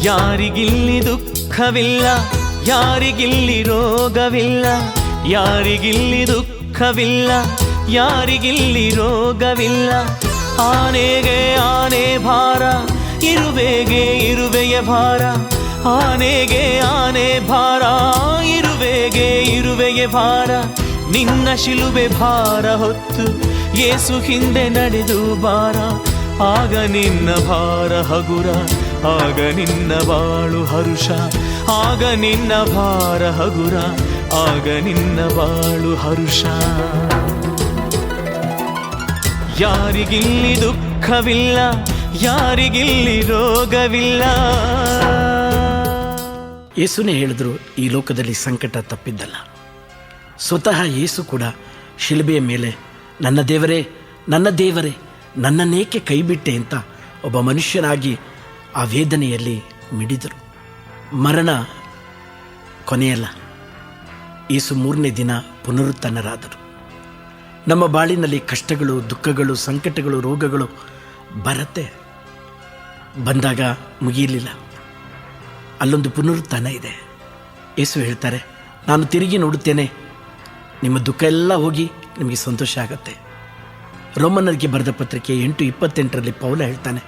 ಯಾರಿಗಿಲ್ಲಿ ದುಃಖವಿಲ್ಲ, ಯಾರಿಗಿಲ್ಲಿ ರೋಗವಿಲ್ಲ, ಯಾರಿಗಿಲ್ಲಿ ದುಃಖವಿಲ್ಲ, ಯಾರಿಗಿಲ್ಲಿ ರೋಗವಿಲ್ಲ. ಆನೆಗೆ ಆನೆ ಭಾರ, ಇರುವೆಗೆ ಇರುವೆಯ ಭಾರ, ಆನೆಗೆ ಆನೆ ಭಾರ, ಇರುವೆಗೆ ಇರುವೆಯ ಭಾರ. ನಿನ್ನ ಶಿಲುಬೆ ಭಾರ ಹೊತ್ತು ಯೇಸು ಹಿಂದೆ ನಡೆದು ಬಾರ, ಆಗ ನಿನ್ನ ಭಾರ ಹಗುರ, ಆಗ ನಿನ್ನ ಬಾಳು ಹರುಷ, ಆಗ ನಿನ್ನ ಭಾರ ಹಗುರ, ಆಗ ನಿನ್ನ ಬಾಳು ಹರುಷ. ಯಾರಿಗಿಲ್ಲಿ ದುಃಖವಿಲ್ಲ, ಯಾರಿಗಿಲ್ಲಿ ರೋಗವಿಲ್ಲ. ಯೇಸುನೇ ಹೇಳಿದ್ರು, ಈ ಲೋಕದಲ್ಲಿ ಸಂಕಟ ತಪ್ಪಿದ್ದಲ್ಲ. ಸ್ವತಃ ಯೇಸು ಕೂಡ ಶಿಲುಬೆಯ ಮೇಲೆ ನನ್ನ ದೇವರೇ, ನನ್ನ ದೇವರೇ, ನನ್ನನ್ನೇಕೆ ಕೈಬಿಟ್ಟೆ ಅಂತ ಒಬ್ಬ ಮನುಷ್ಯನಾಗಿ ಆ ವೇದನೆಯಲ್ಲಿ ಮಿಡಿದರು. ಮರಣ ಕೊನೆಯಲ್ಲ. ಯೇಸು 3ನೇ ದಿನ ಪುನರುತ್ಥಾನರಾದರು. ನಮ್ಮ ಬಾಳಿನಲ್ಲಿ ಕಷ್ಟಗಳು, ದುಃಖಗಳು, ಸಂಕಟಗಳು, ರೋಗಗಳು ಬರುತ್ತೆ. ಬಂದಾಗ ಮುಗಿಯಲಿಲ್ಲ. ಅಲ್ಲೊಂದು ಪುನರುತ್ಥಾನ ಇದೆ. ಯೇಸು ಹೇಳ್ತಾರೆ, ನಾನು ತಿರುಗಿ ನೋಡುತ್ತೇನೆ, ನಿಮ್ಮ ದುಃಖ ಎಲ್ಲ ಹೋಗಿ ನಿಮಗೆ ಸಂತೋಷ ಆಗತ್ತೆ. ರೋಮನ್ನರಿಗೆ ಬರೆದ ಪತ್ರಿಕೆ 8:28 ಪೌಲ ಹೇಳ್ತಾನೆ,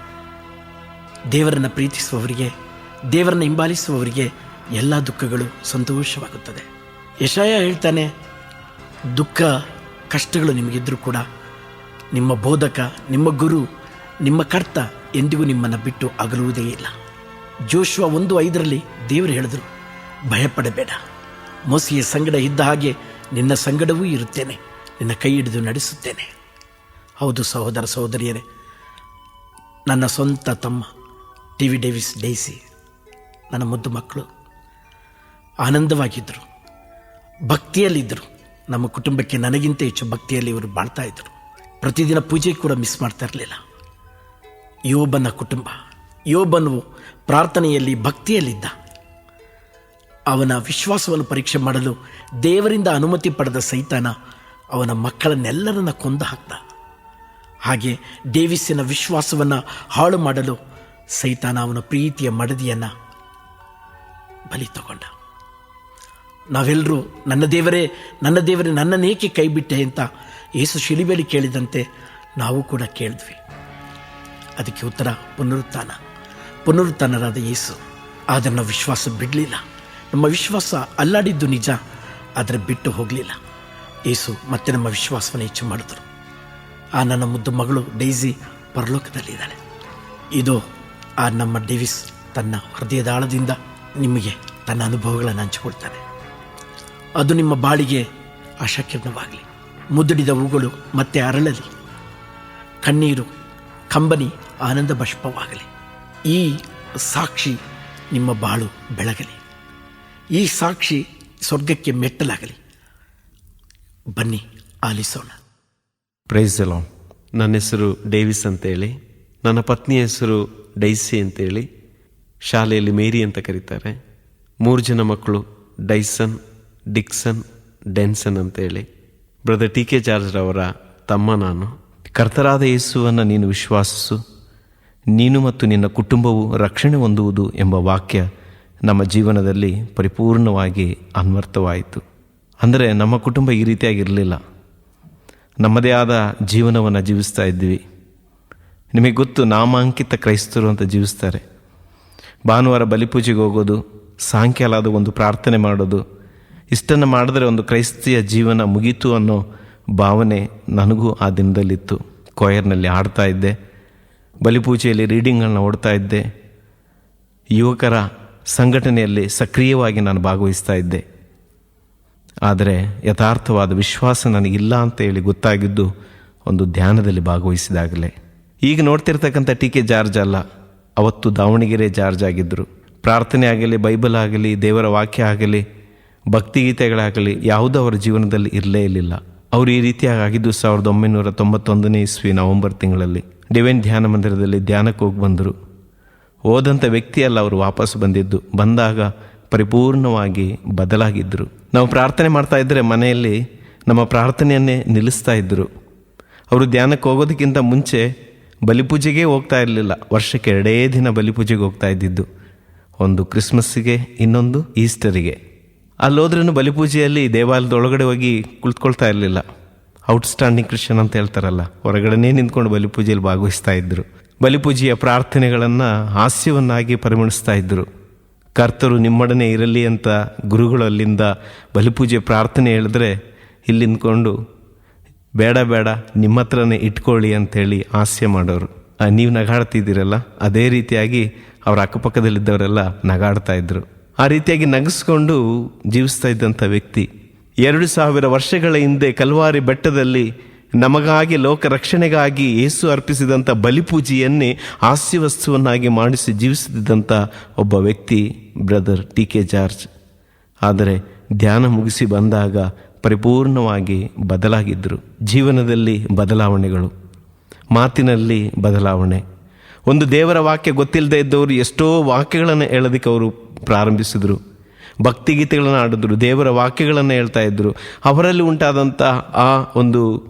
ದೇವರನ್ನು ಪ್ರೀತಿಸುವವರಿಗೆ, ದೇವರನ್ನು ಹಿಂಬಾಲಿಸುವವರಿಗೆ ಎಲ್ಲ ದುಃಖಗಳು ಸಂತೋಷವಾಗುತ್ತದೆ. ಯೆಶಾಯ ಹೇಳ್ತಾನೆ, ದುಃಖ ಕಷ್ಟಗಳು ನಿಮಗಿದ್ರೂ ಕೂಡ ನಿಮ್ಮ ಬೋಧಕ, ನಿಮ್ಮ ಗುರು, ನಿಮ್ಮ ಕರ್ತ ಎಂದಿಗೂ ನಿಮ್ಮನ್ನು ಬಿಟ್ಟು ಅಗಲುವುದೇ ಇಲ್ಲ. ಜೋಶುವ 1:5 ದೇವರು ಹೇಳಿದರು, ಭಯಪಡಬೇಡ, ಮೋಸೆಯ ಸಂಗಡ ಇದ್ದ ಹಾಗೆ ನಿನ್ನ ಸಂಗಡವೂ ಇರುತ್ತೇನೆ, ನಿನ್ನ ಕೈ ಹಿಡಿದು ನಡೆಸುತ್ತೇನೆ. ಹೌದು ಸಹೋದರ ಸಹೋದರಿಯರೇ, ನನ್ನ ಸ್ವಂತ ತಮ್ಮ ಟಿ ವಿ ಡೇವಿಸ್ ಡೈಸಿ, ನನ್ನ ಮುದ್ದು ಮಕ್ಕಳು ಆನಂದವಾಗಿದ್ದರು, ಭಕ್ತಿಯಲ್ಲಿದ್ದರು. ನಮ್ಮ ಕುಟುಂಬಕ್ಕೆ ನನಗಿಂತ ಹೆಚ್ಚು ಭಕ್ತಿಯಲ್ಲಿ ಇವರು ಬಾಳ್ತಾ ಇದ್ದರು. ಪ್ರತಿದಿನ ಪೂಜೆ ಕೂಡ ಮಿಸ್ ಮಾಡ್ತಾ ಇರಲಿಲ್ಲ. ಯೋಬನ ಕುಟುಂಬ, ಯೋಬನು ಪ್ರಾರ್ಥನೆಯಲ್ಲಿ ಭಕ್ತಿಯಲ್ಲಿದ್ದ. ಅವನ ವಿಶ್ವಾಸವನ್ನು ಪರೀಕ್ಷೆ ಮಾಡಲು ದೇವರಿಂದ ಅನುಮತಿ ಪಡೆದ ಸೈತಾನ ಅವನ ಮಕ್ಕಳನ್ನೆಲ್ಲರನ್ನ ಕೊಂದು ಹಾಕ್ದ. ಹಾಗೆ ಡೇವಿಸಿನ ವಿಶ್ವಾಸವನ್ನು ಹಾಳು ಮಾಡಲು ಸೈತಾನ ಅವನ ಪ್ರೀತಿಯ ಮಡದಿಯನ್ನು ಬಲಿ ತಗೊಂಡ. ನಾವೆಲ್ಲರೂ ನನ್ನ ದೇವರೇ, ನನ್ನ ದೇವರೇ, ನನ್ನನ್ನೇಕೆ ಕೈಬಿಟ್ಟೆ ಅಂತ ಯೇಸು ಶಿಲುಬೆಯಲ್ಲಿ ಕೇಳಿದಂತೆ ನಾವು ಕೂಡ ಕೇಳಿದ್ವಿ. ಅದಕ್ಕೆ ಉತ್ತರ ಪುನರುತ್ಥಾನ. ಪುನರುತ್ಥಾನರಾದ ಯೇಸು. ಆದರೆ ನಾವು ವಿಶ್ವಾಸ ಬಿಡಲಿಲ್ಲ. ನಮ್ಮ ವಿಶ್ವಾಸ ಅಲ್ಲಾಡಿದ್ದು ನಿಜ, ಆದರೆ ಬಿಟ್ಟು ಹೋಗಲಿಲ್ಲ. ಯೇಸು ಮತ್ತೆ ನಮ್ಮ ವಿಶ್ವಾಸವನ್ನು ಹೆಚ್ಚು ಮಾಡಿದ್ರು. ಆ ನನ್ನ ಮುದ್ದು ಮಗಳು ಡೈಸಿ ಪರಲೋಕದಲ್ಲಿದ್ದಾಳೆ. ಇದು ಆ ನಮ್ಮ ಡೇವಿಸ್ ತನ್ನ ಹೃದಯದ ಆಳದಿಂದ ನಿಮಗೆ ತನ್ನ ಅನುಭವಗಳನ್ನು ಹಂಚಿಕೊಳ್ತಾನೆ. ಅದು ನಿಮ್ಮ ಬಾಳಿಗೆ ಆಶಾಕಿರಣವಾಗಲಿ. ಮುದುಡಿದ ಹೂಗಳು ಮತ್ತೆ ಅರಳಲಿ, ಕಣ್ಣೀರು ಕಂಬನಿ ಆನಂದ ಬಾಷ್ಪವಾಗಲಿ. ಈ ಸಾಕ್ಷಿ ನಿಮ್ಮ ಬಾಳು ಬೆಳಗಲಿ. ಈ ಸಾಕ್ಷಿ ಸ್ವರ್ಗಕ್ಕೆ ಮೆಟ್ಟಲಾಗಲಿ. ಬನ್ನಿ ಆಲಿಸೋಣ. Praise the lord. ನನ್ನ ಹೆಸರು ಡೇವಿಸ್ ಅಂತೇಳಿ, ನನ್ನ ಪತ್ನಿಯ ಹೆಸರು ಡೈಸಿ ಅಂತೇಳಿ, ಶಾಲೆಯಲ್ಲಿ ಮೇರಿ ಅಂತ ಕರೀತಾರೆ. 3 ಜನ ಮಕ್ಕಳು, ಡೈಸನ್, ಡಿಕ್ಸನ್, ಡೆನ್ಸನ್ ಅಂತೇಳಿ. ಬ್ರದರ್ ಟಿ ಕೆ ಜಾರ್ಜ್ ರವರ ತಮ್ಮ ನಾನು. ಕರ್ತರಾದ ಯೇಸುವನ್ನು ನೀನು ವಿಶ್ವಾಸಿಸು, ನೀನು ಮತ್ತು ನಿನ್ನ ಕುಟುಂಬವು ರಕ್ಷಣೆ ಹೊಂದುವುದು ಎಂಬ ವಾಕ್ಯ ನಮ್ಮ ಜೀವನದಲ್ಲಿ ಪರಿಪೂರ್ಣವಾಗಿ ಅನ್ವರ್ಥವಾಯಿತು. ಅಂದರೆ ನಮ್ಮ ಕುಟುಂಬ ಈ ರೀತಿಯಾಗಿರಲಿಲ್ಲ. ನಮ್ಮದೇ ಆದ ಜೀವನವನ್ನು ಜೀವಿಸ್ತಾ ಇದ್ವಿ. ನಿಮಗೆ ಗೊತ್ತು, ನಾಮಾಂಕಿತ ಕ್ರೈಸ್ತರು ಅಂತ ಜೀವಿಸ್ತಾರೆ. ಭಾನುವಾರ ಬಲಿಪೂಜೆಗೆ ಹೋಗೋದು, ಸಾಯಂಕಾಲದ ಒಂದು ಪ್ರಾರ್ಥನೆ ಮಾಡೋದು, ಇಷ್ಟನ್ನು ಮಾಡಿದ್ರೆ ಒಂದು ಕ್ರೈಸ್ತಿಯ ಜೀವನ ಮುಗೀತು ಅನ್ನೋ ಭಾವನೆ ನನಗೂ ಆ ದಿನದಲ್ಲಿತ್ತು. ಕೊಯರ್ನಲ್ಲಿ ಹಾಡ್ತಾ ಇದ್ದೆ, ಬಲಿಪೂಜೆಯಲ್ಲಿ ರೀಡಿಂಗ್ಗಳನ್ನ ಓಡ್ತಾ ಇದ್ದೆ, ಯುವಕರ ಸಂಘಟನೆಯಲ್ಲಿ ಸಕ್ರಿಯವಾಗಿ ನಾನು ಭಾಗವಹಿಸ್ತಾ ಇದ್ದೆ. ಆದರೆ ಯಥಾರ್ಥವಾದ ವಿಶ್ವಾಸ ನನಗಿಲ್ಲ ಅಂತ ಹೇಳಿ ಗೊತ್ತಾಗಿದ್ದು ಒಂದು ಧ್ಯಾನದಲ್ಲಿ ಭಾಗವಹಿಸಿದಾಗಲೇ. ಈಗ ನೋಡ್ತಿರ್ತಕ್ಕಂಥ ಟಿ ಕೆ ಜಾರ್ಜ್ ಅಲ್ಲ, ಅವತ್ತು ದಾವಣಗೆರೆ ಜಾರ್ಜ್ ಆಗಿದ್ದರು. ಪ್ರಾರ್ಥನೆ ಆಗಲಿ, ಬೈಬಲ್ ಆಗಲಿ, ದೇವರ ವಾಕ್ಯ ಆಗಲಿ, ಭಕ್ತಿಗೀತೆಗಳಾಗಲಿ ಯಾವುದೂ ಅವರ ಜೀವನದಲ್ಲಿ ಇರಲೇ ಇರಲಿಲ್ಲ. ಅವರು ಈ ರೀತಿಯಾಗಿ ಆಗಿದ್ದು 1991 ಇಸ್ವಿ ನವೆಂಬರ್ ತಿಂಗಳಲ್ಲಿ ಡಿವೈನ್ ಧ್ಯಾನ ಮಂದಿರದಲ್ಲಿ ಧ್ಯಾನಕ್ಕೆ ಹೋಗಿ ಬಂದರು. ಹೋದಂಥ ವ್ಯಕ್ತಿಯಲ್ಲ ಅವರು ವಾಪಸ್ ಬಂದಿದ್ದು. ಬಂದಾಗ ಪರಿಪೂರ್ಣವಾಗಿ ಬದಲಾಗಿದ್ದರು. ನಾವು ಪ್ರಾರ್ಥನೆ ಮಾಡ್ತಾ ಇದ್ದರೆ ಮನೆಯಲ್ಲಿ ನಮ್ಮ ಪ್ರಾರ್ಥನೆಯನ್ನೇ ನಿಲ್ಲಿಸ್ತಾ ಇದ್ದರು. ಅವರು ಧ್ಯಾನಕ್ಕೆ ಹೋಗೋದಕ್ಕಿಂತ ಮುಂಚೆ ಬಲಿಪೂಜೆಗೆ ಹೋಗ್ತಾ ಇರಲಿಲ್ಲ. ವರ್ಷಕ್ಕೆ 2 ದಿನ ಬಲಿಪೂಜೆಗೆ ಹೋಗ್ತಾ ಇದ್ದಿದ್ದು. ಒಂದು ಕ್ರಿಸ್ಮಸ್ಸಿಗೆ, ಇನ್ನೊಂದು ಈಸ್ಟರಿಗೆ. ಅಲ್ಲೋದ್ರೂ ಬಲಿಪೂಜೆಯಲ್ಲಿ ದೇವಾಲಯದ ಒಳಗಡೆ ಹೋಗಿ ಕುಳಿತುಕೊಳ್ತಾ ಇರಲಿಲ್ಲ. ಔಟ್ಸ್ಟ್ಯಾಂಡಿಂಗ್ ಕ್ರಿಶ್ಚಿಯನ್ ಅಂತ ಹೇಳ್ತಾರಲ್ಲ, ಹೊರಗಡೆನೇ ನಿಂತ್ಕೊಂಡು ಬಲಿಪೂಜೆಯಲ್ಲಿ ಭಾಗವಹಿಸ್ತಾ ಇದ್ದರು. ಬಲಿಪೂಜೆಯ ಪ್ರಾರ್ಥನೆಗಳನ್ನು ಹಾಸ್ಯವನ್ನಾಗಿ ಪರಿಗಣಿಸ್ತಾ ಇದ್ದರು. ಕರ್ತರು ನಿಮ್ಮೊಡನೆ ಇರಲಿ ಅಂತ ಗುರುಗಳು ಅಲ್ಲಿಂದ ಬಲಿಪೂಜೆ ಪ್ರಾರ್ಥನೆ ಹೇಳಿದ್ರೆ ಇಲ್ಲಿ ನಿಂತ್ಕೊಂಡು ಬೇಡ ಬೇಡ ನಿಮ್ಮ ಹತ್ರನೇ ಇಟ್ಕೊಳ್ಳಿ ಅಂಥೇಳಿ ಹಾಸ್ಯ ಮಾಡೋರು. ನೀವು ನಗಾಡ್ತಿದ್ದೀರಲ್ಲ, ಅದೇ ರೀತಿಯಾಗಿ ಅವರ ಅಕ್ಕಪಕ್ಕದಲ್ಲಿದ್ದವರೆಲ್ಲ ನಗಾಡ್ತಾ ಇದ್ರು. ಆ ರೀತಿಯಾಗಿ ನಗಿಸ್ಕೊಂಡು ಜೀವಿಸ್ತಾ ಇದ್ದಂಥ ವ್ಯಕ್ತಿ 2000 ವರ್ಷಗಳ ಹಿಂದೆ ಕಲ್ವಾರಿ ಬೆಟ್ಟದಲ್ಲಿ ನಮಗಾಗಿ ಲೋಕ ರಕ್ಷಣೆಗಾಗಿ ಯೇಸು ಅರ್ಪಿಸಿದಂಥ ಬಲಿಪೂಜೆಯನ್ನೇ ಹಾಸ್ಯವಸ್ತುವನ್ನಾಗಿ ಮಾಡಿಸಿ ಜೀವಿಸುತ್ತಿದ್ದಂಥ ಒಬ್ಬ ವ್ಯಕ್ತಿ ಬ್ರದರ್ TK ಜಾರ್ಜ್. ಆದರೆ ಧ್ಯಾನ ಮುಗಿಸಿ ಬಂದಾಗ ಪರಿಪೂರ್ಣವಾಗಿ ಬದಲಾಗಿದ್ದರು. ಜೀವನದಲ್ಲಿ ಬದಲಾವಣೆಗಳು, ಮಾತಿನಲ್ಲಿ ಬದಲಾವಣೆ. ಒಂದು ದೇವರ ವಾಕ್ಯ ಗೊತ್ತಿಲ್ಲದೆ ಇದ್ದವರು ಎಷ್ಟೋ ವಾಕ್ಯಗಳನ್ನು ಹೇಳೋದಕ್ಕೆ ಅವರು ಪ್ರಾರಂಭಿಸಿದರು. ಭಕ್ತಿಗೀತೆಗಳನ್ನು ಆಡಿದ್ರು, ದೇವರ ವಾಕ್ಯಗಳನ್ನು ಹೇಳ್ತಾ ಇದ್ದರು. ಅವರಲ್ಲಿ ಉಂಟಾದಂಥ ಆ ಒಂದು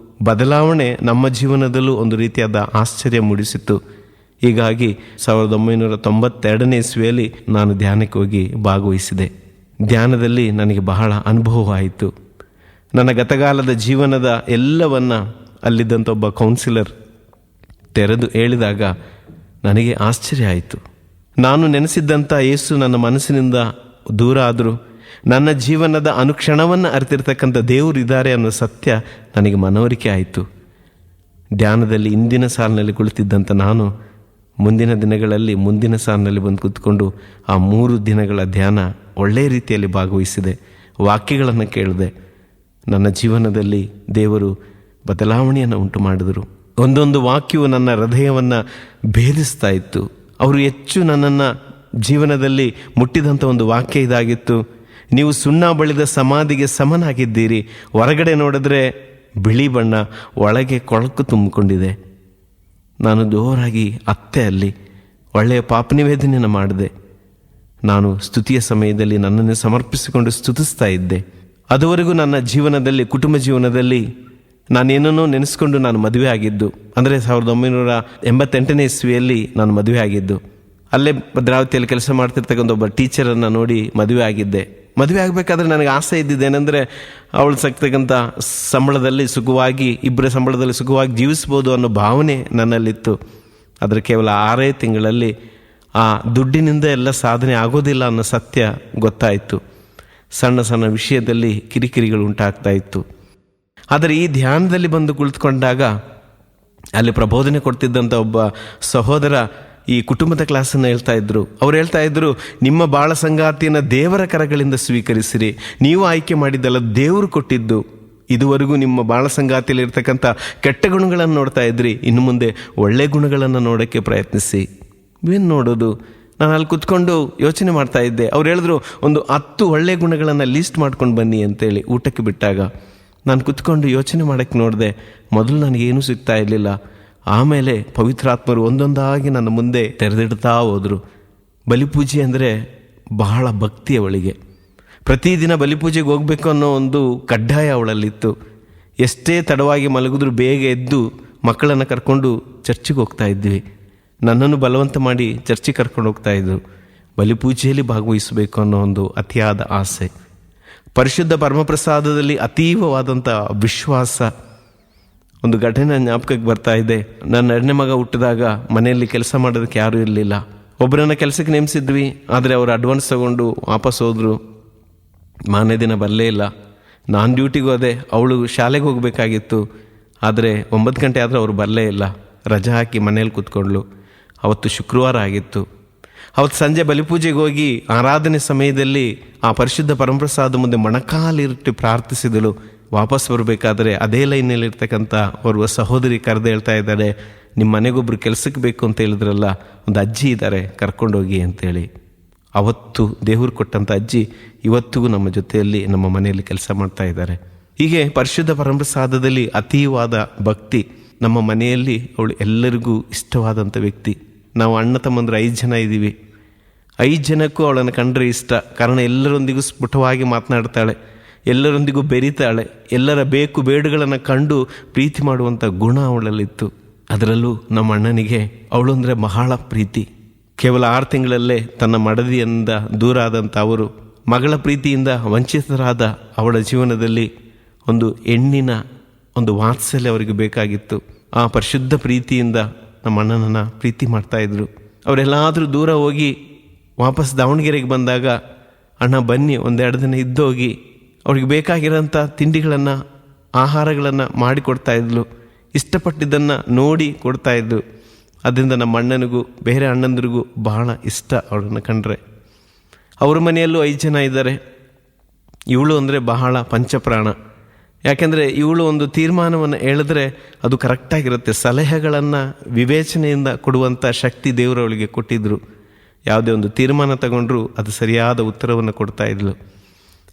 ಬದಲಾವಣೆ ನಮ್ಮ ಜೀವನದಲ್ಲೂ ಒಂದು ರೀತಿಯಾದ ಆಶ್ಚರ್ಯ ಮೂಡಿಸಿತ್ತು. ಹೀಗಾಗಿ 1992ನೇ ಇಸ್ವಿಯಲ್ಲಿ ನಾನು ಧ್ಯಾನಕ್ಕೆ ಹೋಗಿ ಭಾಗವಹಿಸಿದೆ. ಧ್ಯಾನದಲ್ಲಿ ನನಗೆ ಬಹಳ ಅನುಭವವಾಯಿತು. ನನ್ನ ಗತಕಾಲದ ಜೀವನದ ಎಲ್ಲವನ್ನ ಅಲ್ಲಿದ್ದಂಥ ಒಬ್ಬ ಕೌನ್ಸಿಲರ್ ತೆರೆದು ಹೇಳಿದಾಗ ನನಗೆ ಆಶ್ಚರ್ಯ ಆಯಿತು. ನಾನು ನೆನೆಸಿದ್ದಂಥ ಯೇಸು ನನ್ನ ಮನಸ್ಸಿನಿಂದ ದೂರ ಆದರೂ ನನ್ನ ಜೀವನದ ಅನುಕ್ಷಣವನ್ನು ಅರಿತಿರ್ತಕ್ಕಂಥ ದೇವರು ಇದ್ದಾರೆ ಅನ್ನೋ ಸತ್ಯ ನನಗೆ ಮನವರಿಕೆ ಆಯಿತು. ಧ್ಯಾನದಲ್ಲಿ ಇಂದಿನ ಸಾಲಿನಲ್ಲಿ ಕುಳಿತಿದ್ದಂಥ ನಾನು ಮುಂದಿನ ದಿನಗಳಲ್ಲಿ ಮುಂದಿನ ಸಾಲಿನಲ್ಲಿ ಬಂದು ಕೂತ್ಕೊಂಡು ಆ 3 ದಿನಗಳ ಧ್ಯಾನ ಒಳ್ಳೆಯ ರೀತಿಯಲ್ಲಿ ಭಾಗವಹಿಸಿದೆ. ವಾಕ್ಯಗಳನ್ನು ಕೇಳಿದೆ. ನನ್ನ ಜೀವನದಲ್ಲಿ ದೇವರು ಬದಲಾವಣೆಯನ್ನು ಉಂಟು ಮಾಡಿದರು. ಒಂದೊಂದು ವಾಕ್ಯವು ನನ್ನ ಹೃದಯವನ್ನು ಭೇದಿಸ್ತಾ ಇತ್ತು. ಅವರು ಹೆಚ್ಚು ನನ್ನನ್ನು ಜೀವನದಲ್ಲಿ ಮುಟ್ಟಿದಂಥ ಒಂದು ವಾಕ್ಯ ಇದಾಗಿತ್ತು. ನೀವು ಸುಣ್ಣ ಬಳಿದ ಸಮಾಧಿಗೆ ಸಮನಾಗಿದ್ದೀರಿ. ಹೊರಗಡೆ ನೋಡಿದ್ರೆ ಬಿಳಿ ಬಣ್ಣ, ಒಳಗೆ ಕೊಳಕು ತುಂಬಿಕೊಂಡಿದೆ. ನಾನು ಜೋರಾಗಿ ಅತ್ತೆ ಅಲ್ಲಿ ಒಳ್ಳೆಯ ಪಾಪನಿವೇದನೆಯನ್ನು ಮಾಡಿದೆ. ನಾನು ಸ್ತುತಿಯ ಸಮಯದಲ್ಲಿ ನನ್ನನ್ನು ಸಮರ್ಪಿಸಿಕೊಂಡು ಸ್ತುತಿಸ್ತಾ ಇದ್ದೆ. ಅದುವರೆಗೂ ನನ್ನ ಜೀವನದಲ್ಲಿ, ಕುಟುಂಬ ಜೀವನದಲ್ಲಿ ನಾನೇನೋ ನೆನೆಸ್ಕೊಂಡು ನಾನು ಮದುವೆ ಆಗಿದ್ದು. ಅಂದರೆ 1988ನೇ ಇಸ್ವಿಯಲ್ಲಿ ನಾನು ಮದುವೆ ಆಗಿದ್ದು. ಅಲ್ಲೇ ಭದ್ರಾವತಿಯಲ್ಲಿ ಕೆಲಸ ಮಾಡ್ತಿರ್ತಕ್ಕಂಥ ಒಬ್ಬ ಟೀಚರನ್ನು ನೋಡಿ ಮದುವೆ ಆಗಿದ್ದೆ. ಮದುವೆ ಆಗಬೇಕಾದ್ರೆ ನನಗೆ ಆಸೆ ಇದ್ದಿದ್ದೇನೆಂದರೆ ಅವಳು ಸಿಗ್ತಕ್ಕಂಥ ಸಂಬಳದಲ್ಲಿ ಸುಖವಾಗಿ, ಇಬ್ಬರ ಸಂಬಳದಲ್ಲಿ ಸುಖವಾಗಿ ಜೀವಿಸ್ಬೋದು ಅನ್ನೋ ಭಾವನೆ ನನ್ನಲ್ಲಿತ್ತು. ಆದರೆ ಕೇವಲ 6 ತಿಂಗಳಲ್ಲಿ ಆ ದುಡ್ಡಿನಿಂದ ಎಲ್ಲ ಸಾಧನೆ ಆಗೋದಿಲ್ಲ ಅನ್ನೋ ಸತ್ಯ ಗೊತ್ತಾಯಿತು. ಸಣ್ಣ ಸಣ್ಣ ವಿಷಯದಲ್ಲಿ ಕಿರಿಕಿರಿಗಳು ಉಂಟಾಗ್ತಾ ಇತ್ತು. ಆದರೆ ಈ ಧ್ಯಾನದಲ್ಲಿ ಬಂದು ಕುಳಿತುಕೊಂಡಾಗ ಅಲ್ಲಿ ಪ್ರಬೋಧನೆ ಕೊಡ್ತಿದ್ದಂಥ ಒಬ್ಬ ಸಹೋದರ ಈ ಕುಟುಂಬದ ಕ್ಲಾಸನ್ನು ಹೇಳ್ತಾ ಇದ್ರು. ಅವ್ರು ಹೇಳ್ತಾ ಇದ್ರು, ನಿಮ್ಮ ಬಾಳ ಸಂಗಾತಿಯನ್ನು ದೇವರ ಕರಗಳಿಂದ ಸ್ವೀಕರಿಸಿರಿ. ನೀವು ಆಯ್ಕೆ ಮಾಡಿದ್ದಲ್ಲ, ದೇವರು ಕೊಟ್ಟಿದ್ದು. ಇದುವರೆಗೂ ನಿಮ್ಮ ಬಾಳ ಸಂಗಾತಿಯಲ್ಲಿ ಇರ್ತಕ್ಕಂಥ ಕೆಟ್ಟ ಗುಣಗಳನ್ನು ನೋಡ್ತಾ ಇದ್ರಿ, ಇನ್ನು ಮುಂದೆ ಒಳ್ಳೆ ಗುಣಗಳನ್ನು ನೋಡೋಕ್ಕೆ ಪ್ರಯತ್ನಿಸಿ. ಏನು ನೋಡೋದು? ನಾನು ಅಲ್ಲಿ ಕುತ್ಕೊಂಡು ಯೋಚನೆ ಮಾಡ್ತಾ ಇದ್ದೆ. ಅವ್ರು ಹೇಳಿದ್ರು, ಒಂದು 10 ಒಳ್ಳೆ ಗುಣಗಳನ್ನು ಲೀಸ್ಟ್ ಮಾಡ್ಕೊಂಡು ಬನ್ನಿ ಅಂತೇಳಿ ಊಟಕ್ಕೆ ಬಿಟ್ಟಾಗ ನಾನು ಕುತ್ಕೊಂಡು ಯೋಚನೆ ಮಾಡೋಕ್ಕೆ ನೋಡಿದೆ. ಮೊದಲು ನನಗೇನೂ ಸಿಗ್ತಾ ಇರಲಿಲ್ಲ. ಆಮೇಲೆ ಪವಿತ್ರಾತ್ಮರು ಒಂದೊಂದಾಗಿ ನನ್ನ ಮುಂದೆ ತೆರೆದಿಡ್ತಾ ಹೋದರು. ಬಲಿಪೂಜೆ ಅಂದರೆ ಬಹಳ ಭಕ್ತಿ ಅವಳಿಗೆ. ಪ್ರತಿದಿನ ಬಲಿಪೂಜೆಗೆ ಹೋಗಬೇಕು ಅನ್ನೋ ಒಂದು ಕಡ್ಡಾಯ ಅವಳಲ್ಲಿತ್ತು. ಎಷ್ಟೇ ತಡವಾಗಿ ಮಲಗಿದ್ರು ಬೇಗ ಎದ್ದು ಮಕ್ಕಳನ್ನು ಕರ್ಕೊಂಡು ಚರ್ಚಿಗೆ ಹೋಗ್ತಾ ಇದ್ವಿ. ನನ್ನನ್ನು ಬಲವಂತ ಮಾಡಿ ಚರ್ಚಿಗೆ ಕರ್ಕೊಂಡು ಹೋಗ್ತಾ ಇದ್ರು. ಬಲಿಪೂಜೆಯಲ್ಲಿ ಭಾಗವಹಿಸಬೇಕು ಅನ್ನೋ ಒಂದು ಅತಿಯಾದ ಆಸೆ. ಪರಿಶುದ್ಧ ಪರಮಪ್ರಸಾದದಲ್ಲಿ ಅತೀವವಾದಂಥ ವಿಶ್ವಾಸ. ಒಂದು ಘಟನೆ ಜ್ಞಾಪಕಕ್ಕೆ ಬರ್ತಾ ಇದೆ. ನನ್ನ 2ನೇ ಮಗ ಹುಟ್ಟಿದಾಗ ಮನೆಯಲ್ಲಿ ಕೆಲಸ ಮಾಡೋದಕ್ಕೆ ಯಾರೂ ಇರಲಿಲ್ಲ. ಒಬ್ಬರನ್ನ ಕೆಲಸಕ್ಕೆ ನೇಮಿಸಿದ್ವಿ, ಆದರೆ ಅವರು ಅಡ್ವಾನ್ಸ್ ತಗೊಂಡು ವಾಪಸ್ ಹೋದರು. ಮಾರನೇ ದಿನ ಬರಲೇ ಇಲ್ಲ. ನಾನು ಡ್ಯೂಟಿಗೆ ಹೋದೆ, ಅವಳು ಶಾಲೆಗೆ ಹೋಗಬೇಕಾಗಿತ್ತು. ಆದರೆ 9 ಗಂಟೆ ಆದರೆ ಅವರು ಬರಲೇ ಇಲ್ಲ. ರಜೆ ಹಾಕಿ ಮನೇಲಿ ಕೂತ್ಕೊಂಡ್ಳು. ಅವತ್ತು ಶುಕ್ರವಾರ ಆಗಿತ್ತು. ಅವತ್ತು ಸಂಜೆ ಬಲಿಪೂಜೆಗೆ ಹೋಗಿ ಆರಾಧನೆ ಸಮಯದಲ್ಲಿ ಆ ಪರಿಶುದ್ಧ ಪರಮಪ್ರಸಾದ ಮುಂದೆ ಮೊಣಕಾಲಿಟ್ಟು ಪ್ರಾರ್ಥಿಸಿದಳು. ವಾಪಸ್ ಬರಬೇಕಾದ್ರೆ ಅದೇ ಲೈನಲ್ಲಿರ್ತಕ್ಕಂಥ ಓರ್ವ ಸಹೋದರಿ ಕರೆದು ಹೇಳ್ತಾ ಇದ್ದಾರೆ, ನಿಮ್ಮ ಮನೆಗೊಬ್ಬರು ಕೆಲಸಕ್ಕೆ ಬೇಕು ಅಂತ ಹೇಳಿದ್ರಲ್ಲ, ಒಂದು ಅಜ್ಜಿ ಇದ್ದಾರೆ, ಕರ್ಕೊಂಡೋಗಿ ಅಂತೇಳಿ. ಅವತ್ತು ದೇವರು ಕೊಟ್ಟಂಥ ಅಜ್ಜಿ ಇವತ್ತಿಗೂ ನಮ್ಮ ಜೊತೆಯಲ್ಲಿ ನಮ್ಮ ಮನೆಯಲ್ಲಿ ಕೆಲಸ ಮಾಡ್ತಾ ಇದ್ದಾರೆ. ಹೀಗೆ ಪರಿಶುದ್ಧ ಪರಮಪ್ರಸಾದದಲ್ಲಿ ಅತೀವಾದ ಭಕ್ತಿ. ನಮ್ಮ ಮನೆಯಲ್ಲಿ ಅವಳು ಎಲ್ಲರಿಗೂ ಇಷ್ಟವಾದಂಥ ವ್ಯಕ್ತಿ. ನಾವು ಅಣ್ಣ ತಮ್ಮಂದ್ರೆ 5 ಜನ ಇದ್ದೀವಿ. 5 ಜನಕ್ಕೂ ಅವಳನ್ನು ಕಂಡ್ರೆ ಇಷ್ಟ. ಕಾರಣ ಎಲ್ಲರೊಂದಿಗೂ ಸ್ಫುಟವಾಗಿ ಮಾತನಾಡ್ತಾಳೆ, ಎಲ್ಲರೊಂದಿಗೂ ಬೆರೀತಾಳೆ, ಎಲ್ಲರ ಬೇಕು ಬೇಡುಗಳನ್ನು ಕಂಡು ಪ್ರೀತಿ ಮಾಡುವಂಥ ಗುಣ ಅವಳಲ್ಲಿತ್ತು. ಅದರಲ್ಲೂ ನಮ್ಮ ಅಣ್ಣನಿಗೆ ಅವಳು ಅಂದರೆ ಬಹಳ ಪ್ರೀತಿ. ಕೇವಲ 6 ತಿಂಗಳಲ್ಲೇ ತನ್ನ ಮಡದಿಯಿಂದ ದೂರ ಆದಂಥ ಅವರು ಮಗಳ ಪ್ರೀತಿಯಿಂದ ವಂಚಿತರಾದ ಅವಳ ಜೀವನದಲ್ಲಿ ಒಂದು ಹೆಣ್ಣಿನ ಒಂದು ವಾತ್ಸಲ್ಯ ಅವರಿಗೆ ಬೇಕಾಗಿತ್ತು. ಆ ಪರಿಶುದ್ಧ ಪ್ರೀತಿಯಿಂದ ನಮ್ಮ ಅಣ್ಣನನ್ನು ಪ್ರೀತಿ ಮಾಡ್ತಾಯಿದ್ರು. ಅವರೆಲ್ಲಾದರೂ ದೂರ ಹೋಗಿ ವಾಪಸ್ ದಾವಣಗೆರೆಗೆ ಬಂದಾಗ, ಅಣ್ಣ ಬನ್ನಿ 1-2 ದಿನ ಇದ್ದೋಗಿ ಅವ್ರಿಗೆ ಬೇಕಾಗಿರೋಂಥ ತಿಂಡಿಗಳನ್ನು, ಆಹಾರಗಳನ್ನು ಮಾಡಿಕೊಡ್ತಾಯಿದ್ಲು. ಇಷ್ಟಪಟ್ಟಿದ್ದನ್ನು ನೋಡಿ ಕೊಡ್ತಾಯಿದ್ರು. ಅದರಿಂದ ನಮ್ಮ ಅಣ್ಣನಿಗೂ ಬೇರೆ ಅಣ್ಣಂದಿರಿಗೂ ಬಹಳ ಇಷ್ಟ ಅವಳನ್ನು ಕಂಡ್ರೆ. ಅವ್ರ ಮನೆಯಲ್ಲೂ 5 ಜನ ಇದ್ದಾರೆ. ಇವಳು ಅಂದರೆ ಬಹಳ ಪಂಚಪ್ರಾಣ. ಯಾಕೆಂದರೆ ಇವಳು ಒಂದು ತೀರ್ಮಾನವನ್ನು ಹೇಳಿದ್ರೆ ಅದು ಕರೆಕ್ಟಾಗಿರುತ್ತೆ. ಸಲಹೆಗಳನ್ನು ವಿವೇಚನೆಯಿಂದ ಕೊಡುವಂಥ ಶಕ್ತಿ ದೇವರು ಅವಳಿಗೆ ಕೊಟ್ಟಿದ್ದರು. ಯಾವುದೇ ಒಂದು ತೀರ್ಮಾನ ತಗೊಂಡ್ರು ಅದು ಸರಿಯಾದ ಉತ್ತರವನ್ನು ಕೊಡ್ತಾ ಇದ್ಲು.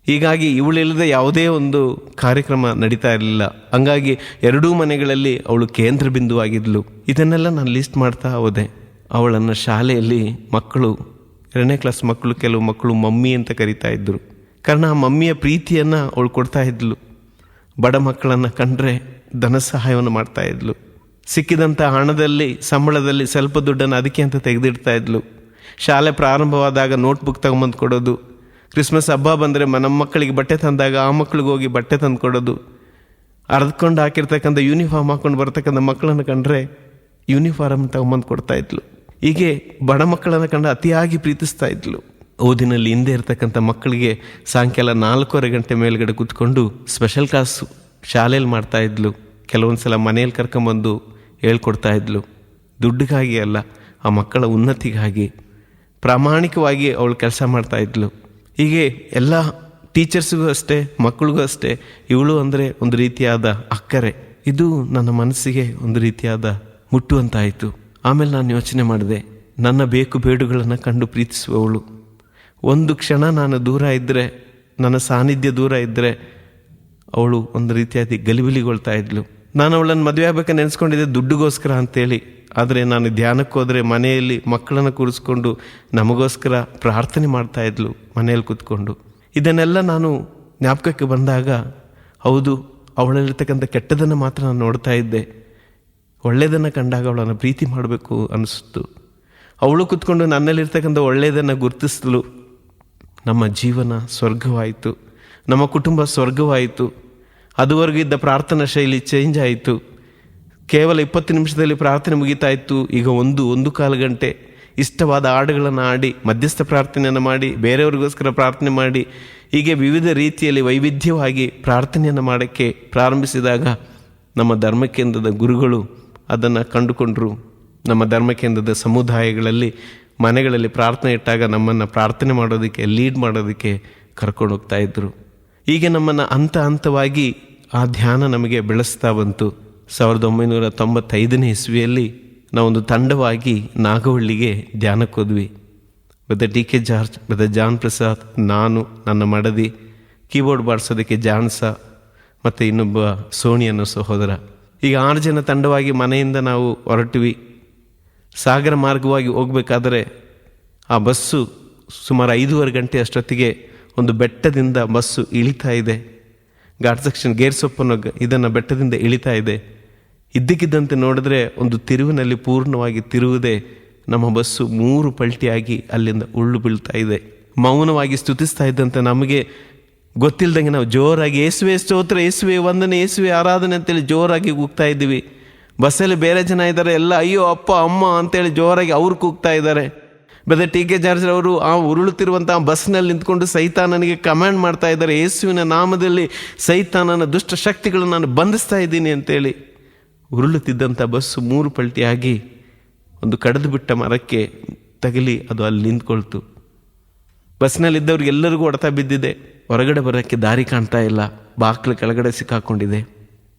ಹೀಗಾಗಿ ಇವಳಿಲ್ಲದೆ ಯಾವುದೇ ಒಂದು ಕಾರ್ಯಕ್ರಮ ನಡೀತಾ ಇರಲಿಲ್ಲ. ಹಂಗಾಗಿ 2 ಮನೆಗಳಲ್ಲಿ ಅವಳು ಕೇಂದ್ರ ಬಿಂದುವಾಗಿದ್ಲು. ಇದನ್ನೆಲ್ಲ ನಾನು ಲಿಸ್ಟ್ ಮಾಡ್ತಾ ಹೋದೆ. ಅವಳನ್ನು ಶಾಲೆಯಲ್ಲಿ ಮಕ್ಕಳು, 2ನೇ ಕ್ಲಾಸ್ ಮಕ್ಕಳು, ಕೆಲವು ಮಕ್ಕಳು ಮಮ್ಮಿ ಅಂತ ಕರಿತಾ ಇದ್ದರು. ಕಾರಣ ಆ ಮಮ್ಮಿಯ ಪ್ರೀತಿಯನ್ನು ಅವಳು ಕೊಡ್ತಾ ಇದ್ಲು. ಬಡ ಮಕ್ಕಳನ್ನು ಕಂಡ್ರೆ ಧನ ಸಹಾಯವನ್ನು ಮಾಡ್ತಾ ಇದ್ಲು. ಸಿಕ್ಕಿದಂಥ ಹಣದಲ್ಲಿ, ಸಂಬಳದಲ್ಲಿ ಸ್ವಲ್ಪ ದುಡ್ಡನ್ನು ಅದಕ್ಕೆ ಅಂತ ತೆಗೆದಿಡ್ತಾ ಇದ್ಲು. ಶಾಲೆ ಪ್ರಾರಂಭವಾದಾಗ ನೋಟ್ಬುಕ್ ತಗೊಂಬಂದು ಕೊಡೋದು, ಕ್ರಿಸ್ಮಸ್ ಹಬ್ಬ ಬಂದರೆ ನಮ್ಮ ಮಕ್ಕಳಿಗೆ ಬಟ್ಟೆ ತಂದಾಗ ಆ ಮಕ್ಕಳಿಗೆ ಹೋಗಿ ಬಟ್ಟೆ ತಂದು ಕೊಡೋದು, ಅರ್ದ್ಕೊಂಡು ಹಾಕಿರ್ತಕ್ಕಂಥ ಯೂನಿಫಾರ್ಮ್ ಹಾಕ್ಕೊಂಡು ಬರ್ತಕ್ಕಂಥ ಮಕ್ಕಳನ್ನು ಕಂಡ್ರೆ ಯೂನಿಫಾರ್ಮ್ ತಗೊಂಬಂದು ಕೊಡ್ತಾ ಇದ್ಲು. ಹೀಗೆ ಬಡ ಮಕ್ಕಳನ್ನು ಕಂಡು ಅತಿಯಾಗಿ ಪ್ರೀತಿಸ್ತಾ ಇದ್ಲು. ಓದಿನಲ್ಲಿ ಹಿಂದೆ ಇರ್ತಕ್ಕಂಥ ಮಕ್ಕಳಿಗೆ ಸಾಯಂಕಾಲ 4:15 ಗಂಟೆ ಮೇಲ್ಗಡೆ ಕೂತ್ಕೊಂಡು ಸ್ಪೆಷಲ್ ಕ್ಲಾಸ್ ಶಾಲೆಯಲ್ಲಿ ಮಾಡ್ತಾ ಇದ್ಲು. ಕೆಲವೊಂದು ಸಲ ಮನೆಯಲ್ಲಿ ಕರ್ಕೊಂಬಂದು ಹೇಳ್ಕೊಡ್ತಾ ಇದ್ಲು. ದುಡ್ಡಿಗಾಗಿ ಅಲ್ಲ, ಆ ಮಕ್ಕಳ ಉನ್ನತಿಗಾಗಿ ಪ್ರಾಮಾಣಿಕವಾಗಿ ಅವಳು ಕೆಲಸ ಮಾಡ್ತಾ ಇದ್ಲು. ಹೀಗೆ ಎಲ್ಲ ಟೀಚರ್ಸ್ಗೂ ಅಷ್ಟೇ, ಮಕ್ಕಳಿಗೂ ಅಷ್ಟೇ ಇವಳು ಅಂದರೆ ಒಂದು ರೀತಿಯಾದ ಅಕ್ಕರೆ. ಇದು ನನ್ನ ಮನಸ್ಸಿಗೆ ಒಂದು ರೀತಿಯಾದ ಮುಟ್ಟುವಂತಾಯಿತು. ಆಮೇಲೆ ನಾನು ಯೋಚನೆ ಮಾಡಿದೆ, ನನ್ನ ಬೇಕು ಬೇಡುಗಳನ್ನು ಕಂಡು ಪ್ರೀತಿಸುವವಳು. ಒಂದು ಕ್ಷಣ ನಾನು ದೂರ ಇದ್ದರೆ, ನನ್ನ ಸಾನ್ನಿಧ್ಯ ದೂರ ಇದ್ದರೆ ಅವಳು ಒಂದು ರೀತಿಯಾಗಿ ಗಲಿಬಿಲಿಗೊಳ್ತಾ ಇದ್ಲು. ನಾನು ಅವಳನ್ನು ಮದುವೆ ಆಗಬೇಕಂತ ನೆನೆಸ್ಕೊಂಡಿದ್ದೆ ದುಡ್ಡಿಗೋಸ್ಕರ ಅಂತೇಳಿ. ಆದರೆ ನಾನು ಧ್ಯಾನಕ್ಕೆ ಹೋದರೆ ಮನೆಯಲ್ಲಿ ಮಕ್ಕಳನ್ನು ಕೂರಿಸ್ಕೊಂಡು ನಮಗೋಸ್ಕರ ಪ್ರಾರ್ಥನೆ ಮಾಡ್ತಾ ಇದ್ಲು ಮನೆಯಲ್ಲಿ ಕೂತ್ಕೊಂಡು. ಇದನ್ನೆಲ್ಲ ನಾನು ಜ್ಞಾಪಕಕ್ಕೆ ಬಂದಾಗ, ಹೌದು, ಅವಳಲ್ಲಿರ್ತಕ್ಕಂಥ ಕೆಟ್ಟದನ್ನು ಮಾತ್ರ ನಾನು ನೋಡ್ತಾ ಇದ್ದೆ. ಒಳ್ಳೆಯದನ್ನು ಕಂಡಾಗ ಅವಳನ್ನು ಪ್ರೀತಿ ಮಾಡಬೇಕು ಅನ್ನಿಸ್ತು. ಅವಳು ಕೂತ್ಕೊಂಡು ನನ್ನಲ್ಲಿರ್ತಕ್ಕಂಥ ಒಳ್ಳೆಯದನ್ನು ಗುರುತಿಸಲು ನಮ್ಮ ಜೀವನ ಸ್ವರ್ಗವಾಯಿತು, ನಮ್ಮ ಕುಟುಂಬ ಸ್ವರ್ಗವಾಯಿತು. ಅದುವರೆಗೂ ಇದ್ದ ಪ್ರಾರ್ಥನಾ ಶೈಲಿ ಚೇಂಜ್ ಆಯಿತು. ಕೇವಲ 20 ನಿಮಿಷದಲ್ಲಿ ಪ್ರಾರ್ಥನೆ ಮುಗಿತಾ ಇತ್ತು. ಈಗ 1-1.25 ಗಂಟೆ ಇಷ್ಟವಾದ ಹಾಡುಗಳನ್ನು ಆಡಿ, ಮಧ್ಯಸ್ಥ ಪ್ರಾರ್ಥನೆಯನ್ನು ಮಾಡಿ, ಬೇರೆಯವ್ರಿಗೋಸ್ಕರ ಪ್ರಾರ್ಥನೆ ಮಾಡಿ, ಹೀಗೆ ವಿವಿಧ ರೀತಿಯಲ್ಲಿ ವೈವಿಧ್ಯವಾಗಿ ಪ್ರಾರ್ಥನೆಯನ್ನು ಮಾಡೋಕ್ಕೆ ಪ್ರಾರಂಭಿಸಿದಾಗ ನಮ್ಮ ಧರ್ಮಕೇಂದ್ರದ ಗುರುಗಳು ಅದನ್ನು ಕಂಡುಕೊಂಡರು. ನಮ್ಮ ಧರ್ಮಕೇಂದ್ರದ ಸಮುದಾಯಗಳಲ್ಲಿ, ಮನೆಗಳಲ್ಲಿ ಪ್ರಾರ್ಥನೆ ಇಟ್ಟಾಗ ನಮ್ಮನ್ನು ಪ್ರಾರ್ಥನೆ ಮಾಡೋದಕ್ಕೆ, ಲೀಡ್ ಮಾಡೋದಕ್ಕೆ ಕರ್ಕೊಂಡು ಹೋಗ್ತಾ ಇದ್ದರು. ಹೀಗೆ ನಮ್ಮನ್ನು ಹಂತವಾಗಿ ಆ ಧ್ಯಾನ ನಮಗೆ ಬೆಳೆಸ್ತಾ ಬಂತು. 1995ನೇ ಇಸ್ವಿಯಲ್ಲಿ ನಾವೊಂದು ತಂಡವಾಗಿ ನಾಗವಳ್ಳಿಗೆ ಧ್ಯಾನಕ್ಕೆ ಹೋದ್ವಿ. Brother T K George, brother John Prasad, ನಾನು, ನನ್ನ ಮಡದಿ, ಕೀಬೋರ್ಡ್ ಬಾರಿಸೋದಕ್ಕೆ ಜಾನ್ಸ ಮತ್ತು ಇನ್ನೊಬ್ಬ ಸೋಣಿ ಅನ್ನೋ ಸಹೋದರ. ಈಗ 6 ಜನ ತಂಡವಾಗಿ ಮನೆಯಿಂದ ನಾವು ಹೊರಟ್ವಿ. ಸಾಗರ ಮಾರ್ಗವಾಗಿ ಹೋಗಬೇಕಾದ್ರೆ ಆ ಬಸ್ಸು ಸುಮಾರು 5:15 ಗಂಟೆ ಅಷ್ಟೊತ್ತಿಗೆ ಒಂದು ಬೆಟ್ಟದಿಂದ ಬಸ್ಸು ಇಳಿತಾ ಇದೆ. ಘಾಟ್ ಸೆಕ್ಷನ್ ಗೇರ್ಸೊಪ್ಪನ್ನು ಇದನ್ನು ಬೆಟ್ಟದಿಂದ ಇಳಿತಾ ಇದೆ. ಇದ್ದಕ್ಕಿದ್ದಂತೆ ನೋಡಿದ್ರೆ ಒಂದು ತಿರುವಿನಲ್ಲಿ ಪೂರ್ಣವಾಗಿ ತಿರುವುದೇ ನಮ್ಮ ಬಸ್ಸು 3 ಪಲ್ಟಿಯಾಗಿ ಅಲ್ಲಿಂದ ಉರುಳು ಬೀಳ್ತಾ ಇದೆ. ಮೌನವಾಗಿ ಸ್ತುತಿಸ್ತಾ ಇದ್ದಂತೆ ನಮಗೆ ಗೊತ್ತಿಲ್ಲದಂಗೆ ನಾವು ಜೋರಾಗಿ ಯೇಸುವೆ ಸ್ತೋತ್ರ, ಯೇಸುವೆ ವಂದನೆ, ಯೇಸುವೆ ಆರಾಧನೆ ಅಂತೇಳಿ ಜೋರಾಗಿ ಕೂಗ್ತಾ ಇದ್ದೀವಿ. ಬಸ್ಸಲ್ಲಿ ಬೇರೆ ಜನ ಇದ್ದಾರೆ, ಎಲ್ಲ ಅಯ್ಯೋ ಅಪ್ಪ ಅಮ್ಮ ಅಂತೇಳಿ ಜೋರಾಗಿ ಅವ್ರು ಕೂಗ್ತಾ ಇದ್ದಾರೆ. ಬ್ರದರ್ ಟಿ ಕೆ ಜಾರ್ಜ್ ಅವರು ಆ ಉರುಳುತ್ತಿರುವಂಥ ಬಸ್ನಲ್ಲಿ ನಿಂತ್ಕೊಂಡು ಸೈತಾನನಿಗೆ ಕಮಾಂಡ್ ಮಾಡ್ತಾ ಇದ್ದಾರೆ, ಯೇಸುವಿನ ನಾಮದಲ್ಲಿ ಸೈತಾನನ ದುಷ್ಟ ಶಕ್ತಿಗಳನ್ನು ನಾನು ಬಂಧಿಸ್ತಾ ಇದ್ದೀನಿ ಅಂತೇಳಿ. ಉರುಳುತ್ತಿದ್ದಂಥ ಬಸ್ಸು 3 ಪಲ್ಟಿಯಾಗಿ ಒಂದು ಕಡಿದು ಬಿಟ್ಟ ಮರಕ್ಕೆ ತಗಲಿ ಅದು ಅಲ್ಲಿ ನಿಂತ್ಕೊಳ್ತು. ಬಸ್ನಲ್ಲಿದ್ದವ್ರಿಗೆ ಎಲ್ಲರಿಗೂ ಹೊಡೆತ ಬಿದ್ದಿದೆ. ಹೊರಗಡೆ ಬರೋಕ್ಕೆ ದಾರಿ ಕಾಣ್ತಾ ಇಲ್ಲ. ಬಾಕ್ಲ ಕೆಳಗಡೆ ಸಿಕ್ಕಾಕೊಂಡಿದೆ.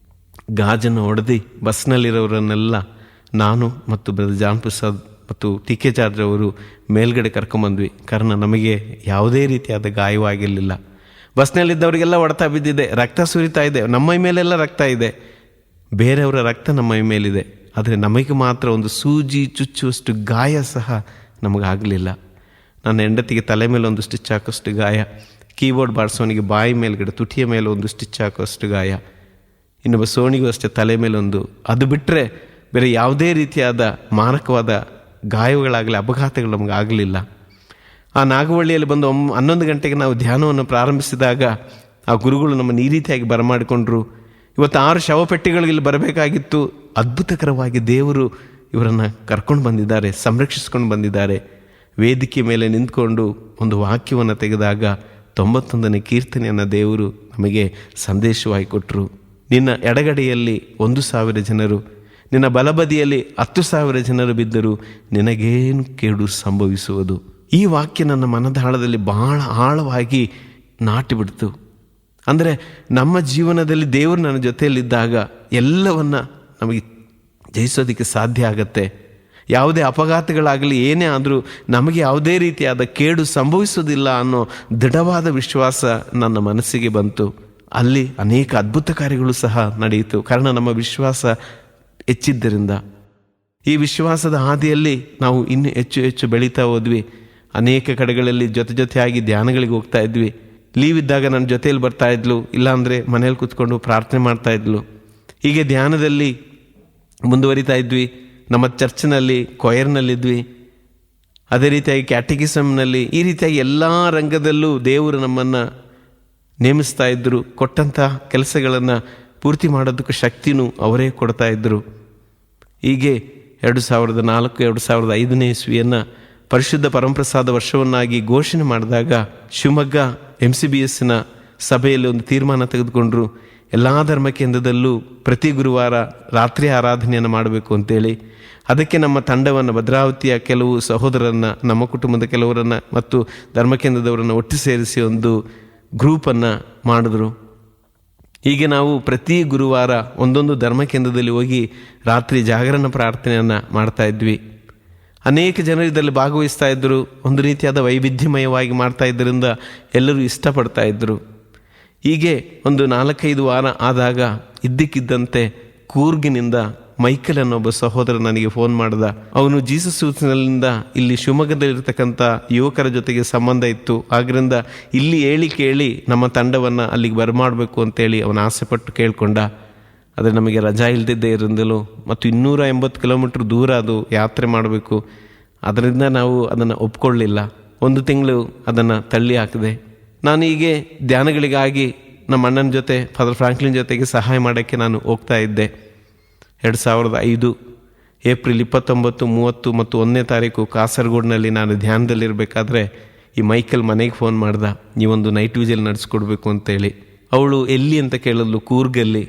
ಗಾಜನ್ನು ಹೊಡೆದು ಬಸ್ನಲ್ಲಿರೋರನ್ನೆಲ್ಲ ನಾನು ಮತ್ತು ಬ್ರದರ್ ಜಾನ್ ಪ್ರಸಾದ್ ಮತ್ತು ಟಿ ಕೆ ಜಾರ್ಜ್ ಅವರು ಮೇಲ್ಗಡೆ ಕರ್ಕೊಂಬಂದ್ವಿ. ಕಾರಣ ನಮಗೆ ಯಾವುದೇ ರೀತಿಯಾದ ಗಾಯವಾಗಿರಲಿಲ್ಲ. ಬಸ್ನಲ್ಲಿದ್ದವರಿಗೆಲ್ಲ ಹೊಡೆತ ಬಿದ್ದಿದೆ, ರಕ್ತ ಸುರಿತಾ ಇದೆ, ನಮ್ಮ ಮೈ ಮೇಲೆಲ್ಲ ರಕ್ತ ಇದೆ, ಬೇರೆಯವರ ರಕ್ತ ನಮ್ಮ ಮೈ ಮೇಲಿದೆ. ಆದರೆ ನಮಗೆ ಮಾತ್ರ ಒಂದು ಸೂಜಿ ಚುಚ್ಚುವಷ್ಟು ಗಾಯ ಸಹ ನಮಗಾಗಲಿಲ್ಲ. ನನ್ನ ಹೆಂಡತಿಗೆ ತಲೆ ಮೇಲೆ ಒಂದು ಸ್ಟಿಚ್ ಹಾಕೋಷ್ಟು ಗಾಯ, ಕೀಬೋರ್ಡ್ ಬಾರಿಸೋನಿಗೆ ಬಾಯಿ ಮೇಲ್ಗಡೆ ತುಟಿಯ ಮೇಲೆ ಒಂದು ಸ್ಟಿಚ್ ಹಾಕೋಷ್ಟು ಗಾಯ, ಇನ್ನೊಬ್ಬ ಸೋಣಿಗೂ ಅಷ್ಟೇ ತಲೆ ಮೇಲೆ ಒಂದು. ಅದು ಬಿಟ್ಟರೆ ಬೇರೆ ಯಾವುದೇ ರೀತಿಯಾದ ಮಾರಕವಾದ ಗಾಯಗಳಾಗಲಿ ಅಪಘಾತಗಳು ನಮಗೆ ಆಗಲಿಲ್ಲ. ಆ ನಾಗವಳ್ಳಿಯಲ್ಲಿ ಬಂದು 11 ಗಂಟೆಗೆ ನಾವು ಧ್ಯಾನವನ್ನು ಪ್ರಾರಂಭಿಸಿದಾಗ ಆ ಗುರುಗಳು ನಮ್ಮನ್ನು ಈ ರೀತಿಯಾಗಿ ಬರಮಾಡಿಕೊಂಡ್ರು. ಇವತ್ತು 6 ಶವಪೆಟ್ಟಿಗಳು ಇಲ್ಲಿ ಬರಬೇಕಾಗಿತ್ತು. ಅದ್ಭುತಕರವಾಗಿ ದೇವರು ಇವರನ್ನು ಕರ್ಕೊಂಡು ಬಂದಿದ್ದಾರೆ, ಸಂರಕ್ಷಿಸ್ಕೊಂಡು ಬಂದಿದ್ದಾರೆ. ವೇದಿಕೆ ಮೇಲೆ ನಿಂತ್ಕೊಂಡು ಒಂದು ವಾಕ್ಯವನ್ನು ತೆಗೆದಾಗ 91ನೇ ಕೀರ್ತನೆಯನ್ನು ದೇವರು ನಮಗೆ ಸಂದೇಶವಾಗಿ ಕೊಟ್ಟರು. ನಿನ್ನ ಎಡಗಡೆಯಲ್ಲಿ 1,000 ಜನರು, ನಿನ್ನ ಬಲಬದಿಯಲ್ಲಿ 10,000 ಜನರು ಬಿದ್ದರು, ನಿನಗೇನು ಕೇಡು ಸಂಭವಿಸುವುದು. ಈ ವಾಕ್ಯ ನನ್ನ ಮನದಾಳದಲ್ಲಿ ಬಹಳ ಆಳವಾಗಿ ನಾಟಿಬಿಡ್ತು. ಅಂದರೆ ನಮ್ಮ ಜೀವನದಲ್ಲಿ ದೇವರು ನನ್ನ ಜೊತೆಯಲ್ಲಿದ್ದಾಗ ಎಲ್ಲವನ್ನ ನಮಗೆ ಜಯಿಸೋದಕ್ಕೆ ಸಾಧ್ಯ ಆಗತ್ತೆ. ಯಾವುದೇ ಅಪಘಾತಗಳಾಗಲಿ ಏನೇ ಆದರೂ ನಮಗೆ ಯಾವುದೇ ರೀತಿಯಾದ ಕೇಡು ಸಂಭವಿಸೋದಿಲ್ಲ ಅನ್ನೋ ದೃಢವಾದ ವಿಶ್ವಾಸ ನನ್ನ ಮನಸ್ಸಿಗೆ ಬಂತು. ಅಲ್ಲಿ ಅನೇಕ ಅದ್ಭುತ ಕಾರ್ಯಗಳು ಸಹ ನಡೆಯಿತು. ಕಾರಣ ನಮ್ಮ ವಿಶ್ವಾಸ ಹೆಚ್ಚಿದ್ದರಿಂದ. ಈ ವಿಶ್ವಾಸದ ಹಾದಿಯಲ್ಲಿ ನಾವು ಇನ್ನೂ ಹೆಚ್ಚು ಹೆಚ್ಚು ಬೆಳೀತಾ ಹೋದ್ವಿ. ಅನೇಕ ಕಡೆಗಳಲ್ಲಿ ಜೊತೆಯಾಗಿ ಧ್ಯಾನಗಳಿಗೆ ಹೋಗ್ತಾ ಇದ್ವಿ. ಲೀವ್ ಇದ್ದಾಗ ನನ್ನ ಜೊತೆಯಲ್ಲಿ ಬರ್ತಾ ಇದ್ಲು, ಇಲ್ಲಾಂದರೆ ಮನೇಲಿ ಕೂತ್ಕೊಂಡು ಪ್ರಾರ್ಥನೆ ಮಾಡ್ತಾ ಇದ್ಲು. ಹೀಗೆ ಧ್ಯಾನದಲ್ಲಿ ಮುಂದುವರಿತಾ ಇದ್ವಿ. ನಮ್ಮ ಚರ್ಚ್ನಲ್ಲಿ ಕೊಯರ್ನಲ್ಲಿದ್ವಿ. ಅದೇ ರೀತಿಯಾಗಿ ಕ್ಯಾಟಗಿಸಮ್ನಲ್ಲಿ, ಈ ರೀತಿಯಾಗಿ ಎಲ್ಲ ರಂಗದಲ್ಲೂ ದೇವರು ನಮ್ಮನ್ನು ನೇಮಿಸ್ತಾ ಇದ್ದರು. ಕೊಟ್ಟಂಥ ಕೆಲಸಗಳನ್ನು ಪೂರ್ತಿ ಮಾಡೋದಕ್ಕೆ ಶಕ್ತಿನೂ ಅವರೇ ಕೊಡ್ತಾ ಇದ್ದರು. ಹೀಗೆ 2004-2005 ಇಸ್ವಿಯನ್ನು ಪರಿಶುದ್ಧ ಪರಮಪ್ರಸಾದ ವರ್ಷವನ್ನಾಗಿ ಘೋಷಣೆ ಮಾಡಿದಾಗ ಶಿವಮೊಗ್ಗ MCBSನ ಸಭೆಯಲ್ಲಿ ಒಂದು ತೀರ್ಮಾನ ತೆಗೆದುಕೊಂಡ್ರು. ಎಲ್ಲ ಧರ್ಮ ಕೇಂದ್ರದಲ್ಲೂ ಪ್ರತಿ ಗುರುವಾರ ರಾತ್ರಿ ಆರಾಧನೆಯನ್ನು ಮಾಡಬೇಕು ಅಂತೇಳಿ. ಅದಕ್ಕೆ ನಮ್ಮ ತಂಡವನ್ನು, ಭದ್ರಾವತಿಯ ಕೆಲವು ಸಹೋದರರನ್ನು, ನಮ್ಮ ಕುಟುಂಬದ ಕೆಲವರನ್ನು ಮತ್ತು ಧರ್ಮಕೇಂದ್ರದವರನ್ನು ಒಟ್ಟು ಸೇರಿಸಿ ಒಂದು ಗ್ರೂಪನ್ನು ಮಾಡಿದ್ರು. ಹೀಗೆ ನಾವು ಪ್ರತಿ ಗುರುವಾರ ಒಂದೊಂದು ಧರ್ಮಕೇಂದ್ರದಲ್ಲಿ ಹೋಗಿ ರಾತ್ರಿ ಜಾಗರಣ ಪ್ರಾರ್ಥನೆಯನ್ನು ಮಾಡ್ತಾ ಇದ್ವಿ. ಅನೇಕ ಜನರು ಇದರಲ್ಲಿ ಭಾಗವಹಿಸ್ತಾ ಇದ್ದರು. ಒಂದು ರೀತಿಯಾದ ವೈವಿಧ್ಯಮಯವಾಗಿ ಮಾಡ್ತಾ ಇದ್ದರಿಂದ ಎಲ್ಲರೂ ಇಷ್ಟಪಡ್ತಾ ಇದ್ದರು. ಹೀಗೆ ಒಂದು 4-5 ವಾರ ಆದಾಗ ಇದ್ದಕ್ಕಿದ್ದಂತೆ ಕೂರ್ಗಿನಿಂದ ಮೈಕಲ್ ಅನ್ನೊಬ್ಬ ಸಹೋದರ ನನಗೆ ಫೋನ್ ಮಾಡ್ದ. ಅವನು ಜೀಸಸ್ ಯೂತ್ನಿಂದ ಇಲ್ಲಿ ಶಿವಮೊಗ್ಗದಲ್ಲಿರ್ತಕ್ಕಂಥ ಯುವಕರ ಜೊತೆಗೆ ಸಂಬಂಧ ಇತ್ತು. ಆದ್ದರಿಂದ ಇಲ್ಲಿ ಕೇಳಿ ನಮ್ಮ ತಂಡವನ್ನು ಅಲ್ಲಿಗೆ ಬರಮಾಡಬೇಕು ಅಂತೇಳಿ ಅವನು ಆಸೆಪಟ್ಟು ಕೇಳಿಕೊಂಡ. ಆದರೆ ನಮಗೆ ರಜಾ ಇಲ್ದಿದ್ದೇ ಇರೋದಲು ಮತ್ತು 280 ಕಿಲೋಮೀಟ್ರ್ ದೂರ ಅದು ಯಾತ್ರೆ ಮಾಡಬೇಕು. ಅದರಿಂದ ನಾವು ಅದನ್ನು ಒಪ್ಕೊಳ್ಳಿಲ್ಲ. 1 ತಿಂಗಳು ಅದನ್ನು ತಳ್ಳಿ ಹಾಕಿದೆ. ನಾನು ಹೀಗೆ ಧ್ಯಾನಗಳಿಗಾಗಿ ನಮ್ಮ ಅಣ್ಣನ ಜೊತೆ, ಫಾದರ್ ಫ್ರಾಂಕ್ಲಿನ್ ಜೊತೆಗೆ ಸಹಾಯ ಮಾಡೋಕ್ಕೆ ನಾನು ಹೋಗ್ತಾ ಇದ್ದೆ. 2005 ಏಪ್ರಿಲ್ 29, 30 ಮತ್ತು 1ನೇ ತಾರೀಕು ಕಾಸರಗೋಡಿನಲ್ಲಿ ನಾನು ಧ್ಯಾನದಲ್ಲಿರಬೇಕಾದ್ರೆ ಈ ಮೈಕಲ್ ಮನೆಗೆ ಫೋನ್ ಮಾಡ್ದ, ನೀವೊಂದು ನೈಟ್ ವಿಜಿಲ್ ನಡೆಸ್ಕೊಡ್ಬೇಕು ಅಂತೇಳಿ. ಅವಳು ಎಲ್ಲಿ ಅಂತ ಕೇಳಿದ್ಲು. ಕೂರ್ಗಲ್ಲಿ.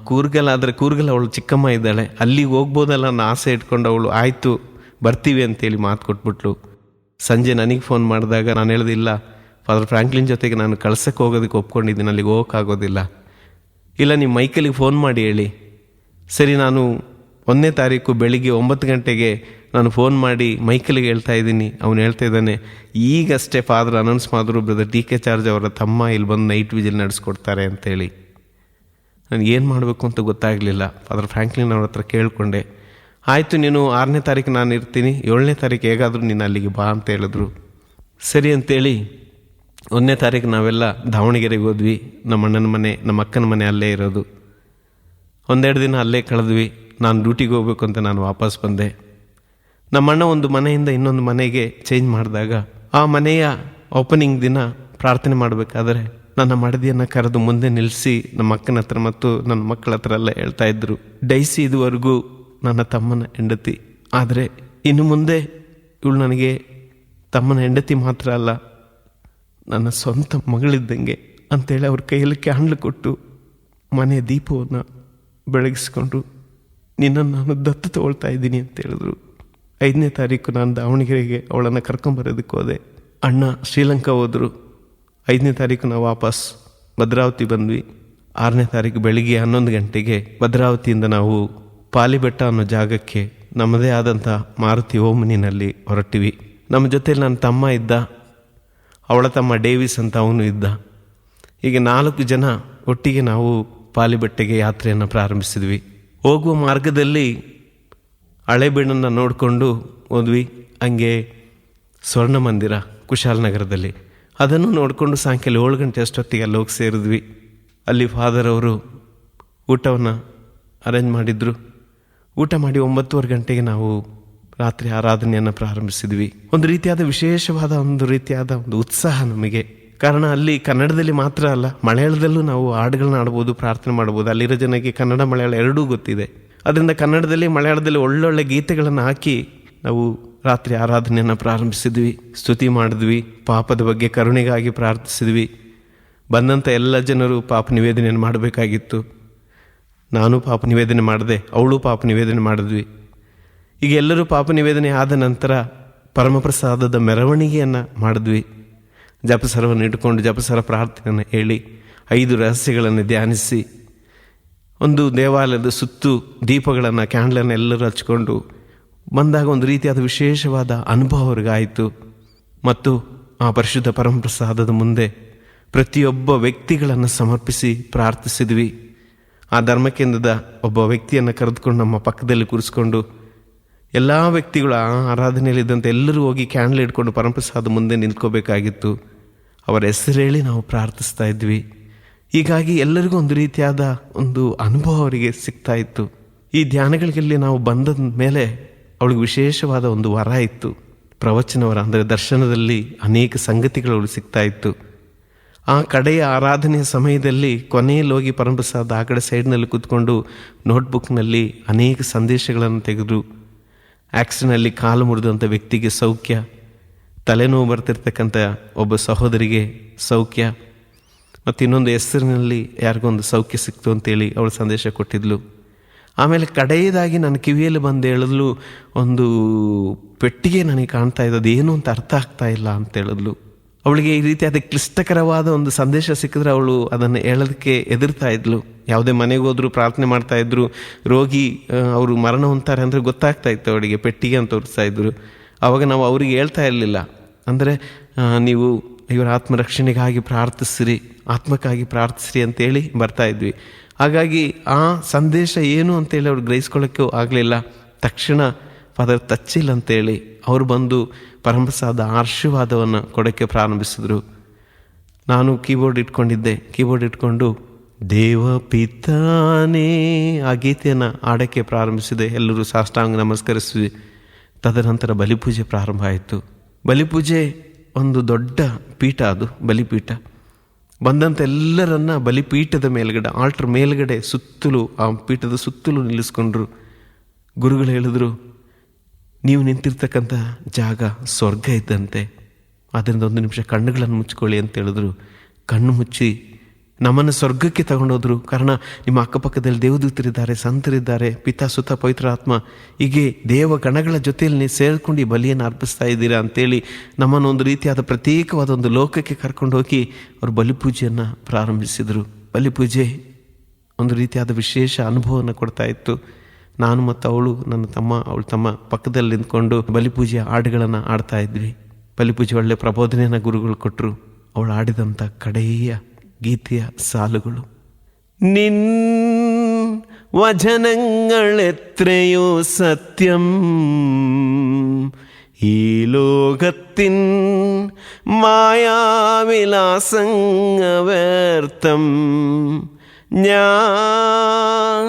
ಕೂರ್ಗಲ್. ಆದರೆ ಕೂರ್ಗಲ್ ಅವಳು ಚಿಕ್ಕಮ್ಮ ಇದ್ದಾಳೆ, ಅಲ್ಲಿಗೆ ಹೋಗ್ಬೋದಲ್ಲ ಅನ್ನೋ ಆಸೆ ಇಟ್ಕೊಂಡು ಅವಳು ಆಯಿತು ಬರ್ತೀವಿ ಅಂತೇಳಿ ಮಾತು ಕೊಟ್ಬಿಟ್ಲು. ಸಂಜೆ ನನಗೆ ಫೋನ್ ಮಾಡಿದಾಗ ನಾನು ಹೇಳಿದಿಲ್ಲ, ಫಾದರ್ ಫ್ರಾಂಕ್ಲಿನ್ ಜೊತೆಗೆ ನಾನು ಕಳ್ಸಕ್ಕೆ ಹೋಗೋದಕ್ಕೆ ಒಪ್ಕೊಂಡಿದ್ದೀನಿ, ಅಲ್ಲಿಗೆ ಹೋಗೋಕ್ಕಾಗೋದಿಲ್ಲ. ಇಲ್ಲ, ನೀವು ಮೈಕಲಿಗೆ ಫೋನ್ ಮಾಡಿ ಹೇಳಿ. ಸರಿ, ನಾನು 1ನೇ ತಾರೀಕು ಬೆಳಿಗ್ಗೆ 9 ಗಂಟೆಗೆ ನಾನು ಫೋನ್ ಮಾಡಿ ಮೈಕಲಿಗೆ ಹೇಳ್ತಾ ಇದ್ದೀನಿ. ಅವನು ಹೇಳ್ತಾ ಇದ್ದಾನೆ, ಈಗಷ್ಟೇ ಫಾದರ್ ಅನೌನ್ಸ್ ಮಾಡಿದ್ರು, ಬ್ರದರ್ TK ಚಾರ್ಜ್ ಅವರ ತಮ್ಮ ಇಲ್ಲಿ ಬಂದು ನೈಟ್ ವಿಜಿಲ್ ನಡೆಸ್ಕೊಡ್ತಾರೆ ಅಂತೇಳಿ. ನನಗೇನು ಮಾಡಬೇಕು ಅಂತ ಗೊತ್ತಾಗಲಿಲ್ಲ. ಫಾದರ್ ಫ್ರಾಂಕ್ಲಿನ್ ಅವ್ರ ಹತ್ರ ಕೇಳಿಕೊಂಡೆ. ಆಯಿತು, ನೀನು 6ನೇ ತಾರೀಕು ನಾನು ಇರ್ತೀನಿ, 7ನೇ ತಾರೀಕು ಹೇಗಾದರೂ ನೀನು ಅಲ್ಲಿಗೆ ಬಾ ಅಂತ ಹೇಳಿದ್ರು. ಸರಿ ಅಂತೇಳಿ 1ನೇ ತಾರೀಕು ನಾವೆಲ್ಲ ದಾವಣಗೆರೆಗೆ ಹೋದ್ವಿ. ನಮ್ಮ ಅಣ್ಣನ ಮನೆ, ನಮ್ಮ ಅಕ್ಕನ ಮನೆ ಅಲ್ಲೇ ಇರೋದು. 1-2 ದಿನ ಅಲ್ಲೇ ಕಳೆದ್ವಿ. ನಾನು ಡ್ಯೂಟಿಗೆ ಹೋಗ್ಬೇಕು ಅಂತ ನಾನು ವಾಪಸ್ ಬಂದೆ. ನಮ್ಮಣ್ಣ ಒಂದು ಮನೆಯಿಂದ ಇನ್ನೊಂದು ಮನೆಗೆ ಚೇಂಜ್ ಮಾಡಿದಾಗ ಆ ಮನೆಯ ಓಪನಿಂಗ್ ದಿನ ಪ್ರಾರ್ಥನೆ ಮಾಡಬೇಕಾದ್ರೆ ನನ್ನ ಮಡದಿಯನ್ನು ಕರೆದು ಮುಂದೆ ನಿಲ್ಲಿಸಿ ನಮ್ಮ ಅಕ್ಕನ ಹತ್ರ ಮತ್ತು ನನ್ನ ಮಕ್ಕಳ ಹತ್ರ ಎಲ್ಲ ಹೇಳ್ತಾ ಇದ್ರು, ಡೈಸಿ ಇದುವರೆಗೂ ನನ್ನ ತಮ್ಮನ ಹೆಂಡತಿ, ಆದರೆ ಇನ್ನು ಮುಂದೆ ಇವಳು ನನಗೆ ತಮ್ಮನ ಹೆಂಡತಿ ಮಾತ್ರ ಅಲ್ಲ, ನನ್ನ ಸ್ವಂತ ಮಗಳಿದ್ದಂಗೆ ಅಂತೇಳಿ ಅವ್ರ ಕೈಯಲ್ಲಿ ಕ್ಯಾಂಡ್ಲ್ ಕೊಟ್ಟು ಮನೆಯ ದೀಪವನ್ನು ಬೆಳಗಿಸ್ಕೊಂಡು ನಿನ್ನನ್ನು ನಾನು ದತ್ತು ತಗೊಳ್ತಾ ಇದ್ದೀನಿ ಅಂತ ಹೇಳಿದ್ರು. 5ನೇ ತಾರೀಕು ನಾನು ದಾವಣಗೆರೆಗೆ ಅವಳನ್ನು ಕರ್ಕೊಂಬರೋದಕ್ಕೆ ಹೋದೆ. ಅಣ್ಣ ಶ್ರೀಲಂಕಾ ಹೋದರು. 5ನೇ ತಾರೀಕು ನಾವು ವಾಪಸ್ ಭದ್ರಾವತಿ ಬಂದ್ವಿ. 6ನೇ ತಾರೀಕು ಬೆಳಿಗ್ಗೆ 11 ಗಂಟೆಗೆ ಭದ್ರಾವತಿಯಿಂದ ನಾವು ಪಾಲಿಬೆಟ್ಟ ಅನ್ನೋ ಜಾಗಕ್ಕೆ ನಮ್ಮದೇ ಆದಂಥ ಮಾರುತಿ ಓಮನಿನಲ್ಲಿ ಹೊರಟಿವಿ. ನಮ್ಮ ಜೊತೆಯಲ್ಲಿ ನನ್ನ ತಮ್ಮ ಇದ್ದ, ಅವಳ ತಮ್ಮ ಡೇವಿಸ್ ಅಂತ ಅವನು ಇದ್ದ. ಹೀಗೆ 4 ಜನ ಒಟ್ಟಿಗೆ ನಾವು ಪಾಲಿಬೆಟ್ಟೆಗೆ ಯಾತ್ರೆಯನ್ನು ಪ್ರಾರಂಭಿಸಿದ್ವಿ. ಹೋಗುವ ಮಾರ್ಗದಲ್ಲಿ ಹಳೆಬೀಡನ್ನು ನೋಡಿಕೊಂಡು ಹೋದ್ವಿ. ಹಂಗೆ ಸ್ವರ್ಣ ಮಂದಿರ ಕುಶಾಲನಗರದಲ್ಲಿ, ಅದನ್ನು ನೋಡಿಕೊಂಡು ಸಾಯಂಕಾಲ 7 ಗಂಟೆ ಅಷ್ಟೊತ್ತಿಗೆ ಅಲ್ಲಿ ಹೋಗಿ ಸೇರಿದ್ವಿ. ಅಲ್ಲಿ ಫಾದರ್ ಅವರು ಊಟವನ್ನು ಅರೇಂಜ್ ಮಾಡಿದ್ರು. ಊಟ ಮಾಡಿ 9:30 ಗಂಟೆಗೆ ನಾವು ರಾತ್ರಿ ಆರಾಧನೆಯನ್ನು ಪ್ರಾರಂಭಿಸಿದ್ವಿ. ಒಂದು ವಿಶೇಷವಾದ ಒಂದು ಉತ್ಸಾಹ ನಮಗೆ. ಕಾರಣ ಅಲ್ಲಿ ಕನ್ನಡದಲ್ಲಿ ಮಾತ್ರ ಅಲ್ಲ, ಮಲಯಾಳದಲ್ಲೂ ನಾವು ಹಾಡುಗಳನ್ನ ಆಡ್ಬೋದು, ಪ್ರಾರ್ಥನೆ ಮಾಡ್ಬೋದು. ಅಲ್ಲಿರೋ ಜನಕ್ಕೆ ಕನ್ನಡ ಮಲಯಾಳ ಎರಡೂ ಗೊತ್ತಿದೆ. ಅದರಿಂದ ಕನ್ನಡದಲ್ಲಿ ಮಲಯಾಳದಲ್ಲಿ ಒಳ್ಳೊಳ್ಳೆ ಗೀತೆಗಳನ್ನು ಹಾಕಿ ನಾವು ರಾತ್ರಿ ಆರಾಧನೆಯನ್ನು ಪ್ರಾರಂಭಿಸಿದ್ವಿ. ಸ್ತುತಿ ಮಾಡಿದ್ವಿ, ಪಾಪದ ಬಗ್ಗೆ ಕರುಣೆಗಾಗಿ ಪ್ರಾರ್ಥಿಸಿದ್ವಿ. ಬಂದಂಥ ಎಲ್ಲ ಜನರು ಪಾಪ ನಿವೇದನೆಯನ್ನು ಮಾಡಬೇಕಾಗಿತ್ತು. ನಾನು ಪಾಪ ನಿವೇದನೆ ಮಾಡಿದೆ, ಅವಳು ಪಾಪ ನಿವೇದನೆ ಮಾಡಿದ್ವಿ. ಈಗ ಎಲ್ಲರೂ ಪಾಪ ನಿವೇದನೆ ಆದ ನಂತರ ಪರಮಪ್ರಸಾದದ ಮೆರವಣಿಗೆಯನ್ನು ಮಾಡಿದ್ವಿ. ಜಪಸರವನ್ನು ಇಟ್ಕೊಂಡು ಜಪಸರ ಪ್ರಾರ್ಥನೆಯನ್ನು ಹೇಳಿ 5 ರಹಸ್ಯಗಳನ್ನು ಧ್ಯಾನಿಸಿ ಒಂದು ದೇವಾಲಯದ ಸುತ್ತು ದೀಪಗಳನ್ನು ಕ್ಯಾಂಡ್ಲನ್ನು ಎಲ್ಲರೂ ಹಚ್ಕೊಂಡು ಬಂದಾಗ ಒಂದು ರೀತಿಯಾದ ವಿಶೇಷವಾದ ಅನುಭವ ಅವ್ರಿಗಾಯಿತು. ಮತ್ತು ಆ ಪರಿಶುದ್ಧ ಪರಮಪ್ರಸಾದದ ಮುಂದೆ ಪ್ರತಿಯೊಬ್ಬ ವ್ಯಕ್ತಿಗಳನ್ನು ಸಮರ್ಪಿಸಿ ಪ್ರಾರ್ಥಿಸಿದ್ವಿ. ಆ ಧರ್ಮಕೇಂದ್ರದ ಒಬ್ಬ ವ್ಯಕ್ತಿಯನ್ನು ಕರೆದುಕೊಂಡು ನಮ್ಮ ಪಕ್ಕದಲ್ಲಿ ಕೂರಿಸ್ಕೊಂಡು ಎಲ್ಲ ವ್ಯಕ್ತಿಗಳು ಆ ಆರಾಧನೆಯಲ್ಲಿದ್ದಂತೆ ಎಲ್ಲರೂ ಹೋಗಿ ಕ್ಯಾಂಡಲ್ ಇಟ್ಕೊಂಡು ಪರಮಪ್ರಸಾದ ಮುಂದೆ ನಿಂತ್ಕೋಬೇಕಾಗಿತ್ತು. ಅವರ ಹೆಸರು ಹೇಳಿ ನಾವು ಪ್ರಾರ್ಥಿಸ್ತಾ ಇದ್ವಿ. ಹೀಗಾಗಿ ಎಲ್ಲರಿಗೂ ಒಂದು ರೀತಿಯಾದ ಒಂದು ಅನುಭವ ಅವರಿಗೆ ಸಿಗ್ತಾ ಇತ್ತು. ಈ ಧ್ಯಾನಗಳಿಗೆ ನಾವು ಬಂದ ಮೇಲೆ ಅವಳಿಗೆ ವಿಶೇಷವಾದ ಒಂದು ವರ ಇತ್ತು. ಪ್ರವಚನವರ ಅಂದರೆ ದರ್ಶನದಲ್ಲಿ ಅನೇಕ ಸಂಗತಿಗಳು ಅವಳಿಗೆ ಸಿಗ್ತಾ ಇತ್ತು. ಆ ಕಡೆಯ ಆರಾಧನೆಯ ಸಮಯದಲ್ಲಿ ಕೊನೆಯಲ್ಲಿ ಹೋಗಿ ಪರಮಪ್ರಸಾದ ಆ ಕಡೆ ಸೈಡ್ನಲ್ಲಿ ಕೂತ್ಕೊಂಡು ನೋಟ್ಬುಕ್ನಲ್ಲಿ ಅನೇಕ ಸಂದೇಶಗಳನ್ನು ತೆಗೆದು ಆಕ್ಸಿಡೆಂಟಲ್ಲಿ ಕಾಲು ಮುರಿದಂಥ ವ್ಯಕ್ತಿಗೆ ಸೌಖ್ಯ, ತಲೆನೋವು ಬರ್ತಿರ್ತಕ್ಕಂಥ ಒಬ್ಬ ಸಹೋದರಿಗೆ ಸೌಖ್ಯ, ಮತ್ತು ಇನ್ನೊಂದು ಹೆಸರಿನಲ್ಲಿ ಯಾರಿಗೊಂದು ಸೌಖ್ಯ ಸಿಕ್ತು ಅಂತೇಳಿ ಅವಳು ಸಂದೇಶ ಕೊಟ್ಟಿದ್ಲು. ಆಮೇಲೆ ಕಡೆಯದಾಗಿ ನನ್ನ ಕಿವಿಯಲ್ಲಿ ಬಂದು ಹೇಳಿದ್ಲು, ಒಂದು ಪೆಟ್ಟಿಗೆ ನನಗೆ ಕಾಣ್ತಾ ಇದ್ದದ್ದು ಏನು ಅಂತ ಅರ್ಥ ಆಗ್ತಾ ಇಲ್ಲ ಅಂತ ಹೇಳಿದ್ಲು. ಅವಳಿಗೆ ಈ ರೀತಿಯಾದ ಕ್ಲಿಷ್ಟಕರವಾದ ಒಂದು ಸಂದೇಶ ಸಿಕ್ಕಿದ್ರೆ ಅವಳು ಅದನ್ನು ಹೇಳೋದಕ್ಕೆ ಹೆದರ್ತಾ ಇದ್ಲು. ಯಾವುದೇ ಮನೆಗೆ ಹೋದ್ರು ಪ್ರಾರ್ಥನೆ ಮಾಡ್ತಾ ಇದ್ರು, ರೋಗಿ ಅವರು ಮರಣ ಹೊಂತಾರೆ ಅಂದರೆ ಗೊತ್ತಾಗ್ತಾ ಇತ್ತು ಅವಳಿಗೆ, ಪೆಟ್ಟಿಗೆ ಅಂತ ತೋರಿಸ್ತಾ ಇದ್ರು. ಆವಾಗ ನಾವು ಅವರಿಗೆ ಹೇಳ್ತಾ ಇರಲಿಲ್ಲ, ಅಂದರೆ ನೀವು ಇವರ ಆತ್ಮರಕ್ಷಣೆಗಾಗಿ ಪ್ರಾರ್ಥಿಸ್ರಿ, ಆತ್ಮಕ್ಕಾಗಿ ಪ್ರಾರ್ಥಿಸ್ರಿ ಅಂತೇಳಿ ಬರ್ತಾ ಇದ್ವಿ. ಹಾಗಾಗಿ ಆ ಸಂದೇಶ ಏನು ಅಂತೇಳಿ ಅವ್ರು ಗ್ರಹಿಸ್ಕೊಳ್ಳೋಕ್ಕೂ ಆಗಲಿಲ್ಲ. ತಕ್ಷಣ ಫಾದರ್ ತಚ್ಚಿಲ್ ಅಂತೇಳಿ ಅವರು ಬಂದು ಪರಮಪ್ರಸಾದ ಆಶೀರ್ವಾದವನ್ನು ಕೊಡೋಕ್ಕೆ ಪ್ರಾರಂಭಿಸಿದ್ರು. ನಾನು ಕೀಬೋರ್ಡ್ ಇಟ್ಕೊಂಡು ದೇವ ಪಿತಾನೇ ಆ ಗೀತೆಯನ್ನು ಆಡೋಕ್ಕೆ ಪ್ರಾರಂಭಿಸಿದೆ. ಎಲ್ಲರೂ ಸಾಷ್ಟಾಂಗ ನಮಸ್ಕರಿಸಿದ್ವಿ. ತದನಂತರ ಬಲಿಪೂಜೆ ಪ್ರಾರಂಭ ಆಯಿತು. ಬಲಿಪೂಜೆ ಒಂದು ದೊಡ್ಡ ಪೀಠ, ಅದು ಬಲಿಪೀಠ. ಬಂದಂಥ ಎಲ್ಲರನ್ನ ಬಲಿಪೀಠದ ಮೇಲ್ಗಡೆ, ಆಲ್ಟರ್ ಮೇಲ್ಗಡೆ ಸುತ್ತಲೂ, ಆ ಪೀಠದ ಸುತ್ತಲೂ ನಿಲ್ಲಿಸ್ಕೊಂಡ್ರು. ಗುರುಗಳು ಹೇಳಿದ್ರು, ನೀವು ನಿಂತಿರ್ತಕ್ಕಂಥ ಜಾಗ ಸ್ವರ್ಗ ಇದ್ದಂತೆ, ಆದ್ದರಿಂದ 1 ನಿಮಿಷ ಕಣ್ಣುಗಳನ್ನು ಮುಚ್ಕೊಳ್ಳಿ ಅಂತ ಹೇಳಿದ್ರು. ಕಣ್ಣು ಮುಚ್ಚಿ ನಮ್ಮನ್ನು ಸ್ವರ್ಗಕ್ಕೆ ತಗೊಂಡೋದ್ರು. ಕಾರಣ ನಿಮ್ಮ ಅಕ್ಕಪಕ್ಕದಲ್ಲಿ ದೇವದೂತರಿದ್ದಾರೆ, ಸಂತರಿದ್ದಾರೆ, ಪಿತಾ ಸುತ ಪವಿತ್ರ ಆತ್ಮ, ಹೀಗೆ ದೇವ ಗಣಗಳ ಜೊತೆಯಲ್ಲಿ ನೀವು ಸೇರಿಕೊಂಡು ಈ ಬಲಿಯನ್ನು ಅರ್ಪಿಸ್ತಾ ಇದ್ದೀರಾ ಅಂತೇಳಿ ನಮ್ಮನ್ನು ಒಂದು ರೀತಿಯಾದ ಪ್ರತ್ಯೇಕವಾದ ಒಂದು ಲೋಕಕ್ಕೆ ಕರ್ಕೊಂಡು ಹೋಗಿ ಅವರು ಬಲಿಪೂಜೆಯನ್ನು ಪ್ರಾರಂಭಿಸಿದರು. ಬಲಿಪೂಜೆ ಒಂದು ರೀತಿಯಾದ ವಿಶೇಷ ಅನುಭವವನ್ನು ಕೊಡ್ತಾ ಇತ್ತು. ನಾನು ಮತ್ತು ಅವಳು ತಮ್ಮ ಪಕ್ಕದಲ್ಲಿ ನಿಂತ್ಕೊಂಡು ಬಲಿಪೂಜೆಯ ಹಾಡುಗಳನ್ನು ಆಡ್ತಾ ಇದ್ವಿ. ಬಲಿಪೂಜೆ ಒಳ್ಳೆ ಪ್ರಬೋಧನೆಯನ್ನು ಗುರುಗಳು ಕೊಟ್ಟರು. ಅವಳು ಆಡಿದಂಥ ಕಡೆಯ ಗೀತೆಯ ಸಾಲುಗಳು: ನಿನ್ വചനങ്ങളെത്രയോ സത്യം, ഈ ലോകത്തിൻ മായാവിലാസങ്ങവ്യർത്ഥം. ഞാൻ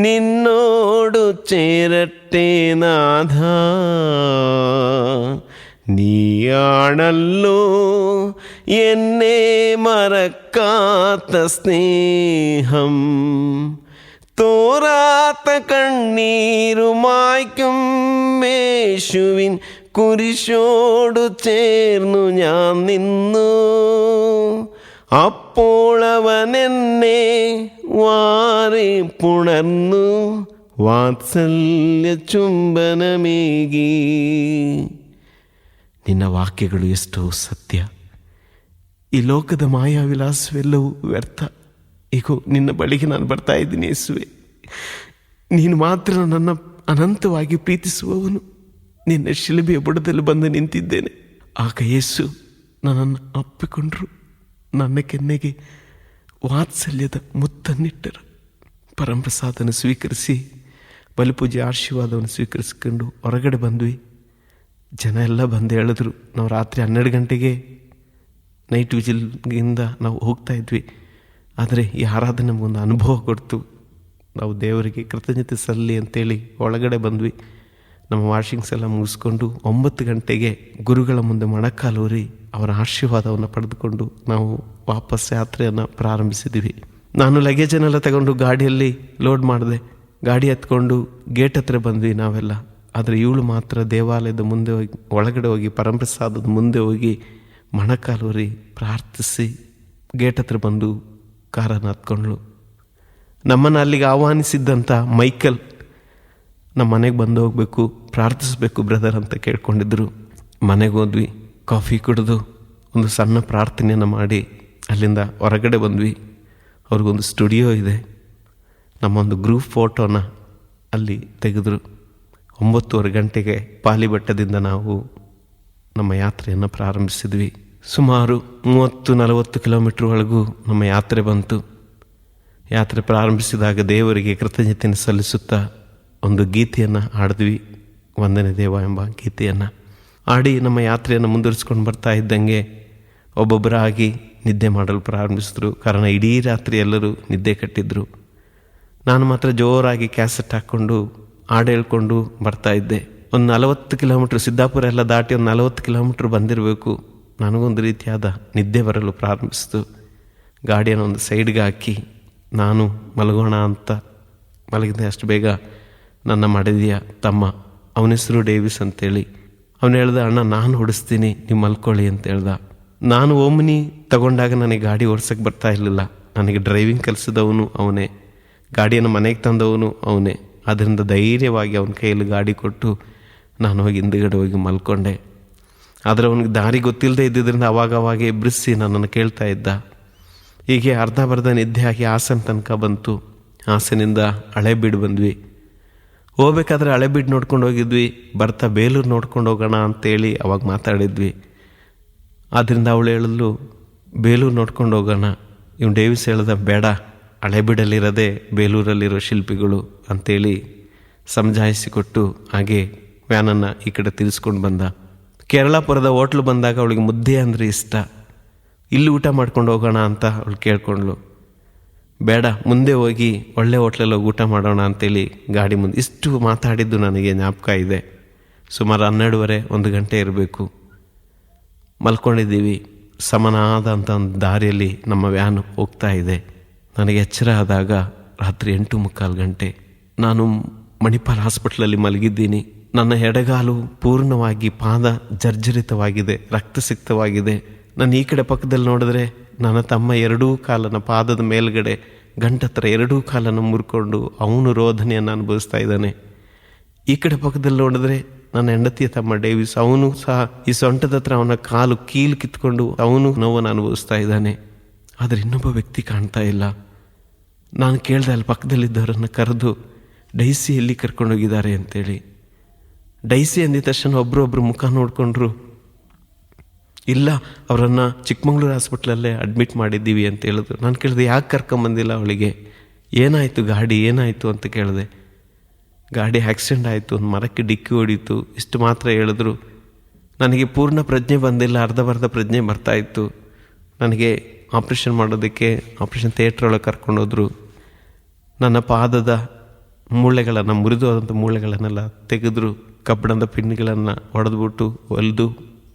നിന്നോടു ചേരട്ടെ നാഥ, നീയാണല്ലോ എന്നെ മറക്കാത്ത സ്നേഹം. തോരാത്ത കണ്ണീരുമായ്ക്കും യേശുവിൻ കുരിശോടു ചേർന്നു ഞാൻ നിന്നു. അപ്പോൾ അവൻ എന്നെ വാരി പുണർന്നു, വാത്സല്യ ചുംബനമേകി. ನಿನ್ನ ವಾಕ್ಯಗಳು ಎಷ್ಟೋ ಸತ್ಯ, ಈ ಲೋಕದ ಮಾಯಾವಿಲಾಸವೆಲ್ಲವೂ ವ್ಯರ್ಥ. ಈಗೋ ನಿನ್ನ ಬಳಿಗೆ ನಾನು ಬರ್ತಾ ಇದ್ದೀನಿ ಯೇಸುವೆ, ನೀನು ಮಾತ್ರ ನನ್ನ ಅನಂತವಾಗಿ ಪ್ರೀತಿಸುವವನು. ನಿನ್ನ ಶಿಲುಬೆಯ ಬುಡದಲ್ಲಿ ಬಂದು ನಿಂತಿದ್ದೇನೆ. ಆಗ ಯೇಸು ನನ್ನನ್ನು ಅಪ್ಪಿಕೊಂಡರು, ನನ್ನ ಕೆನ್ನೆಗೆ ವಾತ್ಸಲ್ಯದ ಮುತ್ತನ್ನಿಟ್ಟರು. ಪರಮಪ್ರಸಾದನ ಸ್ವೀಕರಿಸಿ ಬಲಿಪೂಜೆ ಆಶೀರ್ವಾದವನ್ನು ಸ್ವೀಕರಿಸಿಕೊಂಡು ಹೊರಗಡೆ ಬಂದ್ವಿ. ಜನ ಎಲ್ಲ ಬಂದು ಹೇಳಿದ್ರು, ನಾವು ರಾತ್ರಿ 12 ಗಂಟೆಗೆ ನೈಟ್ ವಿಜಿಲ್ಗಿಂದ ನಾವು ಹೋಗ್ತಾ ಇದ್ವಿ. ಆದರೆ ಈ ಆರಾಧನೆ ನಮಗೊಂದು ಅನುಭವ ಕೊಡ್ತು. ನಾವು ದೇವರಿಗೆ ಕೃತಜ್ಞತೆ ಸಲ್ಲಿ ಅಂತೇಳಿ ಒಳಗಡೆ ಬಂದ್ವಿ. ನಮ್ಮ ವಾಷಿಂಗ್ಸ್ ಎಲ್ಲ ಮುಗಿಸ್ಕೊಂಡು 9 ಗಂಟೆಗೆ ಗುರುಗಳ ಮುಂದೆ ಮೊಣಕಾಲೂರಿ ಅವರ ಆಶೀರ್ವಾದವನ್ನು ಪಡೆದುಕೊಂಡು ನಾವು ವಾಪಸ್ ಯಾತ್ರೆಯನ್ನು ಪ್ರಾರಂಭಿಸಿದ್ವಿ. ನಾನು ಲಗೇಜನ್ನೆಲ್ಲ ತಗೊಂಡು ಗಾಡಿಯಲ್ಲಿ ಲೋಡ್ ಮಾಡಿದೆ. ಗಾಡಿ ಹತ್ಕೊಂಡು ಗೇಟ್ ಹತ್ರ ಬಂದ್ವಿ ನಾವೆಲ್ಲ. ಆದರೆ ಇವಳು ಮಾತ್ರ ದೇವಾಲಯದ ಮುಂದೆ ಹೋಗಿ, ಒಳಗಡೆ ಹೋಗಿ, ಪರಮಪ್ರಸಾದದ ಮುಂದೆ ಹೋಗಿ ಮೊಣಕಾಲೂರಿ ಪ್ರಾರ್ಥಿಸಿ ಗೇಟ್ ಹತ್ರ ಬಂದು ಕಾರನ್ನು ಹತ್ಕೊಂಡ್ಳು. ನಮ್ಮನ್ನು ಅಲ್ಲಿಗೆ ಆಹ್ವಾನಿಸಿದ್ದಂಥ ಮೈಕಲ್ ನಮ್ಮ ಮನೆಗೆ ಬಂದು ಹೋಗಬೇಕು, ಪ್ರಾರ್ಥಿಸಬೇಕು ಬ್ರದರ್ ಅಂತ ಕೇಳ್ಕೊಂಡಿದ್ರು. ಮನೆಗೆ ಹೋದ್ವಿ, ಕಾಫಿ ಕುಡಿದು ಒಂದು ಸಣ್ಣ ಪ್ರಾರ್ಥನೆಯನ್ನು ಮಾಡಿ ಅಲ್ಲಿಂದ ಹೊರಗಡೆ ಬಂದ್ವಿ. ಅವ್ರಿಗೊಂದು ಸ್ಟುಡಿಯೋ ಇದೆ. ನಮ್ಮೊಂದು ಗ್ರೂಪ್ ಫೋಟೋನ ಅಲ್ಲಿ ತೆಗೆದ್ರು. 9:30 ಗಂಟೆಗೆ ಪಾಲಿಬೆಟ್ಟದಿಂದ ನಾವು ನಮ್ಮ ಯಾತ್ರೆಯನ್ನು ಪ್ರಾರಂಭಿಸಿದ್ವಿ. ಸುಮಾರು 30-40 ಕಿಲೋಮೀಟ್ರ್ ಒಳಗೂ ನಮ್ಮ ಯಾತ್ರೆ ಬಂತು. ಯಾತ್ರೆ ಪ್ರಾರಂಭಿಸಿದಾಗ ದೇವರಿಗೆ ಕೃತಜ್ಞತೆಯನ್ನು ಸಲ್ಲಿಸುತ್ತಾ ಒಂದು ಗೀತೆಯನ್ನು ಹಾಡಿದ್ವಿ, ವಂದನೆ ದೇವ ಎಂಬ ಗೀತೆಯನ್ನು ಹಾಡಿ ನಮ್ಮ ಯಾತ್ರೆಯನ್ನು ಮುಂದುವರಿಸ್ಕೊಂಡು ಬರ್ತಾ ಇದ್ದಂಗೆ ಒಬ್ಬೊಬ್ಬರಾಗಿ ನಿದ್ದೆ ಮಾಡಲು ಪ್ರಾರಂಭಿಸಿದ್ರು. ಕಾರಣ ಇಡೀ ರಾತ್ರಿ ಎಲ್ಲರೂ ನಿದ್ದೆ ಕಟ್ಟಿದ್ರು. ನಾನು ಮಾತ್ರ ಜೋರಾಗಿ ಕ್ಯಾಸೆಟ್ ಹಾಕ್ಕೊಂಡು ಹಾಡು ಹೇಳ್ಕೊಂಡು ಬರ್ತಾ ಇದ್ದೆ. ಒಂದು 40 ಕಿಲೋಮೀಟ್ರ್, ಸಿದ್ದಾಪುರ ಎಲ್ಲ ದಾಟಿ ಒಂದು 40 ಕಿಲೋಮೀಟ್ರ್ ಬಂದಿರಬೇಕು. ನನಗೊಂದು ರೀತಿಯಾದ ನಿದ್ದೆ ಬರಲು ಪ್ರಾರಂಭಿಸಿತು. ಗಾಡಿಯನ್ನು ಒಂದು ಸೈಡ್ಗೆ ಹಾಕಿ ನಾನು ಮಲಗೋಣ ಅಂತ ಮಲಗಿದೆ. ಅಷ್ಟು ಬೇಗ ನನ್ನ ಮಡದಿಯ ತಮ್ಮ, ಅವನ ಹೆಸರು ಡೇವಿಸ್ ಅಂತೇಳಿ, ಅವನು ಹೇಳ್ದ, ಅಣ್ಣ ನಾನು ಓಡಿಸ್ತೀನಿ, ನೀವು ಮಲ್ಕೊಳ್ಳಿ ಅಂತ ಹೇಳ್ದ. ನಾನು ಓಮ್ನಿ ತಗೊಂಡಾಗ ನನಗೆ ಗಾಡಿ ಓಡ್ಸೋಕ್ಕೆ ಬರ್ತಾ ಇರಲಿಲ್ಲ. ನನಗೆ ಡ್ರೈವಿಂಗ್ ಕಲಿಸಿದವನು ಅವನೇ, ಗಾಡಿಯನ್ನು ಮನೆಗೆ ತಂದವನು ಅವನೇ. ಅದರಿಂದ ಧೈರ್ಯವಾಗಿ ಅವನ ಕೈಯಲ್ಲಿ ಗಾಡಿ ಕೊಟ್ಟು ನಾನು ಹೋಗಿ ಹಿಂದುಗಡೆ ಹೋಗಿ ಮಲ್ಕೊಂಡೆ. ಆದರೆ ಅವನಿಗೆ ದಾರಿ ಗೊತ್ತಿಲ್ಲದೆ ಇದ್ದಿದ್ದರಿಂದ ಅವಾಗವಾಗ ಎಬ್ಬಿಸಿ ನನ್ನನ್ನು ಕೇಳ್ತಾ ಇದ್ದ. ಹೀಗೆ ಅರ್ಧ ಬರ್ಧ ನಿದ್ದೆ ಆಗಿ ಹಾಸನ ತನಕ ಬಂತು. ಹಾಸನಿಂದ ಹಳೆಬೀಡು ಬಂದ್ವಿ. ಹೋಗ್ಬೇಕಾದ್ರೆ ಹಳೆಬೀಡು ನೋಡ್ಕೊಂಡು ಹೋಗಿದ್ವಿ. ಬರ್ತಾ ಬೇಲೂರು ನೋಡ್ಕೊಂಡು ಹೋಗೋಣ ಅಂತೇಳಿ ಅವಾಗ ಮಾತಾಡಿದ್ವಿ. ಆದ್ದರಿಂದ ಅವಳು ಹೇಳಿದ್ಲು, ಬೇಲೂರು ನೋಡ್ಕೊಂಡು ಹೋಗೋಣ. ಇವ್ನು ಡೇವಿಸ್ ಹೇಳ್ದ, ಬೇಡ, ಹಳೆಬೀಡಲ್ಲಿರೋದೇ ಬೇಲೂರಲ್ಲಿರೋ ಶಿಲ್ಪಿಗಳು ಅಂತೇಳಿ ಸಮಜಾಯಿಸಿಕೊಟ್ಟು ಹಾಗೆ ವ್ಯಾನನ್ನು ಈ ಕಡೆ ತಿರ್ಸ್ಕೊಂಡು ಬಂದ. ಕೇರಳಾಪುರದ ಹೋಟ್ಲು ಬಂದಾಗ ಅವಳಿಗೆ ಮುದ್ದೆ ಅಂದರೆ ಇಷ್ಟ. ಇಲ್ಲಿ ಊಟ ಮಾಡ್ಕೊಂಡು ಹೋಗೋಣ ಅಂತ ಅವಳು ಕೇಳ್ಕೊಂಡ್ಳು. ಬೇಡ, ಮುಂದೆ ಹೋಗಿ ಒಳ್ಳೆ ಹೋಟ್ಲಲ್ಲಿ ಹೋಗಿ ಊಟ ಮಾಡೋಣ ಅಂತೇಳಿ ಗಾಡಿ ಮುಂದೆ. ಇಷ್ಟು ಮಾತಾಡಿದ್ದು ನನಗೆ ಜ್ಞಾಪಕ ಇದೆ. ಸುಮಾರು 12:30-1 ಗಂಟೆ ಇರಬೇಕು. ಮಲ್ಕೊಂಡಿದ್ದೀವಿ. ಸಮನಾದಂಥ ಒಂದು ದಾರಿಯಲ್ಲಿ ನಮ್ಮ ವ್ಯಾನು ಹೋಗ್ತಾ ಇದೆ. ನನಗೆ ಎಚ್ಚರ ಆದಾಗ ರಾತ್ರಿ 8:45 ಗಂಟೆ. ನಾನು ಮಣಿಪಾಲ್ ಹಾಸ್ಪಿಟ್ಲಲ್ಲಿ ಮಲಗಿದ್ದೀನಿ. ನನ್ನ ಎಡಗಾಲು ಪೂರ್ಣವಾಗಿ ಪಾದ ಜರ್ಜರಿತವಾಗಿದೆ, ರಕ್ತಸಿಕ್ತವಾಗಿದೆ. ನಾನು ಈ ಕಡೆ ಪಕ್ಕದಲ್ಲಿ ನೋಡಿದ್ರೆ ನನ್ನ ತಮ್ಮ 2 ಕಾಲನ ಪಾದದ ಮೇಲ್ಗಡೆ ಗಂಟತ್ರ 2 ಕಾಲನ್ನು ಮುರ್ಕೊಂಡು ಅವನು ರೋಧನೆಯನ್ನು ಅನುಭವಿಸ್ತಾ ಇದ್ದಾನೆ. ಈ ಕಡೆ ಪಕ್ಕದಲ್ಲಿ ನೋಡಿದ್ರೆ ನನ್ನ ಹೆಂಡತಿಯ ತಮ್ಮ ಡೇವಿಸ್, ಅವನು ಸಹ ಈ ಸೊಂಟದ ಹತ್ರ ಅವನ ಕಾಲು ಕೀಲು ಕಿತ್ಕೊಂಡು ಅವನು ನೋವನ್ನು ಅನುಭವಿಸ್ತಾ ಇದ್ದಾನೆ. ಆದರೆ ಇನ್ನೊಬ್ಬ ವ್ಯಕ್ತಿ ಕಾಣ್ತಾ ಇಲ್ಲ. ನಾನು ಕೇಳಿದೆ ಅಲ್ಲಿ ಪಕ್ಕದಲ್ಲಿದ್ದವರನ್ನು ಕರೆದು, ಡೈಸಿ ಎಲ್ಲಿ ಕರ್ಕೊಂಡೋಗಿದ್ದಾರೆ ಅಂತೇಳಿ. ಡೈಸಿ ಅಂದಿದ ತಕ್ಷಣ ಒಬ್ಬರೊಬ್ಬರು ಮುಖ ನೋಡಿಕೊಂಡ್ರು. ಇಲ್ಲ, ಅವರನ್ನು ಚಿಕ್ಕಮಂಗ್ಳೂರು ಹಾಸ್ಪಿಟ್ಲಲ್ಲೇ ಅಡ್ಮಿಟ್ ಮಾಡಿದ್ದೀವಿ ಅಂತ ಹೇಳಿದ್ರು. ನಾನು ಕೇಳಿದೆ, ಯಾಕೆ ಕರ್ಕೊಂಬಂದಿಲ್ಲ ಅವಳಿಗೆ, ಏನಾಯಿತು, ಗಾಡಿ ಏನಾಯಿತು ಅಂತ ಕೇಳಿದೆ. ಗಾಡಿ ಆಕ್ಸಿಡೆಂಟ್ ಆಯಿತು, ಒಂದು ಮರಕ್ಕೆ ಡಿಕ್ಕಿ ಹೊಡೀತು, ಇಷ್ಟು ಮಾತ್ರ ಹೇಳಿದ್ರು. ನನಗೆ ಪೂರ್ಣ ಪ್ರಜ್ಞೆ ಬಂದಿಲ್ಲ, ಅರ್ಧಬರ್ಧ ಪ್ರಜ್ಞೆ ಬರ್ತಾಯಿತ್ತು. ನನಗೆ ಆಪ್ರೇಷನ್ ಮಾಡೋದಕ್ಕೆ ಆಪ್ರೇಷನ್ ಥಿಯೇಟ್ರ್ ಒಳಗೆ ಕರ್ಕೊಂಡೋದ್ರು. ನನ್ನ ಪಾದದ ಮೂಳೆಗಳನ್ನು, ಮುರಿದೋದಂಥ ಮೂಳೆಗಳನ್ನೆಲ್ಲ ತೆಗೆದ್ರು. ಕಬ್ಬಿಣದ ಪಿನ್ಗಳನ್ನು ಹೊಡೆದ್ಬಿಟ್ಟು ಹೊಲಿದು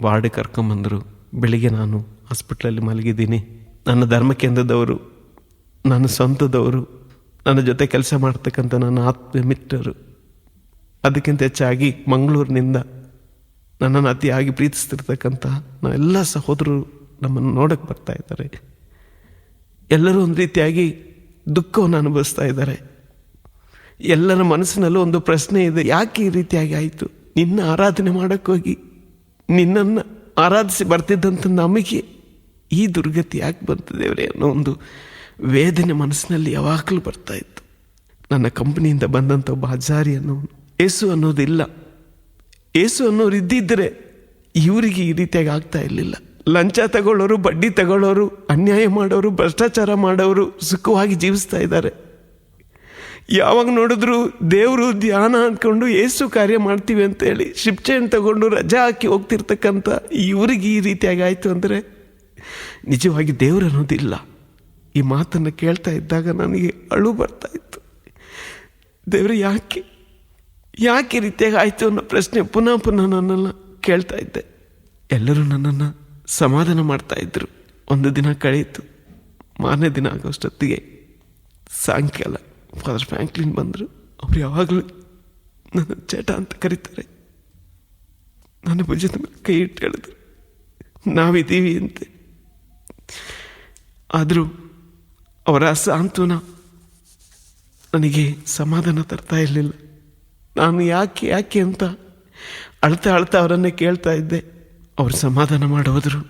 ವಾರ್ಡ್ ಕರ್ಕೊಂಬಂದರು. ಬೆಳಿಗ್ಗೆ ನಾನು ಹಾಸ್ಪಿಟ್ಲಲ್ಲಿ ಮಲಗಿದ್ದೀನಿ. ನನ್ನ ಧರ್ಮಕೇಂದ್ರದವರು, ನನ್ನ ಸ್ವಂತದವರು, ನನ್ನ ಜೊತೆ ಕೆಲಸ ಮಾಡ್ತಕ್ಕಂಥ ನನ್ನ ಆತ್ಮೀಯ ಮಿತ್ರರು, ಅದಕ್ಕಿಂತ ಹೆಚ್ಚಾಗಿ ಮಂಗಳೂರಿನಿಂದ ನನ್ನನ್ನು ಅತಿಯಾಗಿ ಪ್ರೀತಿಸ್ತಿರ್ತಕ್ಕಂಥ ಎಲ್ಲ ಸಹೋದರರು ನಮ್ಮನ್ನು ನೋಡೋಕ್ಕೆ ಬರ್ತಾ ಇದ್ದಾರೆ. ಎಲ್ಲರೂ ಒಂದು ರೀತಿಯಾಗಿ ದುಃಖವನ್ನು ಅನುಭವಿಸ್ತಾ ಇದ್ದಾರೆ. ಎಲ್ಲರ ಮನಸ್ಸಿನಲ್ಲೂ ಒಂದು ಪ್ರಶ್ನೆ ಇದೆ, ಯಾಕೆ ಈ ರೀತಿಯಾಗಿ ಆಯಿತು? ನಿನ್ನ ಆರಾಧನೆ ಮಾಡೋಕ್ಕೋಗಿ ನಿನ್ನನ್ನು ಆರಾಧಿಸಿ ಬರ್ತಿದ್ದಂಥ ನಮಗೆ ಈ ದುರ್ಗತಿ ಯಾಕೆ ಬಂತು ದೇವರೇ ಅನ್ನೋ ಒಂದು ವೇದನೆ ಮನಸ್ಸಿನಲ್ಲಿ ಯಾವಾಗಲೂ ಬರ್ತಾ ಇತ್ತು. ನನ್ನ ಕಂಪನಿಯಿಂದ ಬಂದಂಥ ಒಬ್ಬ ಹಜಾರಿ ಅನ್ನೋನು, ಏಸು ಅನ್ನೋದಿಲ್ಲ, ಏಸು ಅನ್ನೋರು ಇದ್ದಿದ್ದರೆ ಇವರಿಗೆ ಈ ರೀತಿಯಾಗಿ ಆಗ್ತಾ ಇರಲಿಲ್ಲ. ಲಂಚ ತಗೊಳ್ಳೋರು, ಬಡ್ಡಿ ತಗೊಳ್ಳೋರು, ಅನ್ಯಾಯ ಮಾಡೋರು, ಭ್ರಷ್ಟಾಚಾರ ಮಾಡೋರು ಸುಖವಾಗಿ ಜೀವಿಸ್ತಾ ಇದ್ದಾರೆ. ಯಾವಾಗ ನೋಡಿದ್ರು ದೇವರು ಧ್ಯಾನ ಅಂದ್ಕೊಂಡು ಏಸು ಕಾರ್ಯ ಮಾಡ್ತೀವಿ ಅಂತೇಳಿ ಶಿಪ್ಚೆಯನ್ನು ತಗೊಂಡು ರಜಾ ಹಾಕಿ ಹೋಗ್ತಿರ್ತಕ್ಕಂಥ ಇವ್ರಿಗೆ ಈ ರೀತಿಯಾಗಿ ಆಯಿತು ಅಂದರೆ ನಿಜವಾಗಿ ದೇವರು ಅನ್ನೋದಿಲ್ಲ. ಈ ಮಾತನ್ನು ಕೇಳ್ತಾ ಇದ್ದಾಗ ನನಗೆ ಅಳು ಬರ್ತಾ ಇತ್ತು. ದೇವರು ಯಾಕೆ ಯಾಕೆ ಈ ರೀತಿಯಾಗಿ ಆಯಿತು ಅನ್ನೋ ಪ್ರಶ್ನೆ ಪುನಃ ಪುನಃ ನನ್ನನ್ನು ಕೇಳ್ತಾ ಇದ್ದೆ. ಎಲ್ಲರೂ ನನ್ನನ್ನು ಸಮಾಧಾನ ಮಾಡ್ತಾ ಇದ್ರು. ಒಂದು ದಿನ ಕಳೆಯಿತು. ಮಾರನೇ ದಿನ ಆಗೋಷ್ಟೊತ್ತಿಗೆ ಸಾಯಂಕಾಲ ಫಾದರ್ ಫ್ರಾಂಕ್ಲಿನ್ ಬಂದರು. ಅವ್ರು ಯಾವಾಗಲೂ ನನ್ನ ಚಟ ಅಂತ ಕರೀತಾರೆ. ನನ್ನ ಭುಜದ ಮೇಲೆ ಕೈ ಇಟ್ಟು ಹೇಳಿದ್ರು, ನಾವಿದ್ದೀವಿ ಅಂತೆ. ಆದರೂ ಅವರ ಸಾಂತ್ವನ ನನಗೆ ಸಮಾಧಾನ ತರ್ತಾ ಇರಲಿಲ್ಲ. ನಾನು ಯಾಕೆ ಅಂತ ಅಳ್ತಾ ಅವರನ್ನೇ ಕೇಳ್ತಾ ಇದ್ದೆ. ಅವರು ಸಮಾಧಾನ ಮಾಡೋದ್ರು.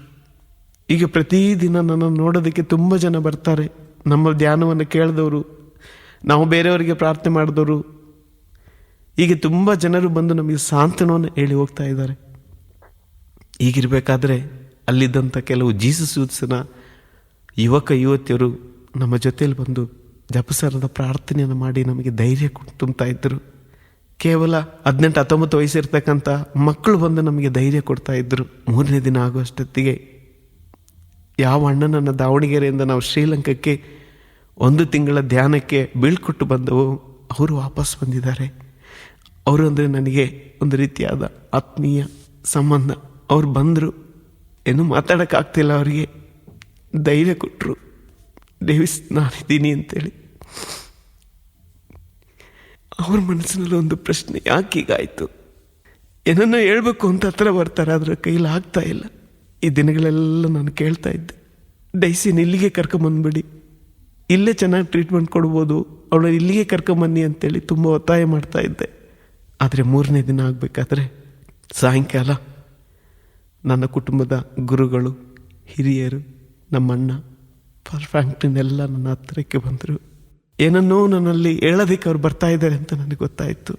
ಈಗ ಪ್ರತಿದಿನ ನನ್ನನ್ನು ನೋಡೋದಕ್ಕೆ ತುಂಬ ಜನ ಬರ್ತಾರೆ. ನಮ್ಮ ಧ್ಯಾನವನ್ನು ಕೇಳಿದವರು, ನಾವು ಬೇರೆಯವರಿಗೆ ಪ್ರಾರ್ಥನೆ ಮಾಡಿದವರು, ಹೀಗೆ ತುಂಬ ಜನರು ಬಂದು ನಮಗೆ ಸಾಂತ್ವನವನ್ನು ಹೇಳಿ ಹೋಗ್ತಾ ಇದ್ದಾರೆ. ಹೀಗಿರಬೇಕಾದ್ರೆ ಅಲ್ಲಿದ್ದಂಥ ಕೆಲವು ಜೀಸಸ್ ಯೂತ್ಸ್ನ ಯುವಕ ಯುವತಿಯರು ನಮ್ಮ ಜೊತೆಯಲ್ಲಿ ಬಂದು ಜಪಸರದ ಪ್ರಾರ್ಥನೆಯನ್ನು ಮಾಡಿ ನಮಗೆ ಧೈರ್ಯ ತುಂಬ್ತಾ ಇದ್ದರು. ಕೇವಲ 18-19 ವಯಸ್ಸಿರ್ತಕ್ಕಂಥ ಮಕ್ಕಳು ಬಂದು ನಮಗೆ ಧೈರ್ಯ ಕೊಡ್ತಾ ಇದ್ದರು. 3ನೇ ದಿನ ಆಗುವಷ್ಟೊತ್ತಿಗೆ ಯಾವ ಅಣ್ಣನನ್ನು ದಾವಣಗೆರೆಯಿಂದ ನಾವು ಶ್ರೀಲಂಕಾಕ್ಕೆ 1 ತಿಂಗಳ ಧ್ಯಾನಕ್ಕೆ ಬೀಳ್ಕೊಟ್ಟು ಬಂದವು, ಅವರು ವಾಪಸ್ ಬಂದಿದ್ದಾರೆ. ಅವರು ಅಂದರೆ ನನಗೆ ಒಂದು ರೀತಿಯಾದ ಆತ್ಮೀಯ ಸಂಬಂಧ. ಅವ್ರು ಬಂದರು, ಏನೂ ಮಾತಾಡೋಕ್ಕಾಗ್ತಿಲ್ಲ. ಅವರಿಗೆ ಧೈರ್ಯ ಕೊಟ್ಟರು, ಡೇವಿಸ್ ನಾನಿದ್ದೀನಿ ಅಂತೇಳಿ. ಅವ್ರ ಮನಸ್ಸಿನಲ್ಲಿ ಒಂದು ಪ್ರಶ್ನೆ, ಯಾಕೆ ಹೀಗಾಯಿತು? ಏನನ್ನೋ ಹೇಳ್ಬೇಕು ಅಂತ ಹತ್ರ ಬರ್ತಾರೆ, ಅದರ ಕೈಲಿ ಆಗ್ತಾ ಇಲ್ಲ. ಈ ದಿನಗಳೆಲ್ಲ ನಾನು ಕೇಳ್ತಾ ಇದ್ದೆ, ಡೈಸಿನ ಇಲ್ಲಿಗೆ ಕರ್ಕೊಂಬಂದ್ಬಿಡಿ, ಇಲ್ಲೇ ಚೆನ್ನಾಗಿ ಟ್ರೀಟ್ಮೆಂಟ್ ಕೊಡ್ಬೋದು, ಅವಳನ್ನ ಇಲ್ಲಿಗೆ ಕರ್ಕೊಂಬನ್ನಿ ಅಂತೇಳಿ ತುಂಬ ಒತ್ತಾಯ ಮಾಡ್ತಾ ಇದ್ದೆ. ಆದರೆ 3ನೇ ದಿನ ಆಗಬೇಕಾದ್ರೆ ಸಾಯಂಕಾಲ ನನ್ನ ಕುಟುಂಬದ ಗುರುಗಳು, ಹಿರಿಯರು, ನಮ್ಮಣ್ಣ ಫಾದರ್ ಫ್ರಾಂಕ್ಲಿನ್ ಎಲ್ಲ ನನ್ನ ಹತ್ತಿರಕ್ಕೆ ಬಂದರು. ಏನನ್ನೋ ನನ್ನಲ್ಲಿ ಹೇಳೋದಕ್ಕೆ ಅವ್ರು ಬರ್ತಾ ಇದ್ದಾರೆ ಅಂತ ನನಗೆ ಗೊತ್ತಾಯಿತು.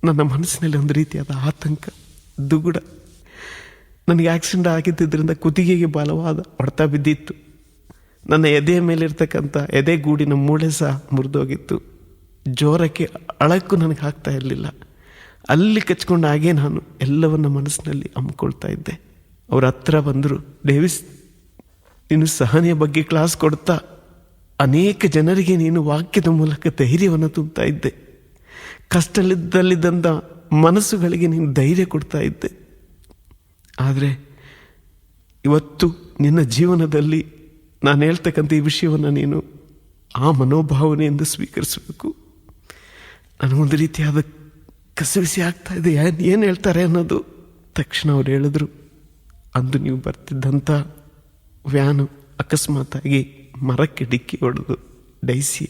ನನ್ನ ಮನಸ್ಸಿನಲ್ಲಿ ಒಂದು ರೀತಿಯಾದ ಆತಂಕ, ದುಗುಡ. ನನಗೆ ಆಕ್ಸಿಡೆಂಟ್ ಆಗಿದ್ದರಿಂದ ಕುತ್ತಿಗೆಗೆ ಬಲವಾದ ಹೊಡೆತ ಬಿದ್ದಿತ್ತು. ನನ್ನ ಎದೆಯ ಮೇಲಿರ್ತಕ್ಕಂಥ ಎದೆಗೂಡಿನ ಮೂಳೆ ಸಹ ಮುರಿದೋಗಿತ್ತು. ಜೋರಕ್ಕೆ ಅಳಕ್ಕೂ ನನಗೆ ಆಗ್ತಾ ಇರಲಿಲ್ಲ. ಅಲ್ಲಿ ಕಚ್ಕೊಂಡು ಹಾಗೆ ನಾನು ಎಲ್ಲವನ್ನ ಮನಸ್ಸಿನಲ್ಲಿ ಹಮ್ಮಿಕೊಳ್ತಾ ಇದ್ದೆ. ಅವ್ರ ಹತ್ರ ಬಂದರು, ಡೇವಿಸ್, ನೀನು ಸಹನೆಯ ಬಗ್ಗೆ ಕ್ಲಾಸ್ ಕೊಡ್ತಾ ಅನೇಕ ಜನರಿಗೆ ನೀನು ವಾಕ್ಯದ ಮೂಲಕ ಧೈರ್ಯವನ್ನು ತುಂಬ್ತಾ ಇದ್ದೆ. ಕಷ್ಟದಲ್ಲಿದ್ದಂಥ ಮನಸ್ಸುಗಳಿಗೆ ನೀನು ಧೈರ್ಯ ಕೊಡ್ತಾ ಇದ್ದೆ. ಆದರೆ ಇವತ್ತು ನಿನ್ನ ಜೀವನದಲ್ಲಿ ನಾನು ಹೇಳ್ತಕ್ಕಂಥ ಈ ವಿಷಯವನ್ನು ನೀನು ಆ ಮನೋಭಾವನೆಯಿಂದ ಸ್ವೀಕರಿಸಬೇಕು. ನನಗೊಂದು ರೀತಿಯಾದ ಕಸವಿಸಿ ಆಗ್ತಾ ಇದೆ, ಏನು ಹೇಳ್ತಾರೆ ಅನ್ನೋದು. ತಕ್ಷಣ ಅವ್ರು ಹೇಳಿದ್ರು, ಅಂದು ನೀವು ಬರ್ತಿದ್ದಂಥ ವ್ಯಾನು ಅಕಸ್ಮಾತಾಗಿ ಮರಕ್ಕೆ ಡಿಕ್ಕಿ ಹೊಡೆದು ಡೈಸಿ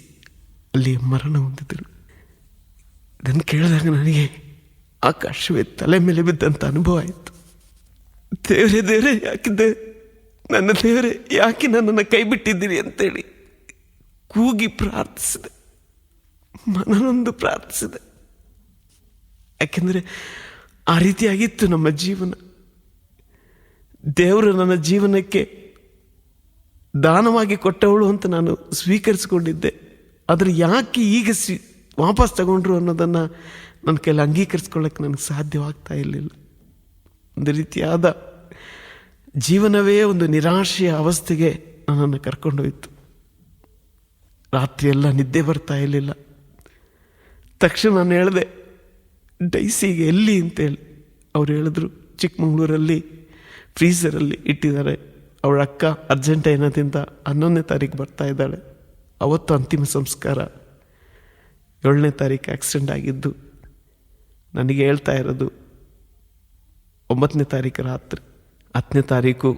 ಅಲ್ಲಿ ಮರಣ ಹೊಂದಿದ್ರು. ಇದನ್ನು ಕೇಳಿದಾಗ ನನಗೆ ಆಕಾಶವೇ ತಲೆ ಮೇಲೆ ಬಿದ್ದಂಥ ಅನುಭವ ಆಯಿತು. ದೇವರೇ ಯಾಕಿದ್ದೆ, ನನ್ನ ದೇವರೇ ಯಾಕೆ ನನ್ನನ್ನು ಕೈ ಬಿಟ್ಟಿದ್ದೀರಿ ಅಂತೇಳಿ ಕೂಗಿ ಪ್ರಾರ್ಥಿಸಿದೆ, ಮನನೊಂದು ಪ್ರಾರ್ಥಿಸಿದೆ. ಯಾಕೆಂದರೆ ಆ ರೀತಿಯಾಗಿತ್ತು ನಮ್ಮ ಜೀವನ. ದೇವರು ನನ್ನ ಜೀವನಕ್ಕೆ ದಾನವಾಗಿ ಕೊಟ್ಟವಳು ಅಂತ ನಾನು ಸ್ವೀಕರಿಸಿಕೊಂಡಿದ್ದೆ. ಆದರೆ ಯಾಕೆ ಈಗ ವಾಪಸ್ ತಗೊಂಡ್ರು ಅನ್ನೋದನ್ನು ನನ್ನ ಕೈಲಿ ಅಂಗೀಕರಿಸ್ಕೊಳ್ಳೋಕ್ಕೆ ನನಗೆ ಸಾಧ್ಯವಾಗ್ತಾ ಇರಲಿಲ್ಲ. ಒಂದು ರೀತಿಯಾದ ಜೀವನವೇ ಒಂದು ನಿರಾಶೆಯ ಅವಸ್ಥೆಗೆ ನನ್ನನ್ನು ಕರ್ಕೊಂಡೋಯ್ತು. ರಾತ್ರಿಯೆಲ್ಲ ನಿದ್ದೆ ಬರ್ತಾ ಇರಲಿಲ್ಲ. ತಕ್ಷಣ ನಾನು ಹೇಳಿದೆ, ಡೈಸಿಗೆ ಎಲ್ಲಿ ಅಂತೇಳಿ. ಅವ್ರು ಹೇಳಿದ್ರು, ಚಿಕ್ಕಮಗಳೂರಲ್ಲಿ ಫ್ರೀಸರಲ್ಲಿ ಇಟ್ಟಿದ್ದಾರೆ, ಅವಳ ಅಕ್ಕ ಅರ್ಜೆಂಟೈನಾದಿಂದ 11ನೇ ತಾರೀಕು ಬರ್ತಾ ಇದ್ದಾಳೆ. ಅವತ್ತು ಅಂತಿಮ ಸಂಸ್ಕಾರ. 7ನೇ ತಾರೀಕು ಆಕ್ಸಿಡೆಂಟ್ ಆಗಿದ್ದು. ನನಗೆ ಹೇಳ್ತಾ ಇರೋದು 9ನೇ ತಾರೀಕು ರಾತ್ರಿ. 10ನೇ ತಾರೀಕು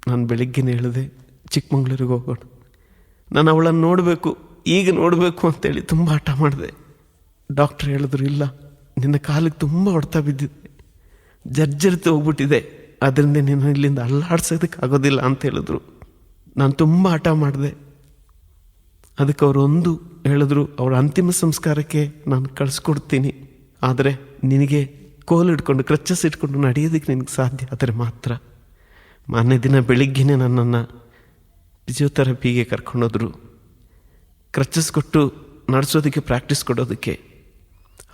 ನಾನು ಬೆಳಿಗ್ಗೆನೇ ಹೇಳಿದೆ, ಚಿಕ್ಕಮಗಳೂರಿಗೆ ಹೋಗೋಣ, ನಾನು ಅವಳನ್ನು ನೋಡಬೇಕು, ಈಗ ನೋಡಬೇಕು ಅಂತೇಳಿ ತುಂಬ ಹಠ ಮಾಡಿದೆ. ಡಾಕ್ಟ್ರ್ ಹೇಳಿದ್ರು, ಇಲ್ಲ, ನಿನ್ನ ಕಾಲಿಗೆ ತುಂಬ ಹೊಡೆತ ಬಿದ್ದಿದೆ, ಜರ್ಜರಿತು ಹೋಗ್ಬಿಟ್ಟಿದೆ, ಅದರಿಂದ ನೀನು ಇಲ್ಲಿಂದ ಅಲ್ಲಾಡ್ಸೋದಕ್ಕೆ ಆಗೋದಿಲ್ಲ ಅಂತ ಹೇಳಿದ್ರು. ನಾನು ತುಂಬ ಹಠ ಮಾಡಿದೆ. ಅದಕ್ಕೆ ಅವರು ಒಂದು ಹೇಳಿದ್ರು, ಅವರ ಅಂತಿಮ ಸಂಸ್ಕಾರಕ್ಕೆ ನಾನು ಕಳಿಸ್ಕೊಡ್ತೀನಿ, ಆದರೆ ನಿನಗೆ ಕೋಲು ಇಟ್ಕೊಂಡು ಕ್ರಚಸ್ ಇಟ್ಕೊಂಡು ನಡೆಯೋದಕ್ಕೆ ನಿನಗೆ ಸಾಧ್ಯ ಆದರೆ ಮಾತ್ರ. ಮಾರನೇ ದಿನ ಬೆಳಿಗ್ಗೆನೇ ನನ್ನನ್ನು ಫಿಸಿಯೋಥೆರಪಿಗೆ ಕರ್ಕೊಂಡೋದ್ರು, ಕ್ರಚಸ್ ಕೊಟ್ಟು ನಡೆಸೋದಕ್ಕೆ ಪ್ರಾಕ್ಟೀಸ್ ಕೊಡೋದಕ್ಕೆ.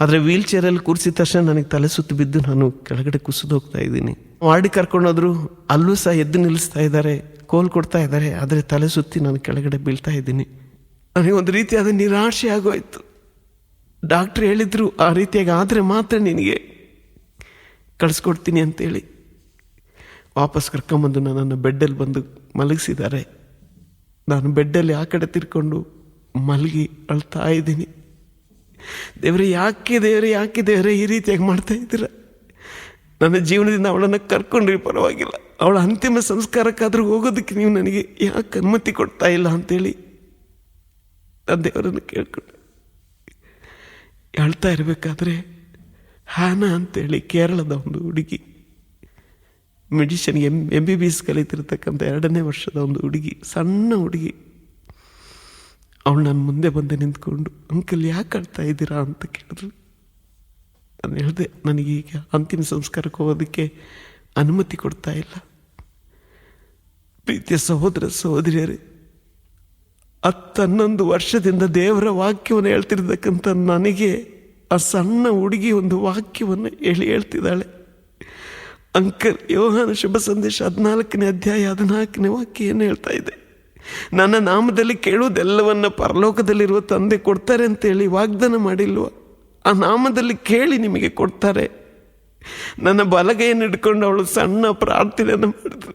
ಆದರೆ ವೀಲ್ ಚೇರಲ್ಲಿ ಕೂರಿಸಿದ ತಕ್ಷಣ ನನಗೆ ತಲೆ ಸುತ್ತು ಬಿದ್ದು ನಾನು ಕೆಳಗಡೆ ಕುಸಿದು ಹೋಗ್ತಾ ಇದ್ದೀನಿ. ವಾರ್ಡಿಗೆ ಕರ್ಕೊಂಡೋದ್ರು, ಅಲ್ಲೂ ಸಹ ಎದ್ದು ನಿಲ್ಲಿಸ್ತಾ ಇದ್ದಾರೆ, ಕೋಲ್ ಕೊಡ್ತಾ ಇದ್ದಾರೆ, ಆದರೆ ತಲೆ ಸುತ್ತಿ ನಾನು ಕೆಳಗಡೆ ಬೀಳ್ತಾ ಇದ್ದೀನಿ. ನನಗೆ ಒಂದು ರೀತಿಯಾದ ನಿರಾಶೆ ಆಗೋಯ್ತು. ಡಾಕ್ಟ್ರ್ ಹೇಳಿದ್ರು ಆ ರೀತಿಯಾಗಿ ಆದರೆ ಮಾತ್ರ ನಿನಗೆ ಕಳಿಸ್ಕೊಡ್ತೀನಿ ಅಂತೇಳಿ ವಾಪಸ್ ಕರ್ಕೊಂಬಂದು ನನ್ನನ್ನು ಬೆಡ್ಡಲ್ಲಿ ಬಂದು ಮಲಗಿಸಿದ್ದಾರೆ. ನಾನು ಬೆಡ್ಡಲ್ಲಿ ಆ ಕಡೆ ತಿರ್ಕೊಂಡು ಮಲಗಿ ಅಳ್ತಾ ಇದ್ದೀನಿ. ದೇವರೇ ಯಾಕೆ ಈ ರೀತಿಯಾಗಿ ಮಾಡ್ತಾ ಇದ್ದೀರ? ನನ್ನ ಜೀವನದಿಂದ ಅವಳನ್ನು ಕರ್ಕೊಂಡ್ರಿ ಪರವಾಗಿಲ್ಲ, ಅವಳ ಅಂತಿಮ ಸಂಸ್ಕಾರಕ್ಕಾದರೂ ಹೋಗೋದಕ್ಕೆ ನೀವು ನನಗೆ ಯಾಕೆ ಅನುಮತಿ ಕೊಡ್ತಾ ಇಲ್ಲ ಅಂತೇಳಿ ನಾನು ದೇವರನ್ನು ಕೇಳ್ಕೊಂಡೆ. ಹೇಳ್ತಾ ಇರಬೇಕಾದ್ರೆ ಹ್ಯಾನಾ ಅಂತೇಳಿ ಕೇರಳದ ಒಂದು ಹುಡುಗಿ, ಮೆಡಿಷನ್ MBBS ಕಲಿತಿರ್ತಕ್ಕಂಥ 2ನೇ ವರ್ಷದ ಒಂದು ಹುಡುಗಿ, ಸಣ್ಣ ಹುಡುಗಿ, ಅವಳು ನನ್ನ ಮುಂದೆ ಬಂದೆ ನಿಂತ್ಕೊಂಡು, ಅಂಕಲ್ ಯಾಕೆ ಅಳ್ತಾ ಇದ್ದೀರಾ ಅಂತ ಕೇಳಿದ್ರು. ನಾನು ಹೇಳಿದೆ, ನನಗೀಗ ಅಂತಿಮ ಸಂಸ್ಕಾರಕ್ಕೆ ಹೋಗೋದಕ್ಕೆ ಅನುಮತಿ ಕೊಡ್ತಾ ಇಲ್ಲ. ಪ್ರೀತಿಯ ಸಹೋದರ ಸಹೋದರಿಯರೇ, 10-11 ವರ್ಷದಿಂದ ದೇವರ ವಾಕ್ಯವನ್ನು ಹೇಳ್ತಿರ್ತಕ್ಕಂಥ ನನಗೆ ಆ ಸಣ್ಣ ಹುಡುಗಿ ಒಂದು ವಾಕ್ಯವನ್ನು ಹೇಳ್ತಿದ್ದಾಳೆ. ಅಂಕಲ್, ಯೋಹಾನ ಶುಭ ಸಂದೇಶ 14ನೇ ಅಧ್ಯಾಯ 14ನೇ ವಾಕ್ಯ ಏನು ಹೇಳ್ತಾ ಇದೆ? ನನ್ನ ನಾಮದಲ್ಲಿ ಕೇಳುವುದೆಲ್ಲವನ್ನ ಪರಲೋಕದಲ್ಲಿರುವ ತಂದೆ ಕೊಡ್ತಾರೆ ಅಂತೇಳಿ ವಾಗ್ದಾನ ಮಾಡಿಲ್ವ? ಆ ನಾಮದಲ್ಲಿ ಕೇಳಿ ನಿಮಗೆ ಕೊಡ್ತಾರೆ. ನನ್ನ ಬಲಗೈಯನ್ನು ಹಿಡ್ಕೊಂಡು ಅವಳು ಸಣ್ಣ ಪ್ರಾರ್ಥನೆಯನ್ನು ಮಾಡಿದ್ರು.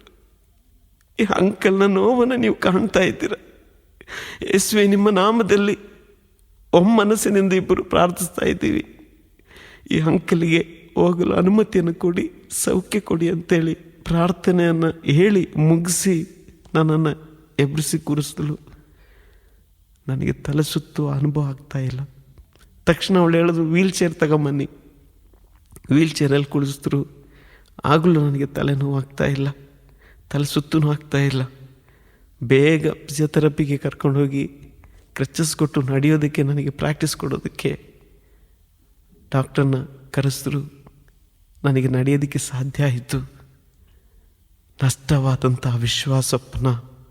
ಈ ಅಂಕಲ್ನ ನೋವನ್ನು ನೀವು ಕಾಣ್ತಾ ಇದ್ದೀರ. ಯೇಸುವೆ, ನಿಮ್ಮ ನಾಮದಲ್ಲಿ ಒಮ್ಮನಸ್ಸಿನಿಂದ ಇಬ್ಬರು ಪ್ರಾರ್ಥಿಸ್ತಾ ಇದ್ದೀವಿ. ಈ ಅಂಕಲಿಗೆ ಹೋಗಲು ಅನುಮತಿಯನ್ನು ಕೊಡಿ, ಸೌಖ್ಯ ಕೊಡಿ ಅಂತೇಳಿ ಪ್ರಾರ್ಥನೆಯನ್ನು ಹೇಳಿ ಮುಗಿಸಿ ನನ್ನನ್ನು ಎಬ್ರಿಸಿ ಕೂರಿಸಿದಳು. ನನಗೆ ತಲೆ ಸುತ್ತುವ ಅನುಭವ ಆಗ್ತಾ ಇಲ್ಲ. ತಕ್ಷಣ ಅವಳು ಹೇಳಿದ್ರು, ವೀಲ್ ಚೇರ್ ತಗೊಂಬನ್ನಿ. ವೀಲ್ ಚೇರಲ್ಲಿ ಕುಳಿಸಿದ್ರು. ಆಗಲೂ ನನಗೆ ತಲೆನೋವು ಆಗ್ತಾ ಇಲ್ಲ, ತಲೆ ಸುತ್ತೂ ಆಗ್ತಾ ಇಲ್ಲ. ಬೇಗ ಫಿಸಿಯೋಥೆರಪಿಗೆ ಕರ್ಕೊಂಡೋಗಿ ಕ್ರಚಸ್ ಕೊಟ್ಟು ನಡೆಯೋದಕ್ಕೆ, ನನಗೆ ಪ್ರಾಕ್ಟೀಸ್ ಕೊಡೋದಕ್ಕೆ ಡಾಕ್ಟರ್ನ ಕರೆಸಿದ್ರು. ನನಗೆ ನಡೆಯೋದಕ್ಕೆ ಸಾಧ್ಯ ಆಯಿತು. ನಷ್ಟವಾದಂಥ ವಿಶ್ವಾಸಪ್ಪನ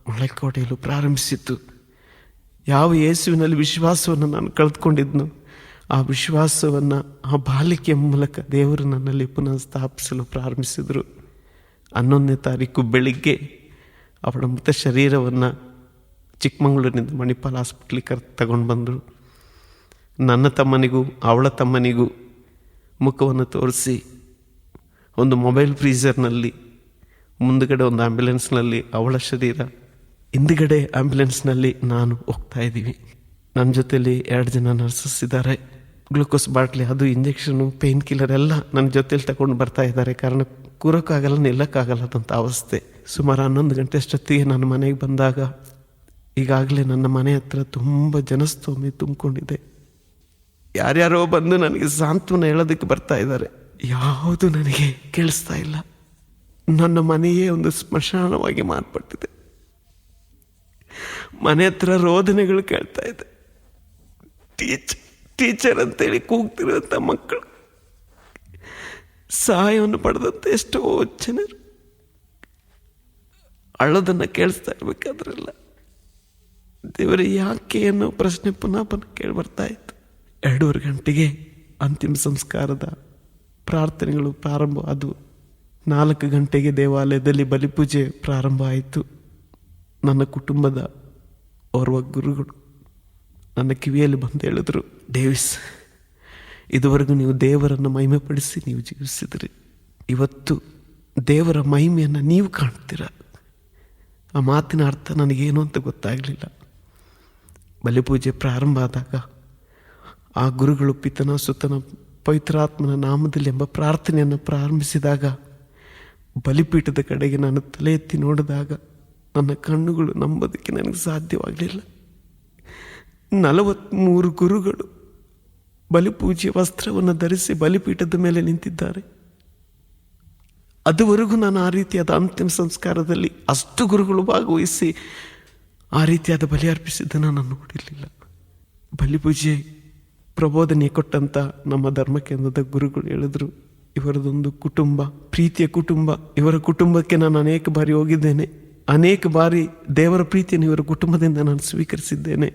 ಮೊಳಕೊಡೆಯಲು ಪ್ರಾರಂಭಿಸಿತು. ಯಾವ ಯೇಸುವಿನಲ್ಲಿ ವಿಶ್ವಾಸವನ್ನು ನಾನು ಕಳೆದುಕೊಂಡಿದ್ನೋ ಆ ವಿಶ್ವಾಸವನ್ನು ಆ ಬಾಲಿಕೆಯ ಮೂಲಕ ದೇವರು ನನ್ನಲ್ಲಿ ಪುನಃ ಸ್ಥಾಪಿಸಲು ಪ್ರಾರಂಭಿಸಿದರು. 11ನೇ ತಾರೀಕು ಬೆಳಿಗ್ಗೆ ಅವಳ ಮೃತ ಶರೀರವನ್ನು ಚಿಕ್ಕಮಗಳೂರಿನಿಂದ ಮಣಿಪಾಲ್ ಹಾಸ್ಪಿಟ್ಲಿಗೆ ತಗೊಂಡು ಬಂದರು. ನನ್ನ ತಮ್ಮನಿಗೂ ಅವಳ ತಮ್ಮನಿಗೂ ಮುಖವನ್ನು ತೋರಿಸಿ ಒಂದು ಮೊಬೈಲ್ ಫ್ರೀಸರ್ನಲ್ಲಿ ಮುಂದುಗಡೆ ಒಂದು ಆ್ಯಂಬ್ಯುಲೆನ್ಸ್ನಲ್ಲಿ ಅವಳ ಶರೀರ, ಹಿಂದುಗಡೆ ಆ್ಯಂಬ್ಯುಲೆನ್ಸ್ನಲ್ಲಿ ನಾನು ಹೋಗ್ತಾ ಇದ್ದೀವಿ. ನನ್ನ ಜೊತೆಯಲ್ಲಿ 2 ಜನ ನರ್ಸಸ್ ಇದ್ದಾರೆ. ಗ್ಲೂಕೋಸ್ ಬಾಟ್ಲಿ, ಅದು ಇಂಜೆಕ್ಷನು, ಪೇನ್ ಕಿಲ್ಲರ್ ಎಲ್ಲ ನನ್ನ ಜೊತೆಲಿ ತಗೊಂಡು ಬರ್ತಾ ಇದ್ದಾರೆ. ಕಾರಣ ಕೂರೋಕ್ಕಾಗಲ್ಲ, ನಿಲ್ಲಕ್ಕಾಗಲ್ಲದಂಥ ಅವಸ್ಥೆ. ಸುಮಾರು 11 ಗಂಟೆ ಅಷ್ಟೊತ್ತಿಗೆ ನಾನು ಮನೆಗೆ ಬಂದಾಗ ಈಗಾಗಲೇ ನನ್ನ ಮನೆ ಹತ್ರ ತುಂಬ ಜನಸ್ತೋಮಿ ತುಂಬಿಕೊಂಡಿದೆ. ಯಾರ್ಯಾರೋ ಬಂದು ನನಗೆ ಸಾಂತ್ವನ ಹೇಳೋದಕ್ಕೆ ಬರ್ತಾ ಇದ್ದಾರೆ. ಯಾವುದು ನನಗೆ ಕೇಳಿಸ್ತಾ ಇಲ್ಲ. ನನ್ನ ಮನೆಯೇ ಒಂದು ಸ್ಮಶಾನವಾಗಿ ಮಾರ್ಪಟ್ಟಿದೆ. ಮನೆ ಹತ್ರ ರೋದನೆಗಳು ಕೇಳ್ತಾ ಇದೆ. ಟೀಚರ್ ಅಂತೇಳಿ ಕೂಗ್ತಿರುವಂಥ ಮಕ್ಕಳು, ಸಹಾಯವನ್ನು ಪಡೆದಂಥ ಎಷ್ಟೋ ಜನರು ಅಳ್ಳೋದನ್ನು ಕೇಳಿಸ್ತಾ ಇರಬೇಕಾದ್ರೆಲ್ಲ ದೇವರೇ ಯಾಕೆ ಅನ್ನೋ ಪ್ರಶ್ನೆ ಪುನಃ ಕೇಳಿ ಬರ್ತಾ ಇತ್ತು. 2:30 ಗಂಟೆಗೆ ಅಂತಿಮ ಸಂಸ್ಕಾರದ ಪ್ರಾರ್ಥನೆಗಳು ಪ್ರಾರಂಭ ಆದವು. 4 ಗಂಟೆಗೆ ದೇವಾಲಯದಲ್ಲಿ ಬಲಿಪೂಜೆ ಪ್ರಾರಂಭ ಆಯಿತು. ನನ್ನ ಕುಟುಂಬದ ಓರ್ವ ಗುರುಗಳು ನನ್ನ ಕಿವಿಯಲ್ಲಿ ಬಂದು ಹೇಳಿದ್ರು, ಡೇವಿಸ್, ಇದುವರೆಗೂ ನೀವು ದೇವರನ್ನು ಮಹಿಮೆಪಡಿಸಿ ನೀವು ಜೀವಿಸಿದ್ರಿ. ಇವತ್ತು ದೇವರ ಮಹಿಮೆಯನ್ನು ನೀವು ಕಾಣ್ತೀರ. ಆ ಮಾತಿನ ಅರ್ಥ ನನಗೇನು ಅಂತ ಗೊತ್ತಾಗಲಿಲ್ಲ. ಬಲಿಪೂಜೆ ಪ್ರಾರಂಭ ಆದಾಗ ಆ ಗುರುಗಳು ಪಿತನ ಸುತನ ಪವಿತ್ರಾತ್ಮನ ನಾಮದಲ್ಲಿ ಎಂಬ ಪ್ರಾರ್ಥನೆಯನ್ನು ಪ್ರಾರಂಭಿಸಿದಾಗ ಬಲಿಪೀಠದ ಕಡೆಗೆ ನಾನು ತಲೆ ಎತ್ತಿ ನೋಡಿದಾಗ ನನ್ನ ಕಣ್ಣುಗಳು ನಂಬೋದಕ್ಕೆ ನನಗೆ ಸಾಧ್ಯವಾಗಲಿಲ್ಲ. 43 ಗುರುಗಳು ಬಲಿಪೂಜೆಯ ವಸ್ತ್ರವನ್ನು ಧರಿಸಿ ಬಲಿಪೀಠದ ಮೇಲೆ ನಿಂತಿದ್ದಾರೆ. ಅದುವರೆಗೂ ನಾನು ಆ ರೀತಿಯಾದ ಅಂತಿಮ ಸಂಸ್ಕಾರದಲ್ಲಿ ಅಷ್ಟು ಗುರುಗಳು ಭಾಗವಹಿಸಿ ಆ ರೀತಿಯಾದ ಬಲಿ ಅರ್ಪಿಸಿದ್ದನ್ನು ನಾನು ನೋಡಿರಲಿಲ್ಲ. ಬಲಿಪೂಜೆ ಪ್ರಬೋಧನೆ ಕೊಟ್ಟಂಥ ನಮ್ಮ ಧರ್ಮ ಕೇಂದ್ರದ ಗುರುಗಳು ಹೇಳಿದ್ರು, ಇವರದೊಂದು ಕುಟುಂಬ, ಪ್ರೀತಿಯ ಕುಟುಂಬ. ಇವರ ಕುಟುಂಬಕ್ಕೆ ನಾನು ಅನೇಕ ಬಾರಿ ಹೋಗಿದ್ದೇನೆ. ಅನೇಕ ಬಾರಿ ದೇವರ ಪ್ರೀತಿಯನ್ನು ಇವರ ಕುಟುಂಬದಿಂದ ನಾನು ಸ್ವೀಕರಿಸಿದ್ದೇನೆ.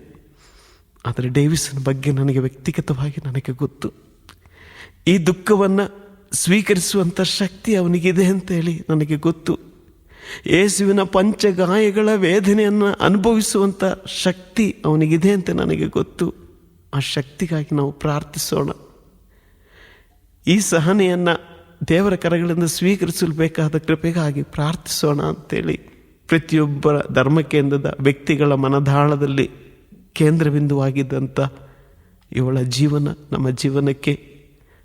ಆದರೆ ಡೇವಿಸನ ಬಗ್ಗೆ ನನಗೆ ವ್ಯಕ್ತಿಗತವಾಗಿ ನನಗೆ ಗೊತ್ತು. ಈ ದುಃಖವನ್ನು ಸ್ವೀಕರಿಸುವಂಥ ಶಕ್ತಿ ಅವನಿಗಿದೆ ಅಂತೇಳಿ ನನಗೆ ಗೊತ್ತು. ಯೇಸುವಿನ ಪಂಚಗಾಯಗಳ ವೇದನೆಯನ್ನು ಅನುಭವಿಸುವಂಥ ಶಕ್ತಿ ಅವನಿಗಿದೆ ಅಂತ ನನಗೆ ಗೊತ್ತು. ಆ ಶಕ್ತಿಗಾಗಿ ನಾವು ಪ್ರಾರ್ಥಿಸೋಣ. ಈ ಸಹನೆಯನ್ನು ದೇವರ ಕರಗಳಿಂದ ಸ್ವೀಕರಿಸಲು ಬೇಕಾದ ಕೃಪೆಗಾಗಿ ಪ್ರಾರ್ಥಿಸೋಣ ಅಂತೇಳಿ ಪ್ರತಿಯೊಬ್ಬರ ಧರ್ಮಕೇಂದ್ರದ ವ್ಯಕ್ತಿಗಳ ಮನದಾಳದಲ್ಲಿ ಕೇಂದ್ರಬಿಂದುವಾಗಿದ್ದಂಥ ಇವಳ ಜೀವನ ನಮ್ಮ ಜೀವನಕ್ಕೆ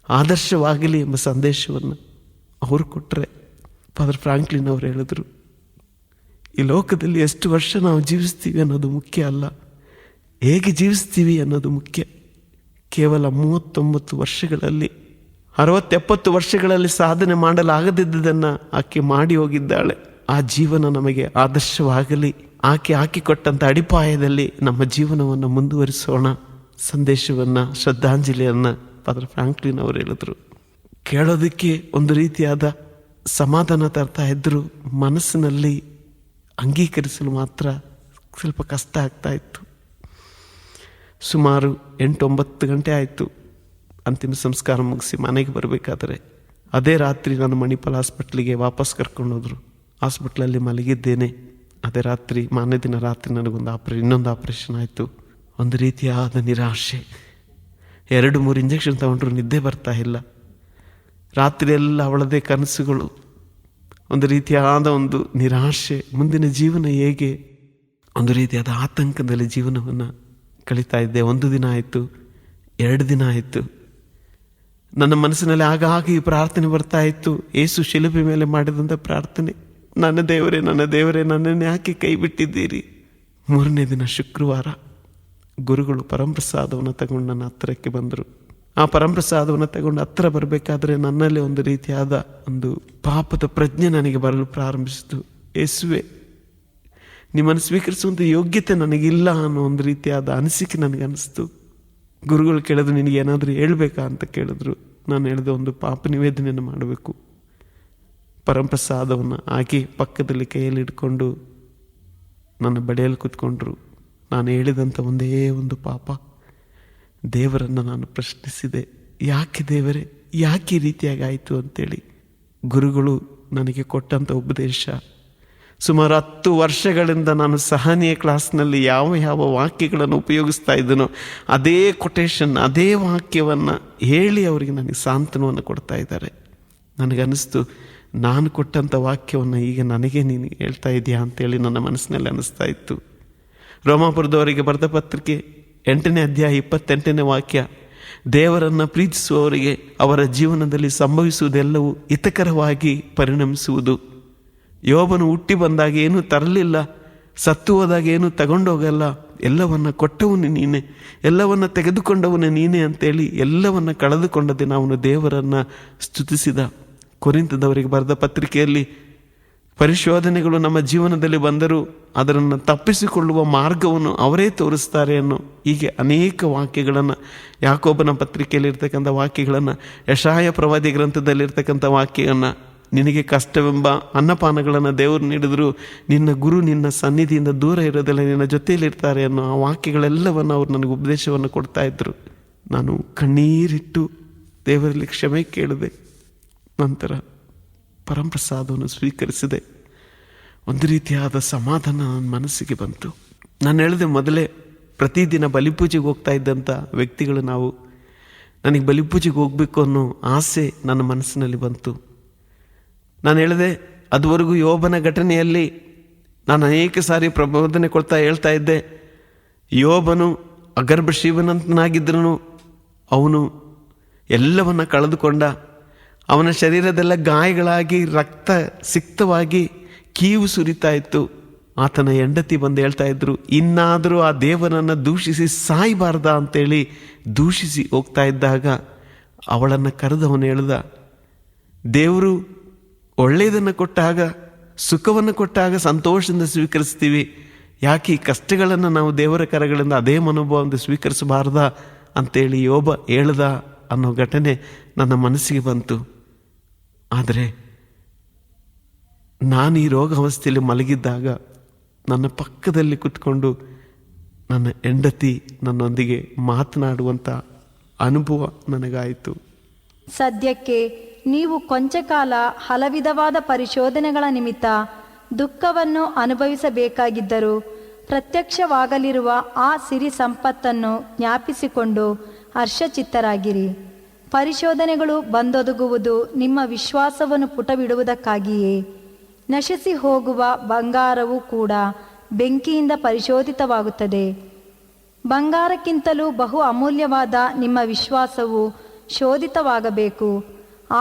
ಆದರ್ಶವಾಗಲಿ ಎಂಬ ಸಂದೇಶವನ್ನು ಅವರು ಕೊಟ್ಟರೆ. ಫಾದರ್ ಫ್ರಾಂಕ್ಲಿನ್ ಅವರು ಹೇಳಿದರು, ಈ ಲೋಕದಲ್ಲಿ ಎಷ್ಟು ವರ್ಷ ನಾವು ಜೀವಿಸ್ತೀವಿ ಅನ್ನೋದು ಮುಖ್ಯ ಅಲ್ಲ, ಹೇಗೆ ಜೀವಿಸ್ತೀವಿ ಅನ್ನೋದು ಮುಖ್ಯ. ಕೇವಲ 39 ವರ್ಷಗಳಲ್ಲಿ 60-70 ವರ್ಷಗಳಲ್ಲಿ ಸಾಧನೆ ಮಾಡಲಾಗದಿದ್ದುದನ್ನು ಆಕೆ ಮಾಡಿ ಹೋಗಿದ್ದಾಳೆ. ಆ ಜೀವನ ನಮಗೆ ಆದರ್ಶವಾಗಲಿ. ಆಕೆ ಹಾಕಿಕೊಟ್ಟಂಥ ಅಡಿಪಾಯದಲ್ಲಿ ನಮ್ಮ ಜೀವನವನ್ನು ಮುಂದುವರಿಸೋಣ. ಸಂದೇಶವನ್ನು, ಶ್ರದ್ಧಾಂಜಲಿಯನ್ನು ಫಾದರ್ ಫ್ರಾಂಕ್ಲಿನ್ ಅವರು ಹೇಳಿದರು. ಕೇಳೋದಕ್ಕೆ ಒಂದು ರೀತಿಯಾದ ಸಮಾಧಾನ ತರ್ತಾ ಇದ್ದರು, ಮನಸ್ಸಿನಲ್ಲಿ ಅಂಗೀಕರಿಸಲು ಮಾತ್ರ ಸ್ವಲ್ಪ ಕಷ್ಟ ಆಗ್ತಾ ಇತ್ತು. ಸುಮಾರು 8-9 ಗಂಟೆ ಆಯಿತು ಅಂತಿಮ ಸಂಸ್ಕಾರ ಮುಗಿಸಿ ಮನೆಗೆ ಬರಬೇಕಾದರೆ. ಅದೇ ರಾತ್ರಿ ನಾನು ಮಣಿಪಾಲ್ ಹಾಸ್ಪಿಟ್ಲಿಗೆ ವಾಪಸ್ ಕರ್ಕೊಂಡೋದ್ರು. ಹಾಸ್ಪಿಟ್ಲಲ್ಲಿ ಮಲಗಿದ್ದೇನೆ. ಅದೇ ರಾತ್ರಿ, ಮಾರನೇ ದಿನ ರಾತ್ರಿ ನನಗೊಂದು ಇನ್ನೊಂದು ಆಪ್ರೇಷನ್ ಆಯಿತು. ಒಂದು ರೀತಿಯಾದ ನಿರಾಶೆ. 2-3 ಇಂಜೆಕ್ಷನ್ ತಗೊಂಡ್ರು ನಿದ್ದೆ ಬರ್ತಾ ಇಲ್ಲ. ರಾತ್ರಿಯೆಲ್ಲ ಅವಳದೇ ಕನಸುಗಳು. ಒಂದು ರೀತಿಯಾದ ಒಂದು ನಿರಾಶೆ, ಮುಂದಿನ ಜೀವನ ಹೇಗೆ, ಒಂದು ರೀತಿಯಾದ ಆತಂಕದಲ್ಲಿ ಜೀವನವನ್ನು ಕಳೀತಾ ಇದ್ದೆ. 1 ದಿನ ಆಯಿತು, 2 ದಿನ ಆಯಿತು. ನನ್ನ ಮನಸ್ಸಿನಲ್ಲಿ ಆಗಾಗ ಈ ಪ್ರಾರ್ಥನೆ ಬರ್ತಾ ಇತ್ತು, ಯೇಸು ಶಿಲುಬೆ ಮೇಲೆ ಮಾಡಿದಂಥ ಪ್ರಾರ್ಥನೆ, ನನ್ನ ದೇವರೇ, ನನ್ನ ದೇವರೇ, ನನ್ನನ್ನು ಯಾಕೆ ಕೈ ಬಿಟ್ಟಿದ್ದೀರಿ. 3ನೇ ದಿನ ಶುಕ್ರವಾರ ಗುರುಗಳು ಪರಂಪ್ರಸಾದವನ್ನು ತಗೊಂಡು ನನ್ನ ಹತ್ತಿರಕ್ಕೆ ಬಂದರು. ಆ ಪರಂಪ್ರಸಾದವನ್ನು ತಗೊಂಡು ಹತ್ತಿರ ಬರಬೇಕಾದ್ರೆ ನನ್ನಲ್ಲಿ ಒಂದು ರೀತಿಯಾದ ಒಂದು ಪಾಪದ ಪ್ರಜ್ಞೆ ನನಗೆ ಬರಲು ಪ್ರಾರಂಭಿಸಿತು. ಯೇಸುವೆ, ನಿಮ್ಮನ್ನು ಸ್ವೀಕರಿಸುವಂಥ ಯೋಗ್ಯತೆ ನನಗಿಲ್ಲ ಅನ್ನೋ ಒಂದು ರೀತಿಯಾದ ಅನಿಸಿಕೆ ನನಗನ್ನಿಸ್ತು. ಗುರುಗಳು ಕೇಳಿದ್ರು, ನಿನಗೇನಾದರೂ ಹೇಳ್ಬೇಕಾ ಅಂತ ಕೇಳಿದ್ರು. ನಾನು ಹೇಳಿದೆ, ಒಂದು ಪಾಪ ನಿವೇದನೆಯನ್ನು ಮಾಡಬೇಕು. ಪರಂಪ್ರಸಾದವನ್ನು ಹಾಕಿ ಪಕ್ಕದಲ್ಲಿ ಕೈಯಲ್ಲಿ ಇಟ್ಕೊಂಡು ನನ್ನ ಬಳಿಯಲ್ಲಿ ಕೂತ್ಕೊಂಡ್ರು. ನಾನು ಹೇಳಿದಂಥ ಒಂದೇ ಒಂದು ಪಾಪ, ದೇವರನ್ನು ನಾನು ಪ್ರಶ್ನಿಸಿದೆ, ಯಾಕೆ ದೇವರೇ, ಯಾಕೆ ಈ ರೀತಿಯಾಗಿ ಆಯಿತು ಅಂತೇಳಿ. ಗುರುಗಳು ನನಗೆ ಕೊಟ್ಟಂಥ ಉಪದೇಶ, ಸುಮಾರು 10 ವರ್ಷಗಳಿಂದ ನಾನು ಸಹನೆಯ ಕ್ಲಾಸ್ನಲ್ಲಿ ಯಾವ ವಾಕ್ಯಗಳನ್ನು ಉಪಯೋಗಿಸ್ತಾ ಇದ್ದನೋ ಅದೇ ಕೊಟೇಶನ್, ಅದೇ ವಾಕ್ಯವನ್ನು ಹೇಳಿ ಅವರಿಗೆ ನನಗೆ ಸಾಂತ್ವನವನ್ನು ಕೊಡ್ತಾ ಇದ್ದಾರೆ. ನನಗನ್ನಿಸ್ತು, ನಾನು ಕೊಟ್ಟಂಥ ವಾಕ್ಯವನ್ನು ಈಗ ನನಗೆ ನೀನು ಹೇಳ್ತಾ ಇದೆಯಾ ಅಂತೇಳಿ ನನ್ನ ಮನಸ್ಸಿನಲ್ಲಿ ಅನ್ನಿಸ್ತಾ ಇತ್ತು. ರೋಮಾಪುರದವರಿಗೆ ಬರೆದ ಪತ್ರಿಕೆ 8ನೇ ಅಧ್ಯಾಯ 28ನೇ ವಾಕ್ಯ, ದೇವರನ್ನು ಪ್ರೀತಿಸುವವರಿಗೆ ಅವರ ಜೀವನದಲ್ಲಿ ಸಂಭವಿಸುವುದೆಲ್ಲವೂ ಹಿತಕರವಾಗಿ ಪರಿಣಮಿಸುವುದು. ಯೋಬನು ಹುಟ್ಟಿ ಬಂದಾಗ ಏನೂ ತರಲಿಲ್ಲ, ಸತ್ತು ಹೋದಾಗ ಏನೂ ತಗೊಂಡೋಗಲ್ಲ, ಎಲ್ಲವನ್ನ ಕೊಟ್ಟವನು ನೀನೆ, ಎಲ್ಲವನ್ನ ತೆಗೆದುಕೊಂಡವನು ನೀನೆ ಅಂತೇಳಿ ಎಲ್ಲವನ್ನ ಕಳೆದುಕೊಂಡ ದಿನ ಅವನು ದೇವರನ್ನು ಸ್ತುತಿಸಿದ. ಕೊರಿಂಥದವರಿಗೆ ಬರೆದ ಪತ್ರಿಕೆಯಲ್ಲಿ, ಪರಿಶೋಧನೆಗಳು ನಮ್ಮ ಜೀವನದಲ್ಲಿ ಬಂದರೂ ಅದನ್ನು ತಪ್ಪಿಸಿಕೊಳ್ಳುವ ಮಾರ್ಗವನ್ನು ಅವರೇ ತೋರಿಸ್ತಾರೆ ಅನ್ನೋ ಹೀಗೆ ಅನೇಕ ವಾಕ್ಯಗಳನ್ನು, ಯಾಕೋಬನ ಪತ್ರಿಕೆಯಲ್ಲಿ ಇರ್ತಕ್ಕಂಥ ವಾಕ್ಯಗಳನ್ನು, ಯೆಶಾಯ ಪ್ರವಾದಿ ಗ್ರಂಥದಲ್ಲಿರ್ತಕ್ಕಂಥ ವಾಕ್ಯವನ್ನು, ನಿನಗೆ ಕಷ್ಟವೆಂಬ ಅನ್ನಪಾನಗಳನ್ನು ದೇವರು ನೀಡಿದ್ರು, ನಿನ್ನ ಗುರು ನಿನ್ನ ಸನ್ನಿಧಿಯಿಂದ ದೂರ ಇರೋದಿಲ್ಲ, ನಿನ್ನ ಜೊತೆಯಲ್ಲಿರ್ತಾರೆ ಅನ್ನೋ ಆ ವಾಕ್ಯಗಳೆಲ್ಲವನ್ನು ಅವರು ನನಗೆ ಉಪದೇಶವನ್ನು ಕೊಡ್ತಾ ಇದ್ದರು. ನಾನು ಕಣ್ಣೀರಿಟ್ಟು ದೇವರಲ್ಲಿ ಕ್ಷಮೆ ಕೇಳಿದೆ. ನಂತರ ಪರಂಪ್ರಸಾದವನ್ನು ಸ್ವೀಕರಿಸಿದೆ. ಒಂದು ರೀತಿಯಾದ ಸಮಾಧಾನ ನನ್ನ ಮನಸ್ಸಿಗೆ ಬಂತು. ನಾನು ಹೇಳಿದೆ, ಮೊದಲೇ ಪ್ರತಿದಿನ ಬಲಿಪೂಜೆಗೆ ಹೋಗ್ತಾ ಇದ್ದಂಥ ವ್ಯಕ್ತಿಗಳು ನಾವು. ನನಗೆ ಬಲಿಪೂಜೆಗೆ ಹೋಗಬೇಕು ಅನ್ನೋ ಆಸೆ ನನ್ನ ಮನಸ್ಸಿನಲ್ಲಿ ಬಂತು. ನಾನು ಹೇಳಿದೆ, ಅದುವರೆಗೂ ಯೋಬನ ಘಟನೆಯಲ್ಲಿ ನಾನು ಅನೇಕ ಸಾರಿ ಪ್ರಬೋಧನೆ ಕೊಡ್ತಾ ಹೇಳ್ತಾ ಇದ್ದೆ, ಯೋಬನು ಅಗರ್ಭ ಶ್ರೀಮಂತನಾಗಿದ್ದರೂ ಅವನು ಎಲ್ಲವನ್ನ ಕಳೆದುಕೊಂಡ. ಅವನ ಶರೀರದೆಲ್ಲ ಗಾಯಗಳಾಗಿ ರಕ್ತ ಸಿಕ್ತವಾಗಿ ಕೀವು ಸುರಿತಾ ಇತ್ತು. ಆತನ ಹೆಂಡತಿ ಬಂದು ಹೇಳ್ತಾ ಇದ್ರು, ಇನ್ನಾದರೂ ಆ ದೇವರನ್ನು ದೂಷಿಸಿ ಸಾಯಬಾರ್ದ ಅಂತೇಳಿ ದೂಷಿಸಿ ಹೋಗ್ತಾ ಇದ್ದಾಗ ಅವಳನ್ನು ಕರೆದವನು ಹೇಳ್ದ, ದೇವರು ಒಳ್ಳೆಯದನ್ನು ಕೊಟ್ಟಾಗ, ಸುಖವನ್ನು ಕೊಟ್ಟಾಗ ಸಂತೋಷದಿಂದ ಸ್ವೀಕರಿಸ್ತೀವಿ, ಯಾಕೆ ಈ ಕಷ್ಟಗಳನ್ನು ನಾವು ದೇವರ ಕರಗಳಿಂದ ಅದೇ ಮನೋಭಾವದಿಂದ ಸ್ವೀಕರಿಸಬಾರ್ದ ಅಂತೇಳಿ ಯೋಬ ಹೇಳ್ದ ಅನ್ನೋ ಘಟನೆ ನನ್ನ ಮನಸ್ಸಿಗೆ ಬಂತು. ಆದರೆ ನಾನು ಈ ರೋಗಾವಸ್ಥೆಯಲ್ಲಿ ಮಲಗಿದ್ದಾಗ ನನ್ನ ಪಕ್ಕದಲ್ಲಿ ಕೂತ್ಕೊಂಡು ನನ್ನ ಹೆಂಡತಿ ನನ್ನೊಂದಿಗೆ ಮಾತನಾಡುವಂಥ ಅನುಭವ ನನಗಾಯಿತು. ಸದ್ಯಕ್ಕೆ ನೀವು ಕೊಂಚ ಕಾಲ ಹಲವಿಧವಾದ ಪರಿಶೋಧನೆಗಳ ನಿಮಿತ್ತ ದುಃಖವನ್ನು ಅನುಭವಿಸಬೇಕಾಗಿದ್ದರೂ ಪ್ರತ್ಯಕ್ಷವಾಗಲಿರುವ ಆ ಸಿರಿ ಸಂಪತ್ತನ್ನು ಜ್ಞಾಪಿಸಿಕೊಂಡು ಹರ್ಷಚಿತ್ತರಾಗಿರಿ. ಪರಿಶೋಧನೆಗಳು ಬಂದೊದಗುವುದು ನಿಮ್ಮ ವಿಶ್ವಾಸವನ್ನು ಪುಟಬಿಡುವುದಕ್ಕಾಗಿಯೇ. ನಶಿಸಿ ಹೋಗುವ ಬಂಗಾರವೂ ಕೂಡ ಬೆಂಕಿಯಿಂದ ಪರಿಶೋಧಿತವಾಗುತ್ತದೆ. ಬಂಗಾರಕ್ಕಿಂತಲೂ ಬಹು ಅಮೂಲ್ಯವಾದ ನಿಮ್ಮ ವಿಶ್ವಾಸವು ಶೋಧಿತವಾಗಬೇಕು.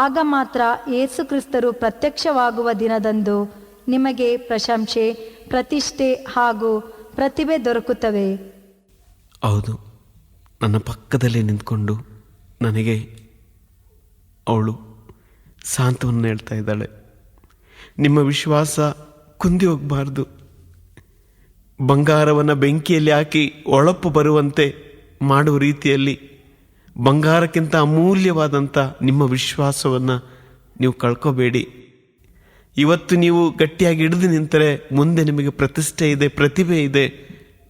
ಆಗ ಮಾತ್ರ ಯೇಸುಕ್ರಿಸ್ತರು ಪ್ರತ್ಯಕ್ಷವಾಗುವ ದಿನದಂದು ನಿಮಗೆ ಪ್ರಶಂಸೆ, ಪ್ರತಿಷ್ಠೆ ಹಾಗೂ ಪ್ರತಿಭೆ ದೊರಕುತ್ತವೆ. ಹೌದು, ನನ್ನ ಪಕ್ಕದಲ್ಲೇ ನಿಂತ್ಕೊಂಡು ನನಗೆ ಅವಳು ಸಾಂತ್ವನ ಹೇಳ್ತಾ ಇದ್ದಾಳೆ. ನಿಮ್ಮ ವಿಶ್ವಾಸ ಕುಂದಿ ಹೋಗಬಾರ್ದು. ಬಂಗಾರವನ್ನು ಬೆಂಕಿಯಲ್ಲಿ ಹಾಕಿ ಹೊಳಪು ಬರುವಂತೆ ಮಾಡುವ ರೀತಿಯಲ್ಲಿ ಬಂಗಾರಕ್ಕಿಂತ ಅಮೂಲ್ಯವಾದಂಥ ನಿಮ್ಮ ವಿಶ್ವಾಸವನ್ನು ನೀವು ಕಳ್ಕೋಬೇಡಿ. ಇವತ್ತು ನೀವು ಗಟ್ಟಿಯಾಗಿ ಹಿಡಿದು ನಿಂತರೆ ಮುಂದೆ ನಿಮಗೆ ಪ್ರತಿಷ್ಠೆ ಇದೆ, ಪ್ರತಿಭೆ ಇದೆ,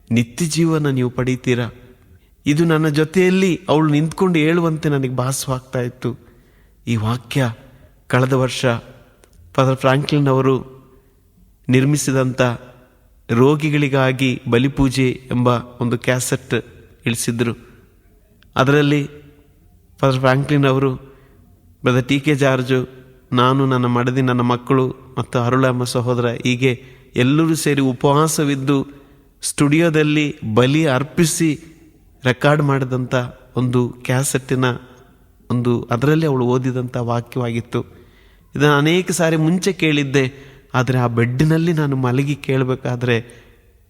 ನಿತ್ಯ ಜೀವನ ನೀವು ಪಡೀತೀರಾ. ಇದು ನನ್ನ ಜೊತೆಯಲ್ಲಿ ಅವಳು ನಿಂತ್ಕೊಂಡು ಹೇಳುವಂತೆ ನನಗೆ ಭಾಸವಾಗ್ತಾ ಇತ್ತು. ಈ ವಾಕ್ಯ ಕಳೆದ ವರ್ಷ ಫಾದರ್ ಫ್ರಾಂಕ್ಲಿನ್ ಅವರು ನಿರ್ಮಿಸಿದಂಥ ರೋಗಿಗಳಿಗಾಗಿ ಬಲಿಪೂಜೆ ಎಂಬ ಒಂದು ಕ್ಯಾಸೆಟ್ ಇಳಿಸಿದ್ರು. ಅದರಲ್ಲಿ ಫಾದರ್ ಫ್ರಾಂಕ್ಲಿನ್ ಅವರು, ಬ್ರದರ್ ಟಿ ಕೆ ಜಾರ್ಜು, ನಾನು, ನನ್ನ ಮಡದಿ, ನನ್ನ ಮಕ್ಕಳು ಮತ್ತು ಅರುಳಮ್ಮ ಸಹೋದರ, ಹೀಗೆ ಎಲ್ಲರೂ ಸೇರಿ ಉಪವಾಸವಿದ್ದು ಸ್ಟುಡಿಯೋದಲ್ಲಿ ಬಲಿ ಅರ್ಪಿಸಿ ರೆಕಾರ್ಡ್ ಮಾಡಿದಂಥ ಒಂದು ಕ್ಯಾಸೆಟ್ಟಿನ ಒಂದು ಅದರಲ್ಲಿ ಅವಳು ಓದಿದಂಥ ವಾಕ್ಯವಾಗಿತ್ತು. ಇದನ್ನು ಅನೇಕ ಸಾರಿ ಮುಂಚೆ ಕೇಳಿದ್ದೆ, ಆದರೆ ಆ ಬೆಡ್ಡಿನಲ್ಲಿ ನಾನು ಮಲಗಿ ಕೇಳಬೇಕಾದ್ರೆ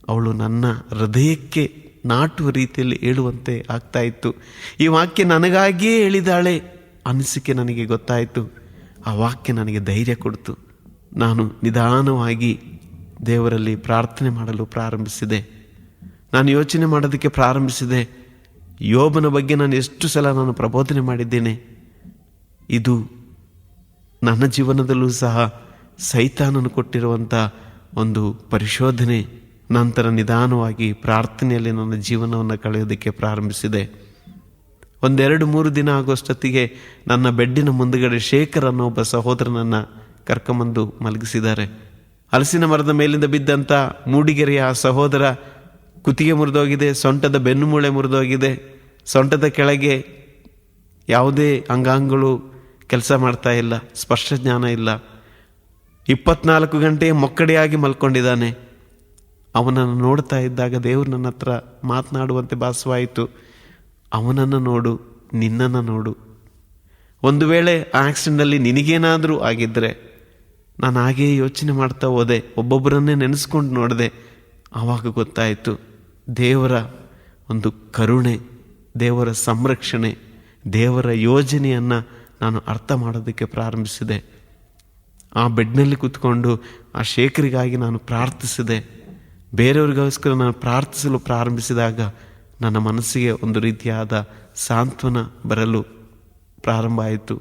ಅವಳು ನನ್ನ ಹೃದಯಕ್ಕೆ ನಾಟುವ ರೀತಿಯಲ್ಲಿ ಹೇಳುವಂತೆ ಆಗ್ತಾ ಇತ್ತು. ಈ ವಾಕ್ಯ ನನಗಾಗಿಯೇ ಹೇಳಿದಾಳೆ ಅನಿಸಿಕೆ ನನಗೆ ಗೊತ್ತಾಯಿತು. ಆ ವಾಕ್ಯ ನನಗೆ ಧೈರ್ಯ ಕೊಡ್ತು. ನಾನು ನಿಧಾನವಾಗಿ ದೇವರಲ್ಲಿ ಪ್ರಾರ್ಥನೆ ಮಾಡಲು ಪ್ರಾರಂಭಿಸಿದೆ. ನಾನು ಯೋಚನೆ ಮಾಡೋದಕ್ಕೆ ಪ್ರಾರಂಭಿಸಿದೆ. ಯೋಬನ ಬಗ್ಗೆ ನಾನು ಎಷ್ಟು ಸಲ ನಾನು ಪ್ರಬೋಧನೆ ಮಾಡಿದ್ದೇನೆ. ಇದು ನನ್ನ ಜೀವನದಲ್ಲೂ ಸಹ ಸೈತಾನನು ಕೊಟ್ಟಿರುವಂಥ ಒಂದು ಪರಿಶೋಧನೆ. ನಂತರ ನಿಧಾನವಾಗಿ ಪ್ರಾರ್ಥನೆಯಲ್ಲಿ ನನ್ನ ಜೀವನವನ್ನು ಕಳೆಯೋದಕ್ಕೆ ಪ್ರಾರಂಭಿಸಿದೆ. 1-2-3 ದಿನ ಆಗೋಷ್ಟೊತ್ತಿಗೆ ನನ್ನ ಬೆಡ್ಡಿನ ಮುಂದುಗಡೆ ಶೇಖರ್ ಅನ್ನೋ ಒಬ್ಬ ಸಹೋದರನನ್ನು ಕರ್ಕೊಂಬಂದು ಮಲಗಿಸಿದ್ದಾರೆ. ಹಲಸಿನ ಮರದ ಮೇಲಿಂದ ಬಿದ್ದಂಥ ಮೂಡಿಗೆರೆಯ ಆ ಸಹೋದರ ಕುತ್ತಿಗೆ ಮುರಿದೋಗಿದೆ, ಸೊಂಟದ ಬೆನ್ನುಮೂಳೆ ಮುರಿದೋಗಿದೆ, ಸೊಂಟದ ಕೆಳಗೆ ಯಾವುದೇ ಅಂಗಾಂಗಗಳು ಕೆಲಸ ಮಾಡ್ತಾ ಇಲ್ಲ, ಸ್ಪರ್ಶ ಜ್ಞಾನ ಇಲ್ಲ, 24 ಗಂಟೆ ಮೊಕ್ಕಡೆಯಾಗಿ ಮಲ್ಕೊಂಡಿದ್ದಾನೆ. ಅವನನ್ನು ನೋಡ್ತಾ ಇದ್ದಾಗ ದೇವರು ನನ್ನ ಹತ್ರ ಮಾತನಾಡುವಂತೆ ಭಾಸವಾಯಿತು. ಅವನನ್ನು ನೋಡು, ನಿನ್ನನ್ನು ನೋಡು. ಒಂದು ವೇಳೆ ಆ ಆಕ್ಸಿಡೆಂಟಲ್ಲಿ ನಿನಗೇನಾದರೂ ಆಗಿದ್ದರೆ, ನಾನು ಹಾಗೇ ಯೋಚನೆ ಮಾಡ್ತಾ ಹೋದೆ, ಒಬ್ಬೊಬ್ಬರನ್ನೇ ನೆನೆಸ್ಕೊಂಡು ನೋಡಿದೆ. ಆವಾಗ ಗೊತ್ತಾಯಿತು ದೇವರ ಒಂದು ಕರುಣೆ, ದೇವರ ಸಂರಕ್ಷಣೆ, ದೇವರ ಯೋಜನೆಯನ್ನು ನಾನು ಅರ್ಥ ಮಾಡೋದಕ್ಕೆ ಪ್ರಾರಂಭಿಸಿದೆ. ಆ ಬೆಡ್ನಲ್ಲಿ ಕೂತ್ಕೊಂಡು ಆ ಶೇಖರಿಗಾಗಿ ನಾನು ಪ್ರಾರ್ಥಿಸಿದೆ. ಬೇರೆಯವ್ರಿಗೋಸ್ಕರ ನಾನು ಪ್ರಾರ್ಥಿಸಲು ಪ್ರಾರಂಭಿಸಿದಾಗ ನನ್ನ ಮನಸ್ಸಿಗೆ ಒಂದು ರೀತಿಯಾದ ಸಾಂತ್ವನ ಬರಲು ಪ್ರಾರಂಭ ಆಯಿತು.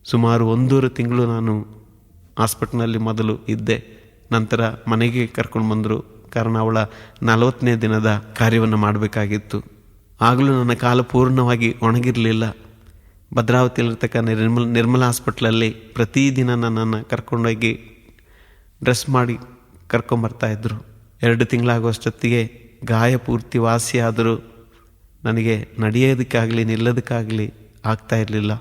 ಸುಮಾರು 1.5 ತಿಂಗಳು ನಾನು ಹಾಸ್ಪಿಟ್ಲ್ನಲ್ಲಿ ಮೊದಲು ಇದ್ದೆ. ನಂತರ ಮನೆಗೆ ಕರ್ಕೊಂಡು ಬಂದರು. ಕಾರಣ ಅವಳ 40ನೇ ದಿನದ ಕಾರ್ಯವನ್ನು ಮಾಡಬೇಕಾಗಿತ್ತು. ಆಗಲೂ ನನ್ನ ಕಾಲ ಪೂರ್ಣವಾಗಿ ಒಣಗಿರಲಿಲ್ಲ. ಭದ್ರಾವತಿಯಲ್ಲಿರ್ತಕ್ಕ ನಿರ್ಮಲಾ ಹಾಸ್ಪಿಟ್ಲಲ್ಲಿ ಪ್ರತಿದಿನ ನನ್ನನ್ನು ಕರ್ಕೊಂಡೋಗಿ ಡ್ರೆಸ್ ಮಾಡಿ ಕರ್ಕೊಂಬರ್ತಾಯಿದ್ರು. 2 ತಿಂಗಳಾಗುವಷ್ಟೊತ್ತಿಗೆ ಗಾಯ ಪೂರ್ತಿ ವಾಸಿಯಾದರೂ ನನಗೆ ನಡೆಯೋದಕ್ಕಾಗಲಿ ನಿಲ್ಲೋದಕ್ಕಾಗಲಿ ಆಗ್ತಾ ಇರಲಿಲ್ಲ.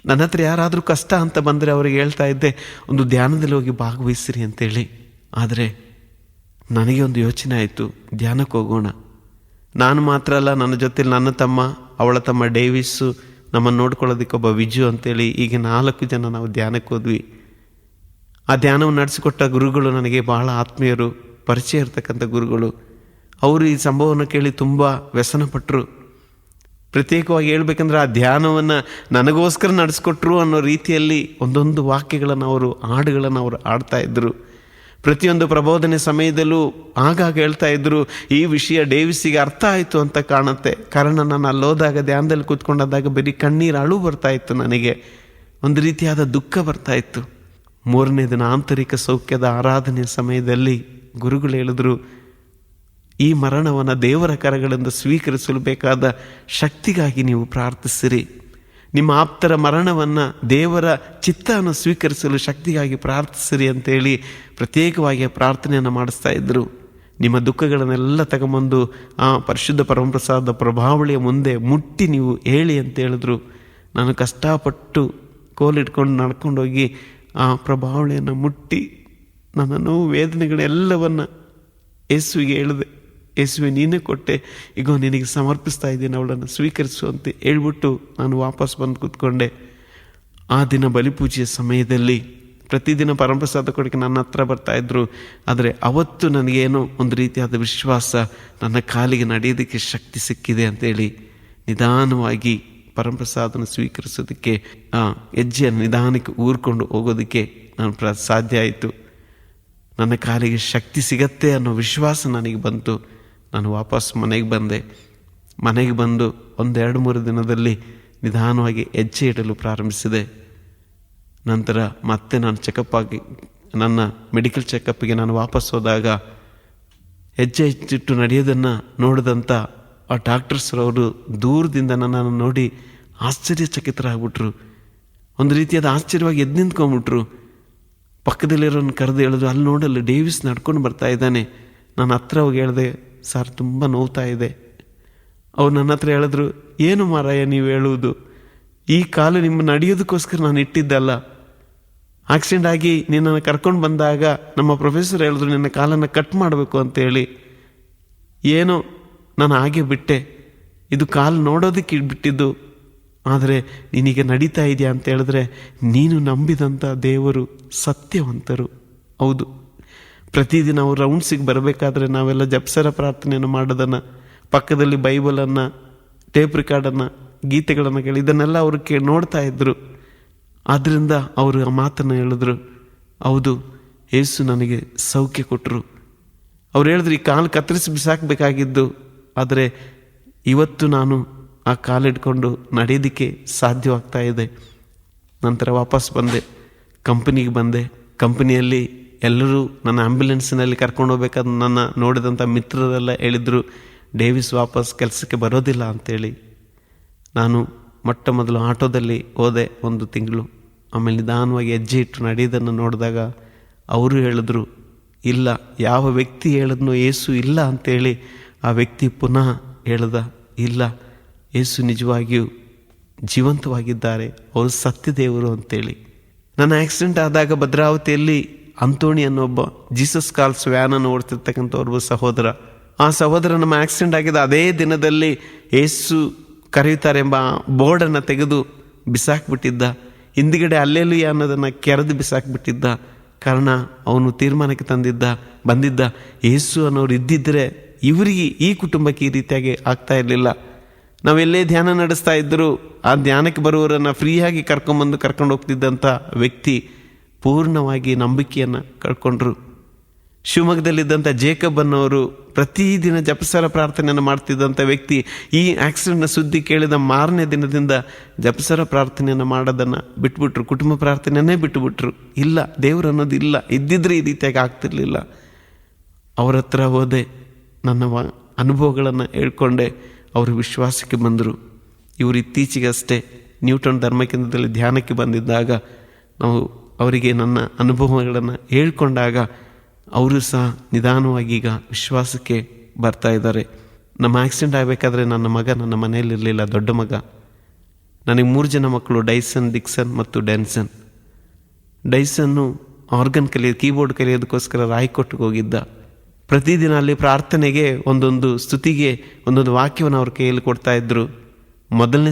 ನನ್ನ ಹತ್ರ ಯಾರಾದರೂ ಕಷ್ಟ ಅಂತ ಬಂದರೆ ಅವರಿಗೆ ಹೇಳ್ತಾ ಇದ್ದೆ, ಒಂದು ಧ್ಯಾನದಲ್ಲಿ ಹೋಗಿ ಭಾಗವಹಿಸಿರಿ ಅಂತೇಳಿ. ಆದರೆ ನನಗೆ ಒಂದು ಯೋಚನೆ ಆಯಿತು, ಧ್ಯಾನಕ್ಕೆ ಹೋಗೋಣ. ನಾನು ಮಾತ್ರ ಅಲ್ಲ, ನನ್ನ ಜೊತೆಲಿ ನನ್ನ ತಮ್ಮ, ಅವಳ ತಮ್ಮ ಡೇವಿಸ್ಸು, ನಮ್ಮನ್ನು ನೋಡ್ಕೊಳ್ಳೋದಕ್ಕೆ ಒಬ್ಬ ವಿಜು ಅಂತೇಳಿ, ಹೀಗೆ 4 ಜನ ನಾವು ಧ್ಯಾನಕ್ಕೆ ಹೋದ್ವಿ. ಆ ಧ್ಯಾನವನ್ನು ನಡೆಸಿಕೊಟ್ಟ ಗುರುಗಳು ನನಗೆ ಬಹಳ ಆತ್ಮೀಯರು, ಪರಿಚಯ ಇರ್ತಕ್ಕಂಥ ಗುರುಗಳು. ಅವರು ಈ ಸಂಭವವನ್ನು ಕೇಳಿ ತುಂಬ ವ್ಯಸನಪಟ್ಟರು. ಪ್ರತ್ಯೇಕವಾಗಿ ಹೇಳ್ಬೇಕಂದ್ರೆ ಆ ಧ್ಯಾನವನ್ನು ನನಗೋಸ್ಕರ ನಡೆಸ್ಕೊಟ್ರು ಅನ್ನೋ ರೀತಿಯಲ್ಲಿ ಒಂದೊಂದು ವಾಕ್ಯಗಳನ್ನು ಅವರು, ಹಾಡುಗಳನ್ನು ಅವರು ಆಡ್ತಾ ಇದ್ದರು. ಪ್ರತಿಯೊಂದು ಪ್ರಬೋಧನೆ ಸಮಯದಲ್ಲೂ ಆಗಾಗ ಹೇಳ್ತಾ ಇದ್ದರು, ಈ ವಿಷಯ ಡೇವಿಸಿಗೆ ಅರ್ಥ ಆಯಿತು ಅಂತ ಕಾಣುತ್ತೆ. ಕಾರಣ ನಾನು ಅಲ್ಲೋದಾಗ ಧ್ಯಾನದಲ್ಲಿ ಕೂತ್ಕೊಂಡಾದಾಗ ಬರೀ ಕಣ್ಣೀರು ಅಳು ಬರ್ತಾ ಇತ್ತು. ನನಗೆ ಒಂದು ರೀತಿಯಾದ ದುಃಖ ಬರ್ತಾ ಇತ್ತು. 3ನೇ ದಿನ ಆಂತರಿಕ ಸೌಖ್ಯದ ಆರಾಧನೆಯ ಸಮಯದಲ್ಲಿ ಗುರುಗಳು ಹೇಳಿದ್ರು, ಈ ಮರಣವನ್ನು ದೇವರ ಕರಗಳಿಂದ ಸ್ವೀಕರಿಸಲು ಬೇಕಾದ ಶಕ್ತಿಗಾಗಿ ನೀವು ಪ್ರಾರ್ಥಿಸಿರಿ. ನಿಮ್ಮ ಆಪ್ತರ ಮರಣವನ್ನು ದೇವರ ಚಿತ್ತವನ್ನು ಸ್ವೀಕರಿಸಲು ಶಕ್ತಿಗಾಗಿ ಪ್ರಾರ್ಥಿಸಿರಿ ಅಂತೇಳಿ ಪ್ರತ್ಯೇಕವಾಗಿ ಪ್ರಾರ್ಥನೆಯನ್ನು ಮಾಡಿಸ್ತಾ ಇದ್ದರು. ನಿಮ್ಮ ದುಃಖಗಳನ್ನೆಲ್ಲ ತಗೊಂಬಂದು ಆ ಪರಿಶುದ್ಧ ಪರಮಪ್ರಸಾದ ಪ್ರಭಾವಳಿಯ ಮುಂದೆ ಮುಟ್ಟಿ ನೀವು ಹೇಳಿ ಅಂತ ಹೇಳಿದ್ರು. ನಾನು ಕಷ್ಟಪಟ್ಟು ಕೋಲಿಟ್ಕೊಂಡು ನಡ್ಕೊಂಡೋಗಿ ಆ ಪ್ರಭಾವಳಿಯನ್ನು ಮುಟ್ಟಿ ನನ್ನ ನೋವು ವೇದನೆಗಳೆಲ್ಲವನ್ನು ಯೇಸುವಿಗೆ ಹೇಳಿದೆ. ಯೇಸುವೆ ನೀನೇ ಕೊಟ್ಟೆ, ಈಗ ನಿನಗೆ ಸಮರ್ಪಿಸ್ತಾ ಇದ್ದೀನಿ, ಅವಳನ್ನು ಸ್ವೀಕರಿಸು ಅಂತ ಹೇಳ್ಬಿಟ್ಟು ನಾನು ವಾಪಸ್ ಬಂದು ಕೂತ್ಕೊಂಡೆ. ಆ ದಿನ ಬಲಿಪೂಜೆಯ ಸಮಯದಲ್ಲಿ ಪ್ರತಿದಿನ ಪರಮಪ್ರಸಾದ ಕೊಡಕ್ಕೆ ನನ್ನ ಹತ್ರ ಬರ್ತಾಯಿದ್ರು. ಆದರೆ ಅವತ್ತು ನನಗೇನೋ ಒಂದು ರೀತಿಯಾದ ವಿಶ್ವಾಸ, ನನ್ನ ಕಾಲಿಗೆ ನಡೆಯೋದಕ್ಕೆ ಶಕ್ತಿ ಸಿಕ್ಕಿದೆ ಅಂತೇಳಿ ನಿಧಾನವಾಗಿ ಪರಮಪ್ರಸಾದನ ಸ್ವೀಕರಿಸೋದಕ್ಕೆ ಆ ಹೆಜ್ಜೆಯನ್ನು ನಿಧಾನಕ್ಕೆ ಊರ್ಕೊಂಡು ಹೋಗೋದಕ್ಕೆ ನಾನು ಸಾಧ್ಯ ಆಯಿತು. ನನ್ನ ಕಾಲಿಗೆ ಶಕ್ತಿ ಸಿಗತ್ತೆ ಅನ್ನೋ ವಿಶ್ವಾಸ ನನಗೆ ಬಂತು. ನಾನು ವಾಪಸ್ ಮನೆಗೆ ಬಂದೆ. ಮನೆಗೆ ಬಂದು 1-2-3 ದಿನದಲ್ಲಿ ನಿಧಾನವಾಗಿ ಹೆಜ್ಜೆ ಇಡಲು ಪ್ರಾರಂಭಿಸಿದೆ. ನಂತರ ಮತ್ತೆ ನಾನು ಚೆಕಪ್ ನನ್ನ ಮೆಡಿಕಲ್ ಚೆಕಪ್ಗೆ ನಾನು ವಾಪಸ್ ಹೋದಾಗ ಹೆಜ್ಜೆ ಇಟ್ಟು ನಡೆಯೋದನ್ನು ನೋಡಿದಂಥ ಆ ಡಾಕ್ಟರ್ಸ್ರವರು ದೂರದಿಂದ ನನ್ನನ್ನು ನೋಡಿ ಆಶ್ಚರ್ಯಚಕಿತರಾಗ್ಬಿಟ್ರು. ಒಂದು ರೀತಿಯಾದ ಆಶ್ಚರ್ಯವಾಗಿ ಎದ್ದು ನಿಂತ್ಕೊಂಡ್ಬಿಟ್ರು. ಪಕ್ಕದಲ್ಲಿರೋನು ಕರೆದು ಹೇಳಿದ್ರು, ಅಲ್ಲಿ ನೋಡಲ್ಲ ಡೇವಿಸ್ ನಡ್ಕೊಂಡು ಬರ್ತಾ ಇದ್ದಾನೆ. ನಾನು ಹತ್ರ ಹೋಗಿ ಹೇಳಿದೆ, ಸರ್ ತುಂಬ ನೋವ್ತಾ ಇದೆ. ಅವ್ರು ನನ್ನ ಹತ್ರ ಹೇಳಿದ್ರು, ಏನು ಮಾರಾಯ ನೀವು ಹೇಳುವುದು, ಈ ಕಾಲು ನಿಮ್ಮ ನಡೆಯೋದಕ್ಕೋಸ್ಕರ ನಾನು ಇಟ್ಟಿದ್ದಲ್ಲ. ಆಕ್ಸಿಡೆಂಟ್ ಆಗಿ ನಿನ್ನನ್ನು ಕರ್ಕೊಂಡು ಬಂದಾಗ ನಮ್ಮ ಪ್ರೊಫೆಸರ್ ಹೇಳಿದ್ರು ನಿನ್ನ ಕಾಲನ್ನು ಕಟ್ ಮಾಡಬೇಕು ಅಂತೇಳಿ. ಏನೋ ನಾನು ಹಾಗೆ ಬಿಟ್ಟೆ, ಇದು ಕಾಲು ನೋಡೋದಕ್ಕೆ ಬಿಟ್ಟಿದ್ದು. ಆದರೆ ನಿನಗೆ ನಡೀತಾ ಇದೆಯಾ ಅಂತ ಹೇಳಿದ್ರೆ ನೀನು ನಂಬಿದಂಥ ದೇವರು ಸತ್ಯವಂತರು. ಹೌದು, ಪ್ರತಿದಿನ ಅವ್ರು ರೌಂಡ್ಸಿಗೆ ಬರಬೇಕಾದ್ರೆ ನಾವೆಲ್ಲ ಜಪ್ಸರ ಪ್ರಾರ್ಥನೆಯನ್ನು ಮಾಡೋದನ್ನು, ಪಕ್ಕದಲ್ಲಿ ಬೈಬಲನ್ನು, ಟೇಪ್ ರೆಕಾರ್ಡನ್ನು, ಗೀತೆಗಳನ್ನು ಕೇಳಿ ಇದನ್ನೆಲ್ಲ ಅವರು ನೋಡ್ತಾ ಇದ್ದರು. ಆದ್ದರಿಂದ ಅವರು ಆ ಮಾತನ್ನು ಹೇಳಿದ್ರು, ಹೌದು ಯೇಸು ನನಗೆ ಸೌಖ್ಯ ಕೊಟ್ಟರು. ಅವ್ರು ಹೇಳಿದ್ರು, ಈ ಕಾಲು ಕತ್ತರಿಸಿ ಬಿಸಾಕಬೇಕಾಗಿದ್ದು, ಆದರೆ ಇವತ್ತು ನಾನು ಆ ಕಾಲಿಡ್ಕೊಂಡು ನಡೆಯೋದಕ್ಕೆ ಸಾಧ್ಯವಾಗ್ತಾ ಇದೆ. ನಂತರ ವಾಪಸ್ ಬಂದೆ, ಕಂಪನಿಗೆ ಬಂದೆ. ಕಂಪನಿಯಲ್ಲಿ ಎಲ್ಲರೂ ನನ್ನ ಆ್ಯಂಬುಲೆನ್ಸಿನಲ್ಲಿ ಕರ್ಕೊಂಡು ಹೋಗ್ಬೇಕಾದ್ರೆ ನನ್ನ ನೋಡಿದಂಥ ಮಿತ್ರರೆಲ್ಲ ಹೇಳಿದರು, ಡೇವಿಸ್ ವಾಪಸ್ ಕೆಲಸಕ್ಕೆ ಬರೋದಿಲ್ಲ ಅಂತೇಳಿ. ನಾನು ಮೊಟ್ಟ ಮೊದಲು ಆಟೋದಲ್ಲಿ ಹೋದೆ 1 ತಿಂಗಳು. ಆಮೇಲೆ ನಿಧಾನವಾಗಿ ಹೆಜ್ಜೆ ಇಟ್ಟು ನಡೆಯೋದನ್ನು ನೋಡಿದಾಗ ಅವರು ಹೇಳಿದ್ರು, ಇಲ್ಲ, ಯಾವ ವ್ಯಕ್ತಿ ಹೇಳಿದ್ನೋ ಯೇಸು ಇಲ್ಲ ಅಂತೇಳಿ ಆ ವ್ಯಕ್ತಿ ಪುನಃ ಹೇಳ್ದ, ಇಲ್ಲ ಯೇಸು ನಿಜವಾಗಿಯೂ ಜೀವಂತವಾಗಿದ್ದಾರೆ, ಅವರು ಸತ್ಯದೇವರು ಅಂತೇಳಿ. ನನ್ನ ಆಕ್ಸಿಡೆಂಟ್ ಆದಾಗ ಭದ್ರಾವತಿಯಲ್ಲಿ ಅಂತೋಣಿ ಅನ್ನೊಬ್ಬ ಜೀಸಸ್ ಕಾಲ್ಸ್ ವ್ಯಾನನ್ನು ಓಡ್ತಿರ್ತಕ್ಕಂಥ ಒಬ್ಬ ಸಹೋದರ, ಆ ಸಹೋದರ ನಮ್ಮ ಆಕ್ಸಿಡೆಂಟ್ ಆಗಿದ್ದ ಅದೇ ದಿನದಲ್ಲಿ ಯೇಸು ಕರೆಯುತ್ತಾರೆ ಎಂಬ ಬೋರ್ಡನ್ನು ತೆಗೆದು ಬಿಸಾಕ್ಬಿಟ್ಟಿದ್ದ. ಹಿಂದಿಗಡೆ ಅಲ್ಲೇಲುಯ್ಯ ಅನ್ನೋದನ್ನು ಕೆರೆದು ಬಿಸಾಕ್ಬಿಟ್ಟಿದ್ದ. ಕಾರಣ ಅವನು ತೀರ್ಮಾನಕ್ಕೆ ಬಂದಿದ್ದ, ಯೇಸು ಅನ್ನೋರು ಇದ್ದಿದ್ದರೆ ಇವರಿಗೆ, ಈ ಕುಟುಂಬಕ್ಕೆ ಈ ರೀತಿಯಾಗಿ ಆಗ್ತಾ ಇರಲಿಲ್ಲ. ನಾವೆಲ್ಲೇ ಧ್ಯಾನ ನಡೆಸ್ತಾ ಇದ್ದರೂ ಆ ಧ್ಯಾನಕ್ಕೆ ಬರುವವರನ್ನು ಫ್ರೀಯಾಗಿ ಕರ್ಕೊಂಡು ಹೋಗ್ತಿದ್ದಂಥ ವ್ಯಕ್ತಿ ಪೂರ್ಣವಾಗಿ ನಂಬಿಕೆಯನ್ನು ಕಳ್ಕೊಂಡ್ರು. ಶಿವಮೊಗ್ಗದಲ್ಲಿದ್ದಂಥ ಜೇಕಬ್ ಅನ್ನೋರು ಪ್ರತಿದಿನ ಜಪಸರ ಪ್ರಾರ್ಥನೆಯನ್ನು ಮಾಡ್ತಿದ್ದಂಥ ವ್ಯಕ್ತಿ ಈ ಆಕ್ಸಿಡೆಂಟ್ನ ಸುದ್ದಿ ಕೇಳಿದ ಮಾರನೇ ದಿನದಿಂದ ಜಪಸರ ಪ್ರಾರ್ಥನೆಯನ್ನು ಮಾಡೋದನ್ನು ಬಿಟ್ಬಿಟ್ರು, ಕುಟುಂಬ ಪ್ರಾರ್ಥನೆಯನ್ನೇ ಬಿಟ್ಟುಬಿಟ್ರು. ಇಲ್ಲ, ದೇವರು ಅನ್ನೋದು ಇಲ್ಲ, ಇದ್ದಿದ್ರೆ ಈ ರೀತಿಯಾಗಿ ಆಗ್ತಿರ್ಲಿಲ್ಲ. ಅವ್ರ ಹತ್ರ ಹೋದೆ, ನನ್ನ ಅನುಭವಗಳನ್ನು ಹೇಳ್ಕೊಂಡೆ. ಅವರು ವಿಶ್ವಾಸಕ್ಕೆ ಬಂದರು. ಇವರು ಇತ್ತೀಚೆಗಷ್ಟೇ ನ್ಯೂಟನ್ ಧರ್ಮಕೇಂದ್ರದಲ್ಲಿ ಧ್ಯಾನಕ್ಕೆ ಬಂದಿದ್ದಾಗ ನಾವು ಅವರಿಗೆ ನನ್ನ ಅನುಭವಗಳನ್ನು ಹೇಳ್ಕೊಂಡಾಗ ಅವರು ಸಹ ನಿಧಾನವಾಗಿ ಈಗ ವಿಶ್ವಾಸಕ್ಕೆ ಬರ್ತಾ ಇದ್ದಾರೆ. ನಮ್ಮ ಆಕ್ಸಿಡೆಂಟ್ ಆಗಬೇಕಾದ್ರೆ ನನ್ನ ಮಗ ನನ್ನ ಮನೆಯಲ್ಲಿರಲಿಲ್ಲ, ದೊಡ್ಡ ಮಗ. ನನಗೆ 3 ಜನ ಮಕ್ಕಳು, ಡೈಸನ್, ಡಿಕ್ಸನ್ ಮತ್ತು ಡೆನ್ಸನ್. ಡೈಸನ್ನು ಆರ್ಗನ್ ಕೀಬೋರ್ಡ್ ಕಲಿಯೋದಕ್ಕೋಸ್ಕರ ರಾಯ್ಕೋಟ್ಗೆ ಹೋಗಿದ್ದ. ಪ್ರತಿದಿನ ಅಲ್ಲಿ ಪ್ರಾರ್ಥನೆಗೆ ಒಂದೊಂದು ಸ್ತುತಿಗೆ ಒಂದೊಂದು ವಾಕ್ಯವನ್ನು ಅವ್ರ ಕೈಯಲ್ಲಿ ಕೊಡ್ತಾ ಇದ್ರು. ಮೊದಲನೇ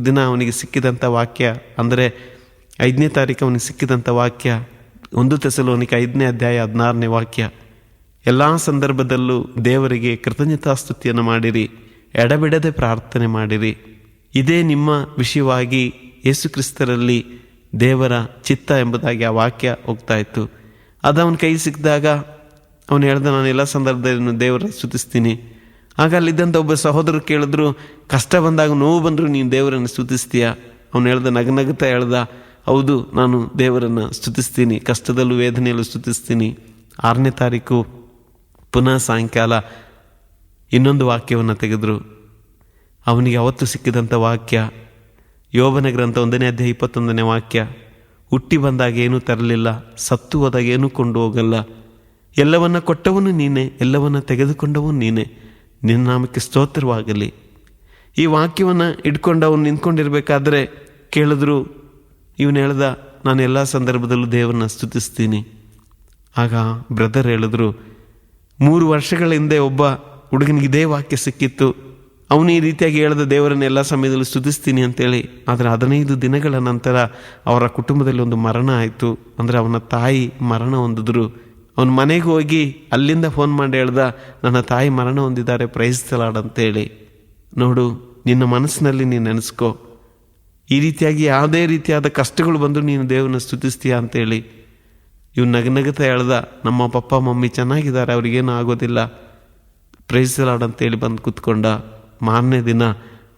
ದಿನ ಅವನಿಗೆ ಸಿಕ್ಕಿದಂಥ ವಾಕ್ಯ ಅಂದರೆ 5ನೇ ತಾರೀಕು ಅವನಿಗೆ ಸಿಕ್ಕಿದಂಥ ವಾಕ್ಯ 1 ಥೆಸಲೋನಿಕ 5ನೇ ಅಧ್ಯಾಯ 16ನೇ ವಾಕ್ಯ. ಎಲ್ಲ ಸಂದರ್ಭದಲ್ಲೂ ದೇವರಿಗೆ ಕೃತಜ್ಞತಾಸ್ತುತಿಯನ್ನು ಮಾಡಿರಿ, ಎಡಬಿಡದೆ ಪ್ರಾರ್ಥನೆ ಮಾಡಿರಿ, ಇದೇ ನಿಮ್ಮ ವಿಷಯವಾಗಿ ಯೇಸು ಕ್ರಿಸ್ತರಲ್ಲಿ ದೇವರ ಚಿತ್ತ ಎಂಬುದಾಗಿ ಆ ವಾಕ್ಯ ಹೋಗ್ತಾ ಇತ್ತು. ಅದು ಅವನ ಕೈ ಸಿಕ್ಕಿದಾಗ ಅವನು ಹೇಳ್ದ, ನಾನು ಎಲ್ಲ ಸಂದರ್ಭದಲ್ಲಿ ದೇವರ ಸ್ತುತಿಸ್ತೀನಿ. ಆಗ ಅಲ್ಲಿದ್ದಂಥ ಒಬ್ಬ ಸಹೋದರರು ಕೇಳಿದ್ರು, ಕಷ್ಟ ಬಂದಾಗ, ನೋವು ಬಂದರೂ ನೀನು ದೇವರನ್ನು ಸ್ತುತಿಸ್ತೀಯ? ಅವನು ಹೇಳ್ದ, ನಗನಗುತ್ತಾ ಹೇಳ್ದ, ಹೌದು, ನಾನು ದೇವರನ್ನು ಸ್ತುತಿಸ್ತೀನಿ, ಕಷ್ಟದಲ್ಲೂ ವೇದನೆಯಲ್ಲೂ ಸ್ತುತಿಸ್ತೀನಿ. 6ನೇ ತಾರೀಕು ಪುನಃ ಸಾಯಂಕಾಲ ಇನ್ನೊಂದು ವಾಕ್ಯವನ್ನು ತೆಗೆದರು. ಅವನಿಗೆ ಅವತ್ತು ಸಿಕ್ಕಿದಂಥ ವಾಕ್ಯ ಯೋಬನ ಗ್ರಂಥ 1ನೇ ಅಧ್ಯಾಯ 21ನೇ ವಾಕ್ಯ, ಹುಟ್ಟಿ ಬಂದಾಗ ಏನೂ ತರಲಿಲ್ಲ, ಸತ್ತು ಹೋದಾಗ ಏನೂ ಕೊಂಡು ಹೋಗಲ್ಲ, ಎಲ್ಲವನ್ನ ಕೊಟ್ಟವನು ನೀನೆ, ಎಲ್ಲವನ್ನ ತೆಗೆದುಕೊಂಡವನು ನೀನೆ. ನಿನ್ನ ನಾಮಕ್ಕೆ ಸ್ತೋತ್ರವಾಗಲಿ. ಈ ವಾಕ್ಯವನ್ನು ಇಟ್ಕೊಂಡು ಅವನು ನಿಂತ್ಕೊಂಡಿರ್ಬೇಕಾದ್ರೆ ಕೇಳಿದ್ರು, ಇವನು ಹೇಳ್ದ, ನಾನು ಎಲ್ಲ ಸಂದರ್ಭದಲ್ಲೂ ದೇವರನ್ನ ಸ್ತುತಿಸ್ತೀನಿ. ಆಗ ಬ್ರದರ್ ಹೇಳಿದ್ರು, 3 ವರ್ಷಗಳ ಹಿಂದೆ ಒಬ್ಬ ಹುಡುಗನಿಗೆ ಇದೇ ವಾಕ್ಯ ಸಿಕ್ಕಿತ್ತು. ಅವನು ಈ ರೀತಿಯಾಗಿ ಹೇಳ್ದ, ದೇವರನ್ನ ಎಲ್ಲ ಸಮಯದಲ್ಲೂ ಸ್ತುತಿಸ್ತೀನಿ ಅಂತೇಳಿ. ಆದರೆ 15 ದಿನಗಳ ನಂತರ ಅವರ ಕುಟುಂಬದಲ್ಲಿ ಒಂದು ಮರಣ ಆಯಿತು. ಅಂದರೆ ಅವನ ತಾಯಿ ಮರಣ ಹೊಂದಿದ್ರು. ಅವನ ಮನೆಗೆ ಹೋಗಿ ಅಲ್ಲಿಂದ ಫೋನ್ ಮಾಡಿ ಹೇಳ್ದ, ನನ್ನ ತಾಯಿ ಮರಣ ಹೊಂದಿದ್ದಾರೆ, ಪ್ರೈಸ್ ದಿ ಲಾರ್ಡ್ ಅಂತೇಳಿ. ನೋಡು, ನಿನ್ನ ಮನಸ್ಸಿನಲ್ಲಿ ನೀನು ನೆನೆಸ್ಕೋ, ಈ ರೀತಿಯಾಗಿ ಯಾವುದೇ ರೀತಿಯಾದ ಕಷ್ಟಗಳು ಬಂದರೂ ನೀನು ದೇವರನ್ನ ಸ್ತುತಿಸ್ತೀಯ ಅಂತೇಳಿ. ಇವ್ನು ನಗನಗುತ್ತಾ ಹೇಳ್ದ, ನಮ್ಮ ಪಪ್ಪ ಮಮ್ಮಿ ಚೆನ್ನಾಗಿದ್ದಾರೆ, ಅವ್ರಿಗೇನು ಆಗೋದಿಲ್ಲ, ಪ್ರೈಸ್ ದಿ ಲಾರ್ಡ್ ಅಂತೇಳಿ ಬಂದು ಕೂತ್ಕೊಂಡ. ಮಾರನೇ ದಿನ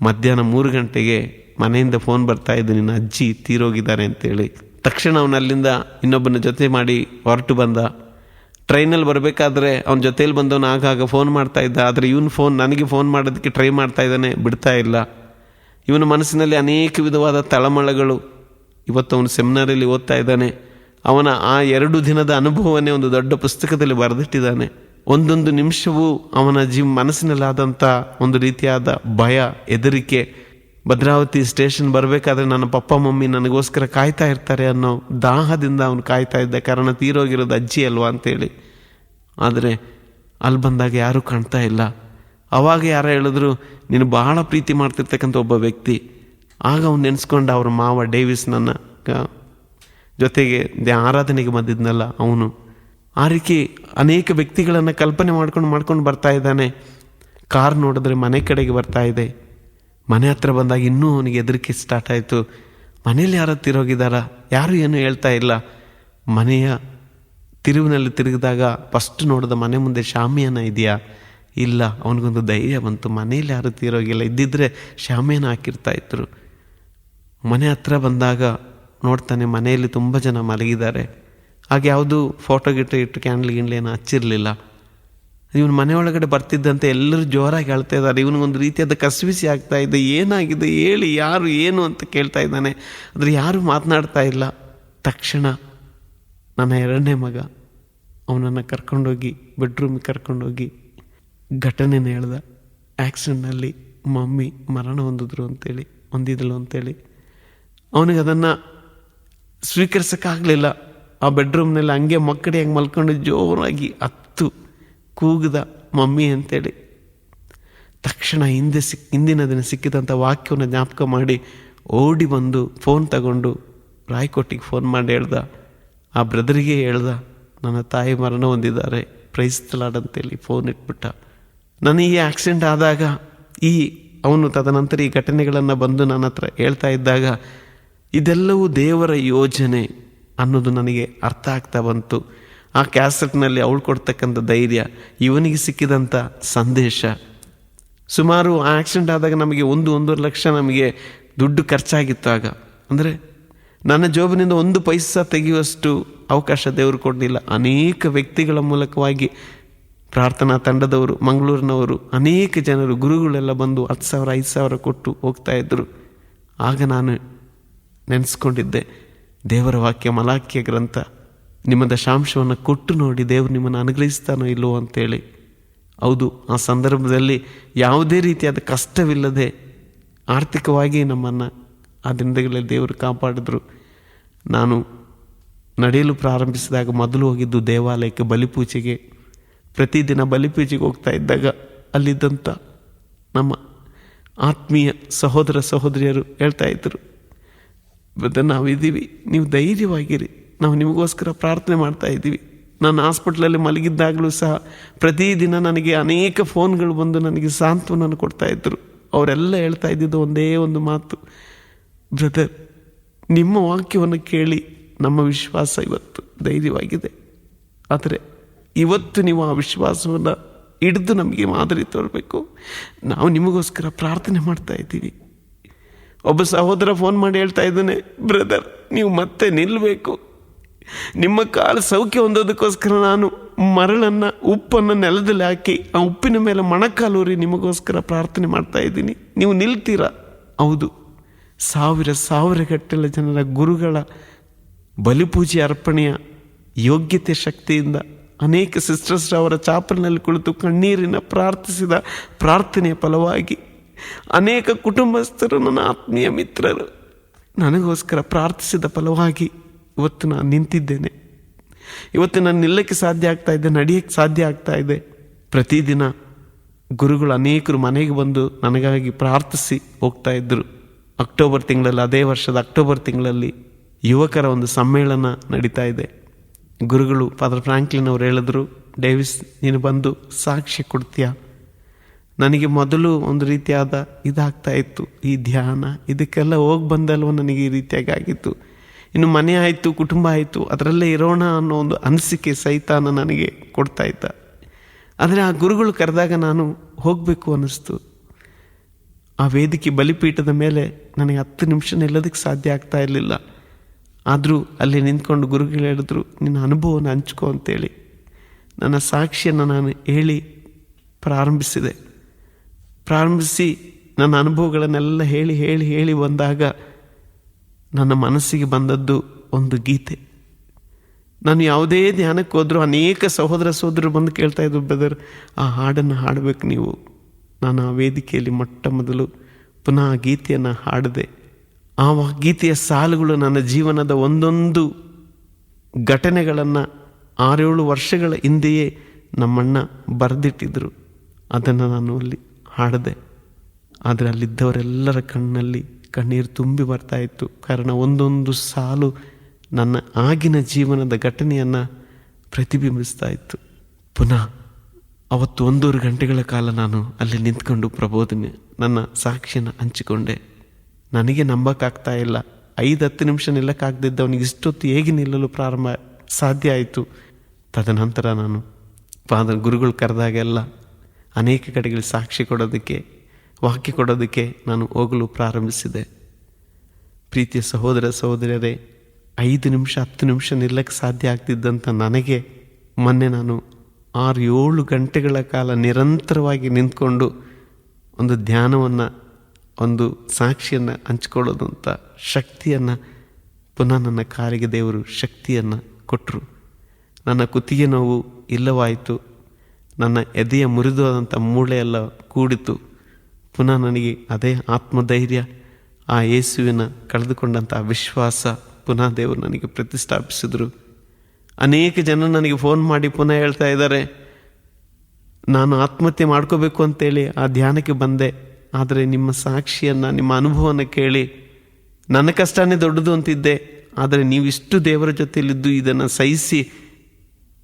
ಮಧ್ಯಾಹ್ನ 3 ಗಂಟೆಗೆ ಮನೆಯಿಂದ ಫೋನ್ ಬರ್ತಾ ಇದ್ದು, ನಿನ್ನ ಅಜ್ಜಿ ತೀರೋಗಿದ್ದಾರೆ ಅಂತೇಳಿ. ತಕ್ಷಣ ಅವನು ಅಲ್ಲಿಂದ ಇನ್ನೊಬ್ಬನ ಜೊತೆ ಮಾಡಿ ಹೊರಟು ಬಂದ. ಟ್ರೈನಲ್ಲಿ ಬರಬೇಕಾದ್ರೆ ಅವನ ಜೊತೇಲಿ ಬಂದವನು ಆಗಾಗ ಫೋನ್ ಮಾಡ್ತಾ ಇದ್ದ. ಆದರೆ ಇವನು ನನಗೆ ಫೋನ್ ಮಾಡೋದಕ್ಕೆ ಟ್ರೈ ಮಾಡ್ತಾ ಇದ್ದಾನೆ, ಬಿಡ್ತಾ ಇಲ್ಲ. ಇವನ ಮನಸ್ಸಿನಲ್ಲಿ ಅನೇಕ ವಿಧವಾದ ತಳಮಳಗಳು. ಇವತ್ತು ಅವನು ಸೆಮಿನಾರಲ್ಲಿ ಓದ್ತಾ ಇದ್ದಾನೆ. ಅವನ ಆ 2 ದಿನದ ಅನುಭವವನ್ನೇ ಒಂದು ದೊಡ್ಡ ಪುಸ್ತಕದಲ್ಲಿ ಬರೆದಿಟ್ಟಿದ್ದಾನೆ. ಒಂದೊಂದು ನಿಮಿಷವೂ ಅವನ ಮನಸ್ಸಿನಲ್ಲಾದಂಥ ಒಂದು ರೀತಿಯಾದ ಭಯ, ಹೆದರಿಕೆ. ಭದ್ರಾವತಿ ಸ್ಟೇಷನ್ ಬರಬೇಕಾದ್ರೆ ನನ್ನ ಪಪ್ಪ ಮಮ್ಮಿ ನನಗೋಸ್ಕರ ಕಾಯ್ತಾ ಇರ್ತಾರೆ ಅನ್ನೋ ದಾಹದಿಂದ ಅವನು ಕಾಯ್ತಾ ಇದ್ದ. ಕಾರಣ ತೀರೋಗಿರೋದು ಅಜ್ಜಿ ಅಲ್ವಾ ಅಂತೇಳಿ. ಆದರೆ ಅಲ್ಲಿ ಬಂದಾಗ ಯಾರೂ ಕಾಣ್ತಾ ಇಲ್ಲ. ಅವಾಗ ಯಾರು ಹೇಳಿದ್ರು, ನೀನು ಬಹಳ ಪ್ರೀತಿ ಮಾಡ್ತಿರ್ತಕ್ಕಂಥ ಒಬ್ಬ ವ್ಯಕ್ತಿ. ಆಗ ಅವ್ನು ನೆನೆಸ್ಕೊಂಡ, ಅವ್ರ ಮಾವ ಡೇವಿಸ್ ನನ್ನ ಜೊತೆಗೆ ಆರಾಧನೆಗೆ ಬಂದಿದ್ನಲ್ಲ ಅವನು. ಆ ರೀತಿ ಅನೇಕ ವ್ಯಕ್ತಿಗಳನ್ನು ಕಲ್ಪನೆ ಮಾಡ್ಕೊಂಡು ಬರ್ತಾ ಇದ್ದಾನೆ. ಕಾರ್ ನೋಡಿದ್ರೆ ಮನೆ ಕಡೆಗೆ ಬರ್ತಾ ಇದೆ. ಮನೆ ಹತ್ರ ಬಂದಾಗ ಇನ್ನೂ ಅವನಿಗೆ ಹೆದರಿಕೆ ಸ್ಟಾರ್ಟ್ ಆಯಿತು. ಮನೇಲಿ ಯಾರೋ ತಿರೋಗಿದ್ದಾರ, ಯಾರು ಏನೂ ಹೇಳ್ತಾ ಇಲ್ಲ. ಮನೆಯ ತಿರುವಿನಲ್ಲಿ ತಿರುಗಿದಾಗ ಫಸ್ಟ್ ನೋಡಿದ ಮನೆ ಮುಂದೆ ಶಾಮಿಯಾನ ಇದೆಯಾ? ಇಲ್ಲ. ಅವನಿಗೊಂದು ಧೈರ್ಯ ಬಂತು, ಮನೇಲಿ ಯಾರು ತೀರೋಗಿಲ್ಲ, ಇದ್ದಿದ್ರೆ ಶಾಮಿಯಾನ ಹಾಕಿರ್ತಾ ಇದ್ರು. ಮನೆ ಹತ್ರ ಬಂದಾಗ ನೋಡ್ತಾನೆ ಮನೆಯಲ್ಲಿ ತುಂಬ ಜನ ಮಲಗಿದ್ದಾರೆ. ಹಾಗೆ ಯಾವುದು ಫೋಟೋ ಇಟ್ಟು ಕ್ಯಾಂಡ್ಲ್ ಏನು ಹಚ್ಚಿರಲಿಲ್ಲ. ಇವನು ಮನೆಯೊಳಗಡೆ ಬರ್ತಿದ್ದಂತೆ ಎಲ್ಲರೂ ಜೋರಾಗಿ ಹೇಳ್ತಾ ಇದ್ದಾರೆ. ಇವನಿಗೊಂದು ರೀತಿಯಾದ ಕಸಿವಿಸಿ ಆಗ್ತಾ ಇದೆ. ಏನಾಗಿದೆ ಹೇಳಿ, ಯಾರು ಏನು ಅಂತ ಕೇಳ್ತಾ ಇದ್ದಾನೆ. ಆದರೆ ಯಾರೂ ಮಾತನಾಡ್ತಾ ಇಲ್ಲ. ತಕ್ಷಣ ನನ್ನ 2ನೇ ಮಗ ಅವನನ್ನು ಕರ್ಕೊಂಡೋಗಿ ಬೆಡ್ರೂಮಿಗೆ ಕರ್ಕೊಂಡೋಗಿ ಘಟನೆನ ಹೇಳ್ದ. ಆ್ಯಕ್ಸಿಡೆಂಟ್ನಲ್ಲಿ ಮಮ್ಮಿ ಮರಣ ಹೊಂದಿದಳು ಅಂತೇಳಿ. ಅವನಿಗೆ ಅದನ್ನು ಸ್ವೀಕರಿಸೋಕ್ಕಾಗಲಿಲ್ಲ. ಆ ಬೆಡ್ರೂಮ್ನಲ್ಲಿ ಹಂಗೆ ಮಕ್ಕಳು ಹೆಂಗೆ ಮಲ್ಕೊಂಡು ಜೋರಾಗಿ ಕೂಗಿದ ಮಮ್ಮಿ ಅಂತೇಳಿ. ತಕ್ಷಣ ಹಿಂದಿನ ದಿನ ಸಿಕ್ಕಿದಂಥ ವಾಕ್ಯವನ್ನು ಜ್ಞಾಪಕ ಮಾಡಿ ಓಡಿ ಬಂದು ಫೋನ್ ತಗೊಂಡು ರಾಯ್ಕೋಟಿಗೆ ಫೋನ್ ಮಾಡಿ ಹೇಳ್ದ. ಆ ಬ್ರದರಿಗೆ ಹೇಳ್ದ, ನನ್ನ ತಾಯಿ ಮರಣ ಹೊಂದಿದ್ದಾರೆ, ಪ್ರೈಸ್ ದಿ ಲಾರ್ಡ್ ಅಂತೇಳಿ ಫೋನ್ ಇಟ್ಬಿಟ್ಟ. ನನಗೆ ಈ ಆಕ್ಸಿಡೆಂಟ್ ಆದಾಗ ಅವನು ತದನಂತರ ಈ ಘಟನೆಗಳನ್ನು ಬಂದು ನನ್ನ ಹತ್ರ ಹೇಳ್ತಾ ಇದ್ದಾಗ ಇದೆಲ್ಲವೂ ದೇವರ ಯೋಜನೆ ಅನ್ನೋದು ನನಗೆ ಅರ್ಥ ಆಗ್ತಾ ಬಂತು. ಆ ಕ್ಯಾಸೆಟ್ನಲ್ಲಿ ಅವಳು ಕೊಡ್ತಕ್ಕಂಥ ಧೈರ್ಯ, ಇವನಿಗೆ ಸಿಕ್ಕಿದಂಥ ಸಂದೇಶ. ಸುಮಾರು ಆ ಆಕ್ಸಿಡೆಂಟ್ ಆದಾಗ ನಮಗೆ 1-1.5 ಲಕ್ಷ ನಮಗೆ ದುಡ್ಡು ಖರ್ಚಾಗಿತ್ತು. ಆಗ ಅಂದರೆ ನನ್ನ ಜೋಬಿನಿಂದ 1 ಪೈಸಾ ತೆಗೆಯುವಷ್ಟು ಅವಕಾಶ ದೇವರು ಕೊಡಲಿಲ್ಲ. ಅನೇಕ ವ್ಯಕ್ತಿಗಳ ಮೂಲಕವಾಗಿ ಪ್ರಾರ್ಥನಾ ತಂಡದವರು, ಮಂಗಳೂರಿನವರು, ಅನೇಕ ಜನರು, ಗುರುಗಳೆಲ್ಲ ಬಂದು 10,000 5,000 ಕೊಟ್ಟು ಹೋಗ್ತಾ ಇದ್ದರು. ಆಗ ನಾನು ನೆನೆಸ್ಕೊಂಡಿದ್ದೆ, ದೇವರ ವಾಕ್ಯ ಮಲಾಕಿಯ ಗ್ರಂಥ, ನಿಮ್ಮ ದಶಾಂಶವನ್ನು ಕೊಟ್ಟು ನೋಡಿ ದೇವರು ನಿಮ್ಮನ್ನು ಅನುಗ್ರಹಿಸ್ತಾನೋ ಇಲ್ಲವೋ ಅಂತೇಳಿ. ಹೌದು, ಆ ಸಂದರ್ಭದಲ್ಲಿ ಯಾವುದೇ ರೀತಿಯಾದ ಕಷ್ಟವಿಲ್ಲದೆ ಆರ್ಥಿಕವಾಗಿ ನಮ್ಮನ್ನು ಆ ದಿನಗಳಲ್ಲಿ ದೇವರು ಕಾಪಾಡಿದ್ರು. ನಾನು ನಡೆಯಲು ಪ್ರಾರಂಭಿಸಿದಾಗ ಮೊದಲು ಹೋಗಿದ್ದು ದೇವಾಲಯಕ್ಕೆ ಬಲಿಪೂಜೆಗೆ. ಪ್ರತಿದಿನ ಬಲಿಪೂಜೆಗೆ ಹೋಗ್ತಾ ಇದ್ದಾಗ ಅಲ್ಲಿದ್ದಂಥ ನಮ್ಮ ಆತ್ಮೀಯ ಸಹೋದರ ಸಹೋದರಿಯರು ಹೇಳ್ತಾ ಇದ್ದರು, ಬ್ರದರ್ ನಾವಿದ್ದೀವಿ, ನೀವು ಧೈರ್ಯವಾಗಿರಿ, ನಾವು ನಿಮಗೋಸ್ಕರ ಪ್ರಾರ್ಥನೆ ಮಾಡ್ತಾ ಇದ್ದೀವಿ. ನಾನು ಹಾಸ್ಪಿಟ್ಲಲ್ಲಿ ಮಲಗಿದ್ದಾಗಲೂ ಸಹ ಪ್ರತಿದಿನ ನನಗೆ ಅನೇಕ ಫೋನ್ಗಳು ಬಂದು ನನಗೆ ಸಾಂತ್ವನವನ್ನು ಕೊಡ್ತಾ ಇದ್ದರು. ಅವರೆಲ್ಲ ಹೇಳ್ತಾ ಇದ್ದಿದ್ದು ಒಂದೇ ಒಂದು ಮಾತು, ಬ್ರದರ್ ನಿಮ್ಮ ವಾಕ್ಯವನ್ನು ಕೇಳಿ ನಮ್ಮ ವಿಶ್ವಾಸ ಇವತ್ತು ಧೈರ್ಯವಾಗಿದೆ. ಆದರೆ ಇವತ್ತು ನೀವು ಆ ವಿಶ್ವಾಸವನ್ನು ಹಿಡಿದು ನಮಗೆ ಮಾದರಿ ತೋರಬೇಕು. ನಾವು ನಿಮಗೋಸ್ಕರ ಪ್ರಾರ್ಥನೆ ಮಾಡ್ತಾ ಇದ್ದೀವಿ. ಒಬ್ಬ ಸಹೋದರ ಫೋನ್ ಮಾಡಿ ಹೇಳ್ತಾ ಇದ್ದಾನೆ, ಬ್ರದರ್ ನೀವು ಮತ್ತೆ ನಿಲ್ಲಬೇಕು, ನಿಮ್ಮ ಕಾಲು ಸೌಖ್ಯ ಹೊಂದೋದಕ್ಕೋಸ್ಕರ ನಾನು ಮರಳನ್ನು ಉಪ್ಪನ್ನು ನೆಲದಲ್ಲಿ ಹಾಕಿ ಆ ಉಪ್ಪಿನ ಮೇಲೆ ಮೊಣಕಾಲೂರಿ ನಿಮಗೋಸ್ಕರ ಪ್ರಾರ್ಥನೆ ಮಾಡ್ತಾ ಇದ್ದೀನಿ, ನೀವು ನಿಲ್ತೀರಾ? ಹೌದು, 1,000 ಗಟ್ಟಲೆ ಜನರ ಗುರುಗಳ ಬಲಿಪೂಜೆ ಅರ್ಪಣೆಯ ಯೋಗ್ಯತೆ ಶಕ್ತಿಯಿಂದ ಅನೇಕ ಸಿಸ್ಟರ್ಸ್ ಅವರ ಚಾಪಲ್ನಲ್ಲಿ ಕುಳಿತು ಕಣ್ಣೀರಿನ ಪ್ರಾರ್ಥಿಸಿದ ಪ್ರಾರ್ಥನೆಯ ಫಲವಾಗಿ ಅನೇಕ ಕುಟುಂಬಸ್ಥರು, ನನ್ನ ಆತ್ಮೀಯ ಮಿತ್ರರು ನನಗೋಸ್ಕರ ಪ್ರಾರ್ಥಿಸಿದ ಫಲವಾಗಿ ಇವತ್ತು ನಾನು ನಿಂತಿದ್ದೇನೆ. ಇವತ್ತು ನಾನು ನಿಲ್ಲಕ್ಕೆ ಸಾಧ್ಯ ಆಗ್ತಾ ಇದೆ, ನಡೆಯಕ್ಕೆ ಸಾಧ್ಯ ಆಗ್ತಾ ಇದೆ. ಪ್ರತಿದಿನ ಗುರುಗಳು ಅನೇಕರು ಮನೆಗೆ ಬಂದು ನನಗಾಗಿ ಪ್ರಾರ್ಥಿಸಿ ಹೋಗ್ತಾ ಇದ್ದರು. ಅಕ್ಟೋಬರ್ ತಿಂಗಳಲ್ಲಿ, ಅದೇ ವರ್ಷದ ಅಕ್ಟೋಬರ್ ತಿಂಗಳಲ್ಲಿ ಯುವಕರ ಒಂದು ಸಮ್ಮೇಳನ ನಡೀತಾ ಇದೆ. ಗುರುಗಳು ಫಾದರ್ ಫ್ರಾಂಕ್ಲಿನ್ ಅವರು ಹೇಳಿದ್ರು, ಡೇವಿಸ್ ನೀನು ಬಂದು ಸಾಕ್ಷಿ ಕೊಡ್ತೀಯಾ? ನನಗೆ ಮೊದಲು ಒಂದು ರೀತಿಯಾದ ಇದಾಗ್ತಾ ಇತ್ತು, ಈ ಧ್ಯಾನ ಇದಕ್ಕೆಲ್ಲ ಹೋಗಿ ಬಂದಲ್ವ ನನಗೆ ಈ ರೀತಿಯಾಗಿ ಆಗಿತ್ತು. ಇನ್ನು ಮನೆ ಆಯಿತು, ಕುಟುಂಬ ಆಯಿತು, ಅದರಲ್ಲೇ ಇರೋಣ ಅನ್ನೋ ಒಂದು ಅನಿಸಿಕೆ ಸೈತಾನ ನನಗೆ ಕೊಡ್ತಾ ಇದ್ದ. ಆದರೆ ಆ ಗುರುಗಳು ಕರೆದಾಗ ನಾನು ಹೋಗಬೇಕು ಅನ್ನಿಸ್ತು. ಆ ವೇದಿಕೆ ಬಲಿಪೀಠದ ಮೇಲೆ ನನಗೆ 10 ನಿಮಿಷ ನಿಲ್ಲೋದಕ್ಕೆ ಸಾಧ್ಯ ಆಗ್ತಾ ಇರಲಿಲ್ಲ. ಆದರೂ ಅಲ್ಲಿ ನಿಂತ್ಕೊಂಡು ಗುರುಗಳು ಹೇಳಿದ್ರು, ನಿನ್ನ ಅನುಭವನ ಹಂಚ್ಕೋ ಅಂತೇಳಿ. ನನ್ನ ಸಾಕ್ಷಿಯನ್ನು ನಾನು ಹೇಳಿ ಪ್ರಾರಂಭಿಸಿ ನನ್ನ ಅನುಭವಗಳನ್ನೆಲ್ಲ ಹೇಳಿ ಹೇಳಿ ಹೇಳಿ ಬಂದಾಗ ನನ್ನ ಮನಸ್ಸಿಗೆ ಬಂದದ್ದು ಒಂದು ಗೀತೆ. ನಾನು ಯಾವುದೇ ಧ್ಯಾನಕ್ಕೆ ಹೋದರೂ ಅನೇಕ ಸಹೋದರರು ಬಂದು ಕೇಳ್ತಾ ಇದ್ರು, ಬ್ರದರ್ ಆ ಹಾಡನ್ನು ಹಾಡಬೇಕು ನೀವು. ನಾನು ಆ ವೇದಿಕೆಯಲ್ಲಿ ಮೊಟ್ಟ ಮೊದಲು ಪುನಃ ಆ ಗೀತೆಯನ್ನು ಹಾಡಿದೆ. ಆ ಗೀತೆಯ ಸಾಲುಗಳು ನನ್ನ ಜೀವನದ ಒಂದೊಂದು ಘಟನೆಗಳನ್ನು 6-7 ವರ್ಷಗಳ ಹಿಂದೆಯೇ ನಮ್ಮಣ್ಣ ಬರೆದಿಟ್ಟಿದ್ರು. ಅದನ್ನು ನಾನು ಅಲ್ಲಿ ಹಾಡಿದೆ. ಆದರೆ ಅಲ್ಲಿದ್ದವರೆಲ್ಲರ ಕಣ್ಣಲ್ಲಿ ಕಣ್ಣೀರು ತುಂಬಿ ಬರ್ತಾ ಇತ್ತು. ಕಾರಣ ಒಂದೊಂದು ಸಾಲು ನನ್ನ ಆಗಿನ ಜೀವನದ ಘಟನೆಯನ್ನು ಪ್ರತಿಬಿಂಬಿಸ್ತಾ ಇತ್ತು. ಪುನಃ ಅವತ್ತು 1.5 ಗಂಟೆಗಳ ಕಾಲ ನಾನು ಅಲ್ಲಿ ನಿಂತ್ಕೊಂಡು ಪ್ರಬೋಧನೆ ನನ್ನ ಸಾಕ್ಷಿಯನ್ನು ಹಂಚಿಕೊಂಡೆ. ನನಗೆ ನಂಬಕ್ಕಾಗ್ತಾ ಇಲ್ಲ. 5-10 ನಿಮಿಷ ನಿಲ್ಲಕ್ಕಾಗದಿದ್ದವನಿಗೆ ಇಷ್ಟೊತ್ತು ಹೇಗೆ ನಿಲ್ಲಲು ಸಾಧ್ಯ ಆಯಿತು. ತದನಂತರ ನಾನು ಗುರುಗಳು ಕರೆದಾಗೆಲ್ಲ ಅನೇಕ ಕಡೆಗಳಲ್ಲಿ ಸಾಕ್ಷಿ ಕೊಡೋದಕ್ಕೆ, ವಾಕ್ಯ ಕೊಡೋದಕ್ಕೆ ನಾನು ಹೋಗಲು ಪ್ರಾರಂಭಿಸಿದೆ. ಪ್ರೀತಿಯ ಸಹೋದರಿಯರೇ, 5 ನಿಮಿಷ 10 ನಿಮಿಷ ನಿಲ್ಲಕ್ಕೆ ಸಾಧ್ಯ ಆಗ್ತಿದ್ದಂಥ ನನಗೆ ಮೊನ್ನೆ ನಾನು 6-7 ಗಂಟೆಗಳ ಕಾಲ ನಿರಂತರವಾಗಿ ನಿಂತ್ಕೊಂಡು ಒಂದು ಧ್ಯಾನವನ್ನು, ಒಂದು ಸಾಕ್ಷಿಯನ್ನು ಹಂಚ್ಕೊಳ್ಳೋದಂಥ ಶಕ್ತಿಯನ್ನು ಪುನಃ ನನ್ನ ಕಾಲಿಗೆ ದೇವರು ಶಕ್ತಿಯನ್ನು ಕೊಟ್ಟರು. ನನ್ನ ಕುತ್ತಿಗೆ ನೋವು ಇಲ್ಲವಾಯಿತು. ನನ್ನ ಎದೆಯ ಮುರಿದೋದಂಥ ಮೂಳೆಯೆಲ್ಲ ಕೂಡಿತು. ಪುನಃ ನನಗೆ ಅದೇ ಆತ್ಮಧೈರ್ಯ, ಆ ಯೇಸುವಿನ ಕಳೆದುಕೊಂಡಂಥ ವಿಶ್ವಾಸ ಪುನಃ ದೇವರು ನನಗೆ ಪ್ರತಿಷ್ಠಾಪಿಸಿದರು. ಅನೇಕ ಜನ ನನಗೆ ಫೋನ್ ಮಾಡಿ ಪುನಃ ಹೇಳ್ತಾ ಇದ್ದಾರೆ, ನಾನು ಆತ್ಮಹತ್ಯೆ ಮಾಡ್ಕೋಬೇಕು ಅಂತೇಳಿ ಆ ಧ್ಯಾನಕ್ಕೆ ಬಂದೆ. ಆದರೆ ನಿಮ್ಮ ಸಾಕ್ಷಿಯನ್ನು, ನಿಮ್ಮ ಅನುಭವವನ್ನು ಕೇಳಿ ನನ್ನ ಕಷ್ಟನೇ ದೊಡ್ಡದು ಅಂತಿದ್ದೆ. ಆದರೆ ನೀವು ಇಷ್ಟು ದೇವರ ಜೊತೆಯಲ್ಲಿದ್ದು ಇದನ್ನು ಸಹಿಸಿ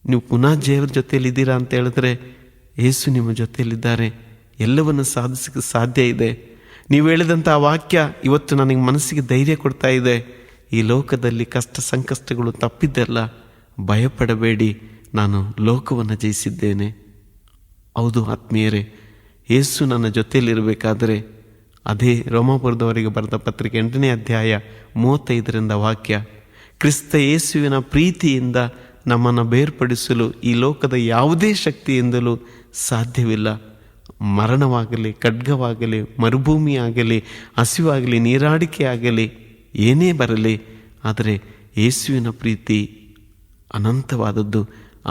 ನೀವು ಪುನಃ ದೇವರ ಜೊತೆಯಲ್ಲಿದ್ದೀರಾ ಅಂತ ಹೇಳಿದ್ರೆ, ಯೇಸು ನಿಮ್ಮ ಜೊತೆಯಲ್ಲಿದ್ದಾರೆ, ಎಲ್ಲವನ್ನು ಸಾಧಿಸಕ್ಕೆ ಸಾಧ್ಯ ಇದೆ. ನೀವು ಹೇಳಿದಂಥ ಆ ವಾಕ್ಯ ಇವತ್ತು ನನಗೆ ಮನಸ್ಸಿಗೆ ಧೈರ್ಯ ಕೊಡ್ತಾ ಇದೆ. ಈ ಲೋಕದಲ್ಲಿ ಕಷ್ಟ ಸಂಕಷ್ಟಗಳು ತಪ್ಪಿದ್ದೆಲ್ಲ, ಭಯಪಡಬೇಡಿ, ನಾನು ಲೋಕವನ್ನು ಜಯಿಸಿದ್ದೇನೆ. ಹೌದು ಆತ್ಮೀಯರೇ, ಯೇಸು ನನ್ನ ಜೊತೆಯಲ್ಲಿರಬೇಕಾದರೆ ಅದೇ ರೋಮಾಪುರದವರಿಗೆ ಬರೆದ ಪತ್ರಿಕೆ 8ನೇ ಅಧ್ಯಾಯ 35ರಿಂದ ವಾಕ್ಯ, ಕ್ರಿಸ್ತ ಯೇಸುವಿನ ಪ್ರೀತಿಯಿಂದ ನಮ್ಮನ್ನು ಬೇರ್ಪಡಿಸಲು ಈ ಲೋಕದ ಯಾವುದೇ ಶಕ್ತಿಯಿಂದಲೂ ಸಾಧ್ಯವಿಲ್ಲ. ಮರಣವಾಗಲಿ, ಖಡ್ಗವಾಗಲಿ, ಮರುಭೂಮಿಯಾಗಲಿ, ಹಸಿವಾಗಲಿ, ನೀರಾಡಿಕೆ ಆಗಲಿ, ಏನೇ ಬರಲಿ, ಆದರೆ ಯೇಸುವಿನ ಪ್ರೀತಿ ಅನಂತವಾದದ್ದು.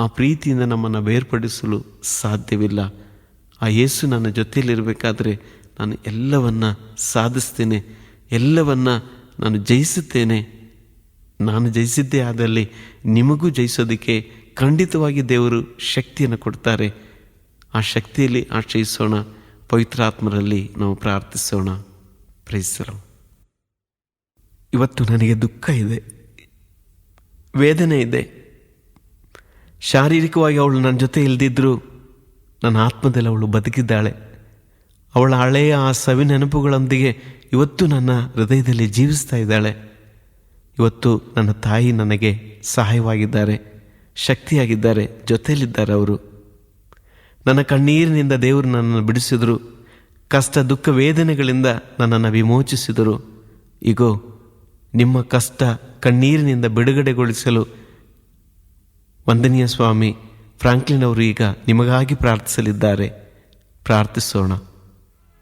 ಆ ಪ್ರೀತಿಯಿಂದ ನಮ್ಮನ್ನು ಬೇರ್ಪಡಿಸಲು ಸಾಧ್ಯವಿಲ್ಲ. ಆ ಯೇಸು ನನ್ನ ಜೊತೆಯಲ್ಲಿರಬೇಕಾದ್ರೆ ನಾನು ಎಲ್ಲವನ್ನ ಸಾಧಿಸ್ತೇನೆ, ಎಲ್ಲವನ್ನ ನಾನು ಜಯಿಸುತ್ತೇನೆ. ನಾನು ಜಯಿಸಿದ್ದೇ ಆದಲ್ಲಿ ನಿಮಗೂ ಜಯಿಸೋದಕ್ಕೆ ಖಂಡಿತವಾಗಿ ದೇವರು ಶಕ್ತಿಯನ್ನು ಕೊಡ್ತಾರೆ. ಆ ಶಕ್ತಿಯಲ್ಲಿ ಆಶ್ರಯಿಸೋಣ. ಪವಿತ್ರಾತ್ಮರಲ್ಲಿ ನಾವು ಪ್ರಾರ್ಥಿಸೋಣ. Praise the lord. ಇವತ್ತು ನನಗೆ ದುಃಖ ಇದೆ, ವೇದನೆ ಇದೆ. ಶಾರೀರಿಕವಾಗಿ ಅವಳು ನನ್ನ ಜೊತೆ ಇಲ್ದಿದ್ರು ನನ್ನ ಆತ್ಮದಲ್ಲಿ ಅವಳು ಬದುಕಿದ್ದಾಳೆ. ಅವಳ ಹಳೆಯ ಆ ಸವಿ ನೆನಪುಗಳೊಂದಿಗೆ ಇವತ್ತು ನನ್ನ ಹೃದಯದಲ್ಲಿ ಜೀವಿಸ್ತಾ ಇದ್ದಾಳೆ. ಇವತ್ತು ನನ್ನ ತಾಯಿ ನನಗೆ ಸಹಾಯವಾಗಿದ್ದಾರೆ, ಶಕ್ತಿಯಾಗಿದ್ದಾರೆ, ಜೊತೆಯಲ್ಲಿದ್ದಾರೆ. ಅವರು ನನ್ನ ಕಣ್ಣೀರಿನಿಂದ ದೇವರು ನನ್ನನ್ನು ಬಿಡಿಸಿದರು. ಕಷ್ಟ ದುಃಖ ವೇದನೆಗಳಿಂದ ನನ್ನನ್ನು ವಿಮೋಚಿಸಿದರು. ಈಗೋ ನಿಮ್ಮ ಕಷ್ಟ ಕಣ್ಣೀರಿನಿಂದ ಬಿಡುಗಡೆಗೊಳಿಸಲು ವಂದನೀಯ ಸ್ವಾಮಿ ಫ್ರಾಂಕ್ಲಿನ್ ಅವರು ಈಗ ನಿಮಗಾಗಿ ಪ್ರಾರ್ಥಿಸಲಿದ್ದಾರೆ. ಪ್ರಾರ್ಥಿಸೋಣ.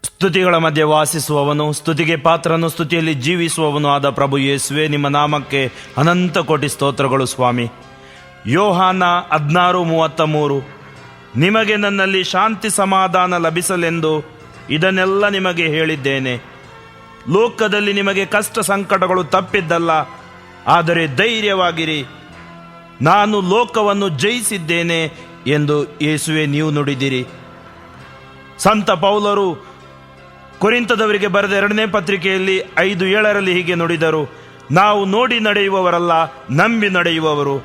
ಸ್ತುತಿಗಳ ಮಧ್ಯೆ ವಾಸಿಸುವವನು, ಸ್ತುತಿಗೆ ಪಾತ್ರನು, ಸ್ತುತಿಯಲ್ಲಿ ಜೀವಿಸುವವನು ಆದ ಪ್ರಭು ಯೇಸುವೆ, ನಿಮ್ಮ ನಾಮಕ್ಕೆ ಅನಂತ ಕೋಟಿ ಸ್ತೋತ್ರಗಳು ಸ್ವಾಮಿ. ಯೋಹಾನ 16:33. ನಿಮಗೆ ನನ್ನಲ್ಲಿ ಶಾಂತಿ ಸಮಾಧಾನ ಲಭಿಸಲೆಂದು ಇದನ್ನೆಲ್ಲ ನಿಮಗೆ ಹೇಳಿದ್ದೇನೆ. ಲೋಕದಲ್ಲಿ ನಿಮಗೆ ಕಷ್ಟ ಸಂಕಟಗಳು ತಪ್ಪಿದ್ದಲ್ಲ, ಆದರೆ ಧೈರ್ಯವಾಗಿರಿ, ನಾನು ಲೋಕವನ್ನು ಜಯಿಸಿದ್ದೇನೆ ಎಂದು ಯೇಸುವೆ ನೀವು ನುಡಿದಿರಿ. ಸಂತ ಪೌಲರು ಕೊರಿಂಥದವರಿಗೆ ಬರೆದ 2ನೇ ಪತ್ರಿಕೆಯಲ್ಲಿ 5:7 ಹೀಗೆ ನುಡಿದರು: ನಾವು ನೋಡಿ ನಡೆಯುವವರಲ್ಲ, ನಂಬಿ ನಡೆಯುವವರು.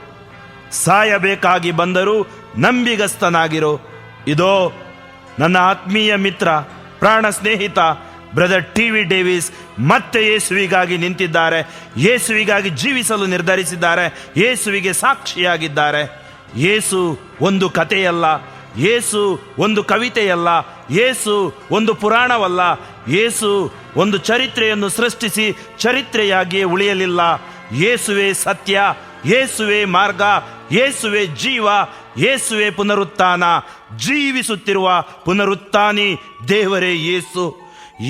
ಸಾಯಬೇಕಾಗಿ ಬಂದರೂ ನಂಬಿಗಸ್ತನಾಗಿರೋ. ಇದೋ ನನ್ನ ಆತ್ಮೀಯ ಮಿತ್ರ, ಪ್ರಾಣ ಸ್ನೇಹಿತ ಬ್ರದರ್ TV ಡೇವಿಸ್ ಮತ್ತೆ ಯೇಸುವಿಗಾಗಿ ನಿಂತಿದ್ದಾರೆ. ಯೇಸುವಿಗಾಗಿ ಜೀವಿಸಲು ನಿರ್ಧರಿಸಿದ್ದಾರೆ. ಯೇಸುವಿಗೆ ಸಾಕ್ಷಿಯಾಗಿದ್ದಾರೆ. ಯೇಸು ಒಂದು ಕಥೆಯಲ್ಲ, ಯೇಸು ಒಂದು ಕವಿತೆಯಲ್ಲ, ಯೇಸು ಒಂದು ಪುರಾಣವಲ್ಲ, ಯೇಸು ಒಂದು ಚರಿತ್ರೆಯನ್ನು ಸೃಷ್ಟಿಸಿ ಚರಿತ್ರೆಯಾಗಿಯೇ ಉಳಿಯಲಿಲ್ಲ. ಯೇಸುವೇ ಸತ್ಯ, ಯೇಸುವೇ ಮಾರ್ಗ, ಯೇಸುವೇ ಜೀವ, ಯೇಸುವೇ ಪುನರುತ್ಥಾನ. ಜೀವಿಸುತ್ತಿರುವ ಪುನರುತ್ಥಾನಿ ದೇವರೇ ಯೇಸು.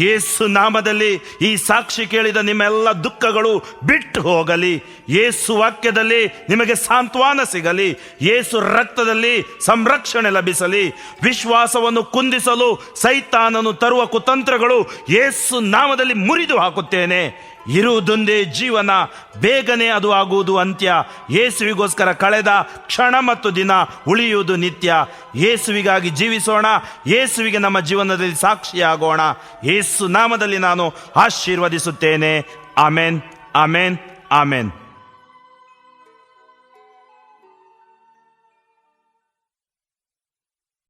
ಯೇಸು ನಾಮದಲ್ಲಿ ಈ ಸಾಕ್ಷಿ ಕೇಳಿದ ನಿಮ್ಮೆಲ್ಲ ದುಃಖಗಳು ಬಿಟ್ಟು ಹೋಗಲಿ. ಯೇಸು ವಾಕ್ಯದಲ್ಲಿ ನಿಮಗೆ ಸಾಂತ್ವನ ಸಿಗಲಿ. ಯೇಸು ರಕ್ತದಲ್ಲಿ ಸಂರಕ್ಷಣೆ ಲಭಿಸಲಿ. ವಿಶ್ವಾಸವನ್ನು ಕುಂದಿಸಲು ಸೈತಾನನು ತರುವ ಕುತಂತ್ರಗಳು ಯೇಸು ನಾಮದಲ್ಲಿ ಮುರಿದು ಹಾಕುತ್ತೇನೆ. ಇರುವುದೊಂದೇ ಜೀವನ, ಬೇಗನೆ ಅದು ಆಗುವುದು ಅಂತ್ಯ. ಯೇಸುವಿಗೋಸ್ಕರ ಕಳೆದ ಕ್ಷಣ ಮತ್ತು ದಿನ ಉಳಿಯುವುದು ನಿತ್ಯ. ಯೇಸುವಿಗಾಗಿ ಜೀವಿಸೋಣ, ಯೇಸುವಿಗೆ ನಮ್ಮ ಜೀವನದಲ್ಲಿ ಸಾಕ್ಷಿಯಾಗೋಣ. ಯೇಸು ನಾಮದಲ್ಲಿ ನಾನು ಆಶೀರ್ವದಿಸುತ್ತೇನೆ. Amen, amen, amen.